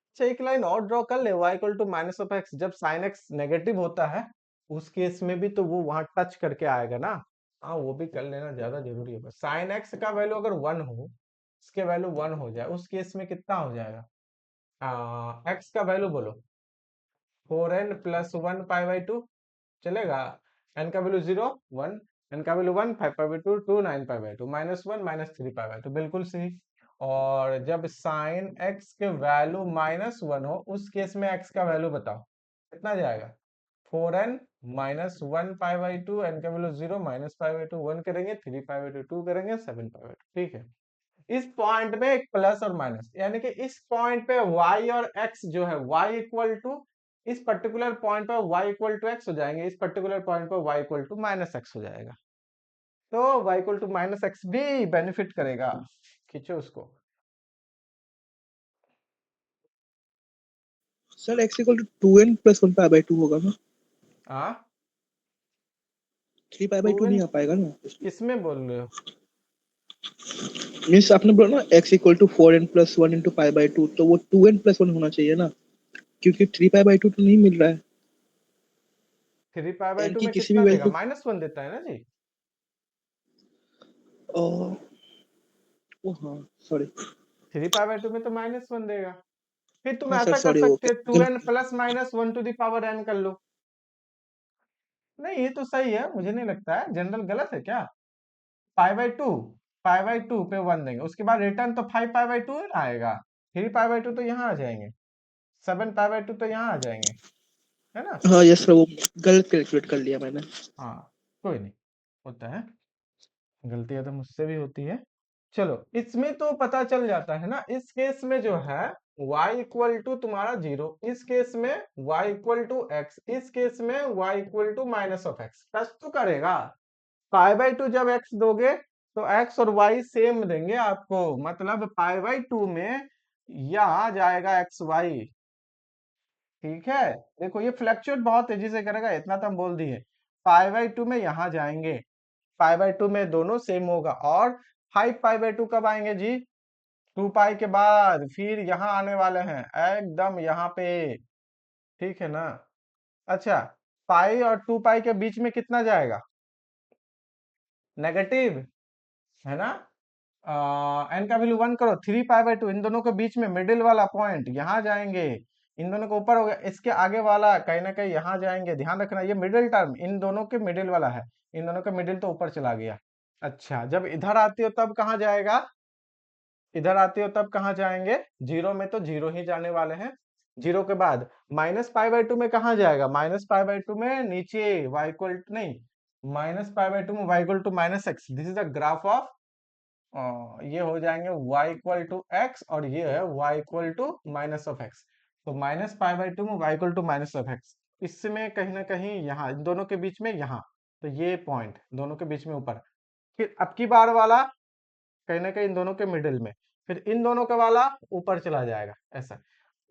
Speaker 1: अच्छा एक लाइन और ड्रॉ कर ले, y equal to minus of x, जब साइन एक्स नेगेटिव होता है उस केस में भी तो वो वहां टच करके आएगा ना। हाँ, वो भी कर लेना, ज्यादा जरूरी है। साइन एक्स का वैल्यू अगर 1 हो, इसके वैल्यू 1 हो जाए, उस केस में कितना हो जाएगा? एक्स का वैल्यू बोलो, 4n प्लस 1 पाई बाई 2 चलेगा। n का वैल्यू 0 1, n का value 1 5 pi by 2 2 9 pi by 2 minus 1 minus 3 pi by 2, बिल्कुल सही। और जब साइन x के वैल्यू माइनस 1 हो उस केस में x का वैल्यू बताओ कितना जाएगा? 4n minus 1 pi by 2, n का वैल्यू 0 माइनस पाई बाई 2 1 करेंगे, 3 पाई बाई 2 2 करेंगे, 7 पाई बाई 2, ठीक है। इस पॉइंट में एक प्लस और माइनस, यानी कि इस पॉइंट पे y और x जो है y इक्वल टू, इस पर्टिकुलर पॉइंट पर y इक्वल टू एक्स हो जाएंगे, इस पर्टिकुलर पॉइंट पर y equal to minus x हो जाएगा। तो y equal to minus x भी बेनिफिट करेगा, खींचो उसको।
Speaker 2: Sir x equal to 2n plus 1 pi by 2 होगा ना?
Speaker 1: हाँ,
Speaker 2: 3 पाई बाई 2 नहीं आ पाएगा ना?
Speaker 1: किसमें बोल रहे हो?
Speaker 2: मीन्स आपने बोला ना x equal to 4n+1 into pi by 2, तो वो 2n+1 होना चाहिए ना, क्योंकि 3 पाई बाई 2 तो नहीं मिल रहा है।
Speaker 1: 3 पाई बाई 2
Speaker 2: n की
Speaker 1: में
Speaker 2: किसी भी
Speaker 1: कितना देगा?
Speaker 2: वैल्यू।
Speaker 1: -1 देता है ना जी।
Speaker 2: ओ ओ हाँ, सॉरी।
Speaker 1: 3 पाई बाई 2 में तो -1 देगा। फिर तुम
Speaker 2: हाँ सर,
Speaker 1: ऐसा कर
Speaker 2: सॉरी, वो
Speaker 1: सकते हो,
Speaker 2: गलत।
Speaker 1: 2n plus -1 to the power n कर लो। नहीं, ये तो सही है, मुझे नहीं लगता है जनरल गलत है क्या। पाई बाई टू पे 1 देंगे, उसके बाद रिटर्न तो 5 पाई बाई 2 आएगा। 3 पाई बाई 2 तो यहाँ आ जाएंगे, 7 पाई बाई 2 तो यहाँ आ जाएंगे, है ना।
Speaker 2: हाँ यस सर, वो गलत कैलकुलेट कर लिया मैंने।
Speaker 1: हाँ, कोई नहीं, होता है, गलतियां तो मुझसे भी होती है। चलो, इसमें तो पता चल जाता है ना, इस केस में जो है y इक्वल टू तुम्हारा 0, इस केस में y इक्वल टू x, इस केस में y equal to -x। Touch तो करेगा। पाई बाई 2 जब x दोगे तो x और y सेम देंगे आपको, मतलब पाई बाई 2 में यहाँ जाएगा xy। ठीक है, देखो ये फ्लक्चुएट बहुत तेजी से करेगा, इतना तो हम बोल दिए। पाई बाई 2 में यहाँ जाएंगे, पाई बाई 2 में दोनों सेम होगा, और 5 पाई बाई 2 कब आएंगे जी? 2 पाई के बाद फिर यहाँ आने वाले हैं, एकदम यहाँ पे। ठीक है ना। अच्छा, पाई और 2 पाई के बीच में कितना जाएगा? नेगेटिव, है ना। एन का वैल्यू 1 करो, 3 पाई बाई 2, इन दोनों के बीच में मिडिल वाला पॉइंट यहाँ जाएंगे। इन दोनों के ऊपर हो गया, इसके आगे वाला कहीं ना कहीं यहाँ जाएंगे, ध्यान रखना ये मिडिल टर्म इन दोनों के मिडिल वाला है, इन दोनों का मिडिल तो ऊपर चला गया। अच्छा, जब इधर आती हो तब कहाँ जाएगा? इधर आती हो तब कहाँ जाएंगे? 0 में तो 0 ही जाने वाले हैं। 0 के बाद -पाई बाई 2 में कहाँ जाएगा? -पाई बाई 2 में नीचे y इक्वल टू नहीं, -पाई बाई 2 में y equal to -x। This is the graph of, ये हो जाएंगे y इक्वल टू x, और ये है y इक्वल टू -x। तो -पाई बाई 2 में y इक्वल टू -x, इसमें कहीं ना कहीं यहाँ इन दोनों के बीच में यहाँ, तो ये पॉइंट दोनों के बीच में ऊपर। फिर अब की बार वाला कहीं ना कहीं इन दोनों के मिडिल में, फिर इन दोनों का वाला ऊपर चला जाएगा, ऐसा।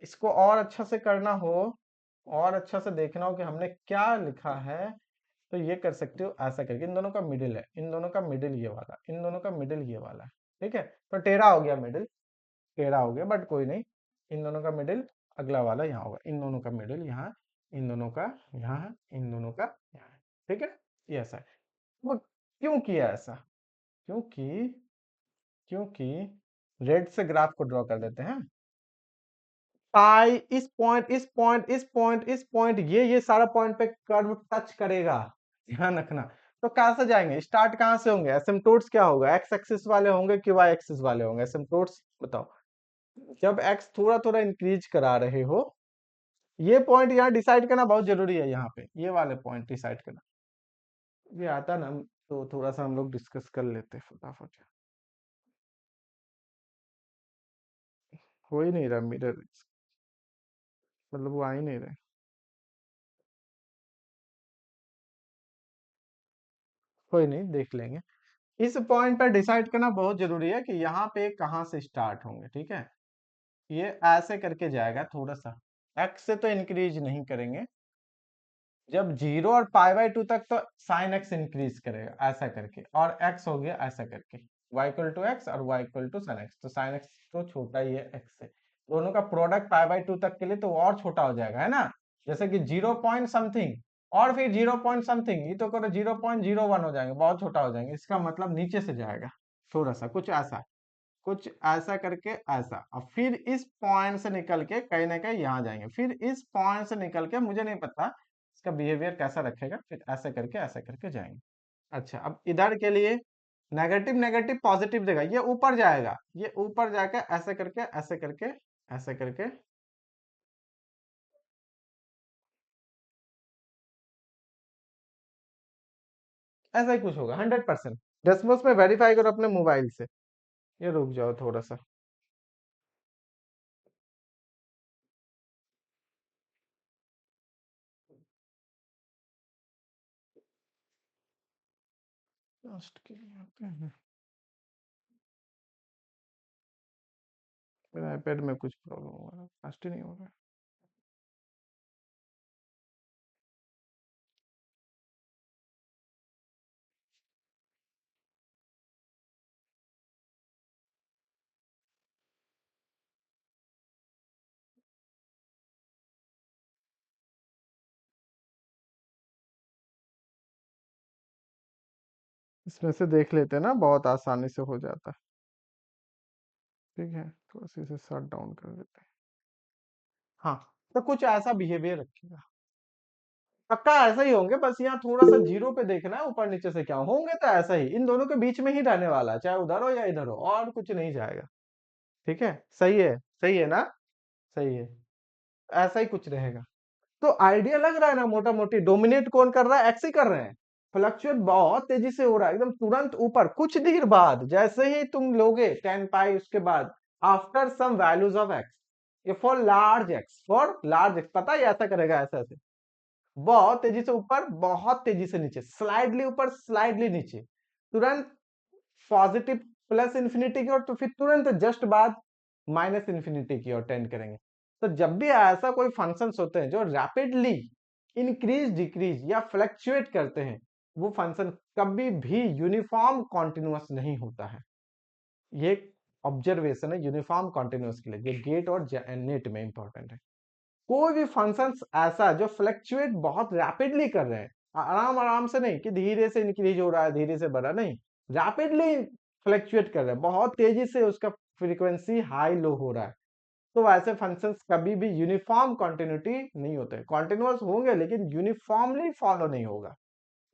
Speaker 1: इसको और अच्छा से करना हो, और अच्छा से देखना हो कि हमने क्या लिखा है, तो ये कर सकते हो ऐसा करके, इन दोनों का मिडिल है, इन दोनों का मिडिल ये वाला, इन दोनों का मिडिल ये वाला है। ठीक है, तो टेढ़ा हो गया मिडिल, टेढ़ा हो गया, बट कोई नहीं। इन दोनों का मिडिल अगला वाला यहाँ होगा, इन दोनों का मिडिल यहाँ, इन दोनों का यहाँ है, इन दोनों का यहाँ है। ठीक है, ये ऐसा है। वो क्यों किया ऐसा? क्योंकि क्योंकि रेड से ग्राफ को ड्रॉ कर देते हैं। पाई इस पॉइंट, इस पॉइंट, इस पॉइंट, इस पॉइंट, ये सारा पॉइंट पे कर्व टच करेगा, ध्यान रखना। तो कहां से जाएंगे? स्टार्ट कहां से होंगे? एसिम्पटोट्स क्या होगा? एक्स एक्सिस वाले होंगे कि वाई एक्सिस वाले होंगे? एसिम्पटोट्स बताओ। जब एक्स थोड़ा थोड़ा इंक्रीज करा रहे हो, ये पॉइंट यहाँ डिसाइड करना बहुत जरूरी है, यहाँ पे ये वाले पॉइंट डिसाइड करना। ये आता ना, तो थोड़ा सा हम लोग डिस्कस कर लेते फटाफट। हो ही नहीं रहा मिरर, मतलब वो आ ही नहीं रहे। कोई नहीं, देख लेंगे। इस पॉइंट पर डिसाइड करना बहुत जरूरी है कि यहाँ पे कहाँ से स्टार्ट होंगे। ठीक है, ये ऐसे करके जाएगा थोड़ा सा, एक्स से तो इंक्रीज नहीं करेंगे। जब 0 और पाई बाई 2 तक तो साइन एक्स इंक्रीज करेगा ऐसा करके, और एक्स हो गया ऐसा करके, y इक्वल टू एक्स और y equal to sine x, तो साइन एक्स तो छोटा ही है एक्स से। दोनों का प्रोडक्ट पाई बाई 2 तक के लिए तो और छोटा हो जाएगा, है ना। जैसे कि 0 पॉइंट समथिंग, और फिर 0 पॉइंट समथिंग, ये तो करो 0.01 हो जाएंगे, बहुत छोटा हो जाएंगे, इसका मतलब नीचे से जाएगा थोड़ा सा, कुछ ऐसा करके ऐसा, और फिर इस पॉइंट से निकल के कहीं ना कहीं यहाँ जाएंगे, फिर इस पॉइंट से निकल के मुझे नहीं पता इसका बिहेवियर कैसा रखेगा, फिर ऐसे करके जाएंगे। अच्छा, अब इधर के लिए नेगेटिव नेगेटिव पॉजिटिव देगा, ये ऊपर जाएगा, ये ऊपर जाकर ऐसे करके ऐसे करके ऐसे करके, ऐसा ही कुछ होगा 100%। डेस्मोस में वेरीफाई करो अपने मोबाइल से। ये रुक जाओ थोड़ा सा, लास्ट के लिए आते हैं। मेरे आईपैड में कुछ प्रॉब्लम हो रहा है, फास्ट ही नहीं हो रहा है। इसमें से देख लेते हैं ना, बहुत आसानी से हो जाता है। ठीक है, थोड़ा सा इसे शट डाउन कर देते हैं। हाँ, तो कुछ ऐसा बिहेवियर रखिएगा, पक्का ऐसा ही होंगे, बस यहाँ थोड़ा सा जीरो पे देखना है, ऊपर नीचे से क्या होंगे तो ऐसा ही, इन दोनों के बीच में ही रहने वाला है, चाहे उधर हो या इधर हो, और कुछ नहीं जाएगा। ठीक है, सही है, सही है ना, सही है, ऐसा ही कुछ रहेगा। तो आइडिया लग रहा है ना, मोटा मोटी डोमिनेट कौन कर रहा है, एक्स ही कर रहे हैं। फ्लक्चुएट बहुत तेजी से हो रहा है, एकदम तुरंत ऊपर, कुछ देर बाद जैसे ही तुम लोगे 10 पाई, उसके बाद after some values of x, ये फॉर लार्ज एक्स, पता है ऐसा करेगा, ऐसा ऐसे बहुत तेजी से ऊपर, बहुत तेजी से नीचे, स्लाइडली ऊपर स्लाइडली नीचे, तुरंत पॉजिटिव प्लस इंफिनिटी की ओर, तो फिर तुरंत जस्ट बाद माइनस इंफिनिटी की ओर टेंड करेंगे। तो जब भी ऐसा कोई फंक्शंस होते हैं जो रैपिडली इंक्रीज डिक्रीज या फ्लक्चुएट करते हैं, वो फंक्शन कभी भी यूनिफॉर्म कॉन्टिन्यूअस नहीं होता है। ये ऑब्जर्वेशन है यूनिफॉर्म कॉन्टिन्यूअस के लिए, जो गेट और नेट में इंपॉर्टेंट है। कोई भी फंक्शन ऐसा जो फ्लक्चुएट बहुत रैपिडली कर रहे हैं, आराम आराम से नहीं कि धीरे से इंक्रीज हो रहा है धीरे से बढ़ा, नहीं, रैपिडली फ्लक्चुएट कर रहे हैं, बहुत तेजी से उसका फ्रीक्वेंसी हाई लो हो रहा है, तो वैसे फंक्शंस कभी भी यूनिफॉर्म कॉन्टिन्यूटी नहीं होते, कॉन्टिन्यूअस होंगे लेकिन यूनिफॉर्मली फॉलो नहीं होगा।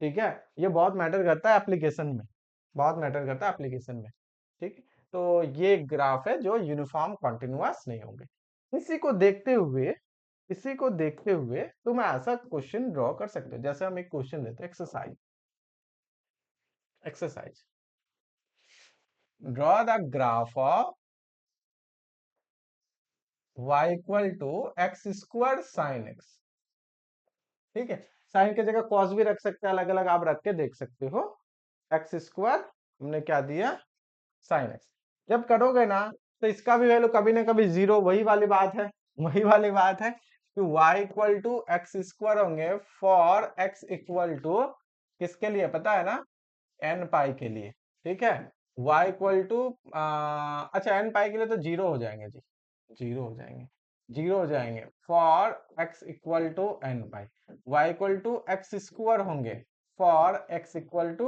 Speaker 1: ठीक है, ये बहुत मैटर करता है एप्लीकेशन में, बहुत मैटर करता है एप्लीकेशन में। ठीक है, तो ये ग्राफ है जो यूनिफॉर्म कॉन्टिन्यूअस नहीं होंगे। इसी को देखते हुए, इसी को देखते हुए तुम ऐसा क्वेश्चन ड्रॉ कर सकते हो, जैसे हम एक क्वेश्चन देते हैं, exercise, exercise draw the graph of y equal to x square sine x. ठीक है, साइन की जगह कॉस भी रख सकते हैं, अलग अलग आप रख के देख सकते हो। एक्स स्क्वायर हमने क्या दिया, साइन एक्स। जब करोगे ना तो इसका भी वैल्यू कभी ना कभी जीरो, वही वाली बात है, वही वाली बात है कि y equal to x square होंगे फॉर x इक्वल टू, किसके लिए पता है ना, n पाई के लिए। ठीक है, y इक्वल टू, अच्छा n पाई के लिए तो जीरो हो जाएंगे जी, जीरो हो जाएंगे, जीरो हो जाएंगे for x equal to n pi. y equal to x square होंगे for x equal to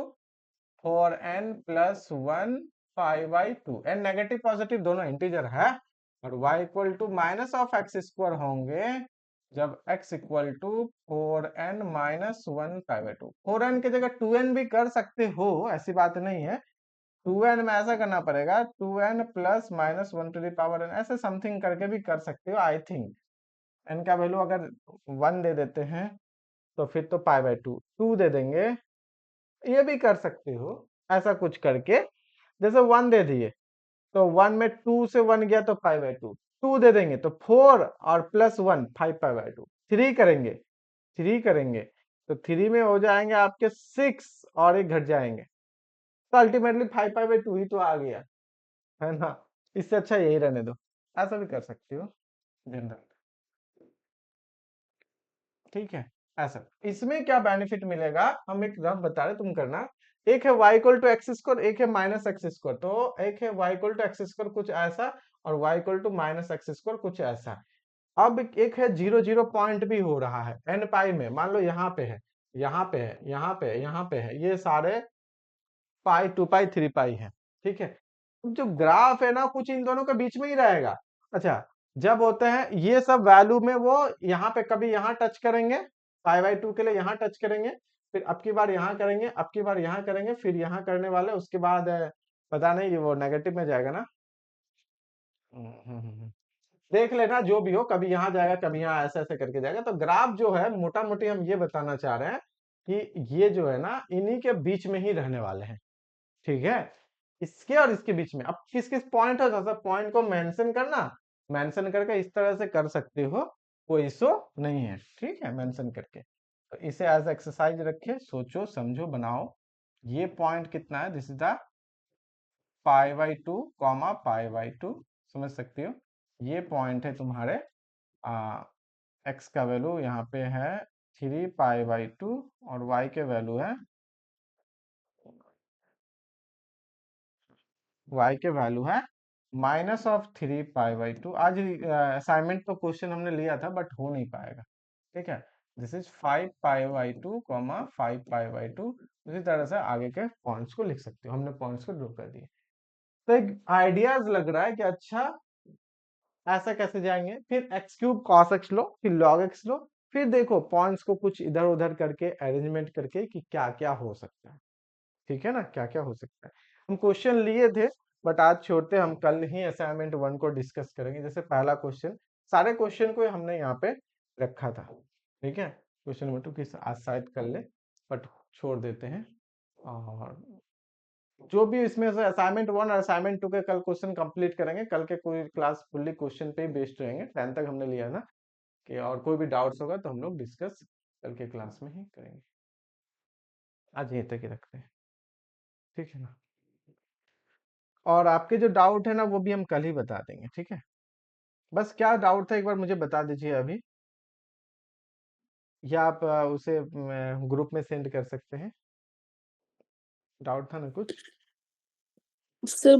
Speaker 1: 4n plus 1 pi by 2, N negative positive दोनों इंटीजर है, और y equal to minus of X square होंगे जब x equal to 4n minus 1 pi by 2। 4n की जगह 2n भी कर सकते हो, ऐसी बात नहीं है, 2n में ऐसा करना पड़ेगा 2n plus minus 1 to the power n, ऐसे समथिंग करके भी कर सकते हो। आई थिंक n का वैल्यू अगर 1 दे देते हैं तो फिर तो पाई बाई 2, 2 दे देंगे, ये भी कर सकते हो, ऐसा कुछ करके। जैसे 1 दे दिए तो 1 में 2 से 1 गया तो पाई बाई 2, 2 दे देंगे तो 4 और प्लस 1 5 पाई बाई 2, 3 करेंगे, 3 करेंगे तो 3 में हो जाएंगे आपके 6 और एक घट जाएंगे, तो अल्टीमेटली 5 पाई बाई 2 ही तो आ गया, है ना। इससे अच्छा यही रहने दो, ऐसा भी कर सकते हो जनरल। ठीक है, ऐसा इसमें क्या बेनिफिट मिलेगा, हम एक रफ बता रहे, तुम करना। एक है y equal to x square, एक है माइनस एक्स स्क्वायर, तो एक है y equal to x square कुछ ऐसा, और y equal to minus x square कुछ ऐसा। अब एक है जीरो जीरो पॉइंट भी हो रहा है एन पाई में, मान लो यहाँ पे है, यहाँ पे है, यहाँ पे है, यहाँ पे है, ये सारे पाई 2 पाई 3 पाई है। ठीक है, जो ग्राफ है ना कुछ इन दोनों के बीच में ही रहेगा। अच्छा, जब होते हैं ये सब वैल्यू में, वो यहाँ पे कभी यहाँ टच करेंगे, पाई बाई 2 के लिए यहाँ टच करेंगे, फिर अब की बार यहाँ करेंगे, अब की बार यहाँ करेंगे, फिर यहाँ करने वाले, उसके बाद पता नहीं वो नेगेटिव में जाएगा ना। देख लेना, जो भी हो, कभी यहाँ जाएगा कभी यहाँ, ऐसे ऐसे करके जाएगा। तो ग्राफ जो है मोटा मोटी हम ये बताना चाह रहे हैं कि ये जो है ना इन्हीं के बीच में ही रहने वाले हैं। ठीक है, इसके और इसके बीच में, अब किस किस पॉइंट है, सब पॉइंट को मेंशन करना, मेंशन करके इस तरह से कर सकते हो, कोई इशू नहीं है। ठीक है, मेंशन करके, तो इसे एज एक्सरसाइज रखे, सोचो समझो बनाओ। ये पॉइंट कितना है, this is the pi by 2 comma pi by 2, समझ सकते हो। ये पॉइंट है तुम्हारे, एक्स का वैल्यू यहाँ पे है 3 पाई बाई 2, और वाई के वैल्यू है, y के वैल्यू है माइनस ऑफ 3 पाई बाई 2। आज असाइनमेंट तो क्वेश्चन हमने लिया था बट हो नहीं पाएगा। ठीक है, दिस इज 5π/2 कॉमा 5π/2। उसी तरह से आगे के पॉइंट्स को लिख सकते हो। हमने पॉइंट्स को ड्रॉ कर दिए, तो एक आइडियाज लग रहा है कि अच्छा ऐसा कैसे जाएंगे। फिर x³ cos x लो, फिर log x लो, फिर देखो पॉइंट्स को कुछ इधर उधर करके अरेंजमेंट करके कि क्या क्या हो सकता है। ठीक है ना, क्या क्या हो सकता है। हम क्वेश्चन लिए थे बट आज छोड़ते, हम कल ही असाइनमेंट 1 को डिस्कस करेंगे। जैसे पहला क्वेश्चन, सारे क्वेश्चन को हमने यहाँ पे रखा था। ठीक है, क्वेश्चन नंबर 2 की आज शायद कर ले बट छोड़ देते हैं। और जो भी इसमें से असाइनमेंट 1 और असाइनमेंट 2 के कल क्वेश्चन कंप्लीट करेंगे। कल के कोई क्लास फुल्ली क्वेश्चन पे ही बेस्ड रहेंगे। 10 तक हमने लिया ना कि, और कोई भी डाउट्स होगा तो हम लोग डिस्कस कल के क्लास में ही करेंगे। आज यहीं तक ही रखते हैं, ठीक है ना। और आपके जो डाउट है ना वो भी हम कल ही बता देंगे, ठीक है। बस क्या डाउट था एक बार मुझे बता दीजिए अभी, या आप उसे ग्रुप में सेंड कर सकते हैं। डाउट था ना कुछ?
Speaker 3: सर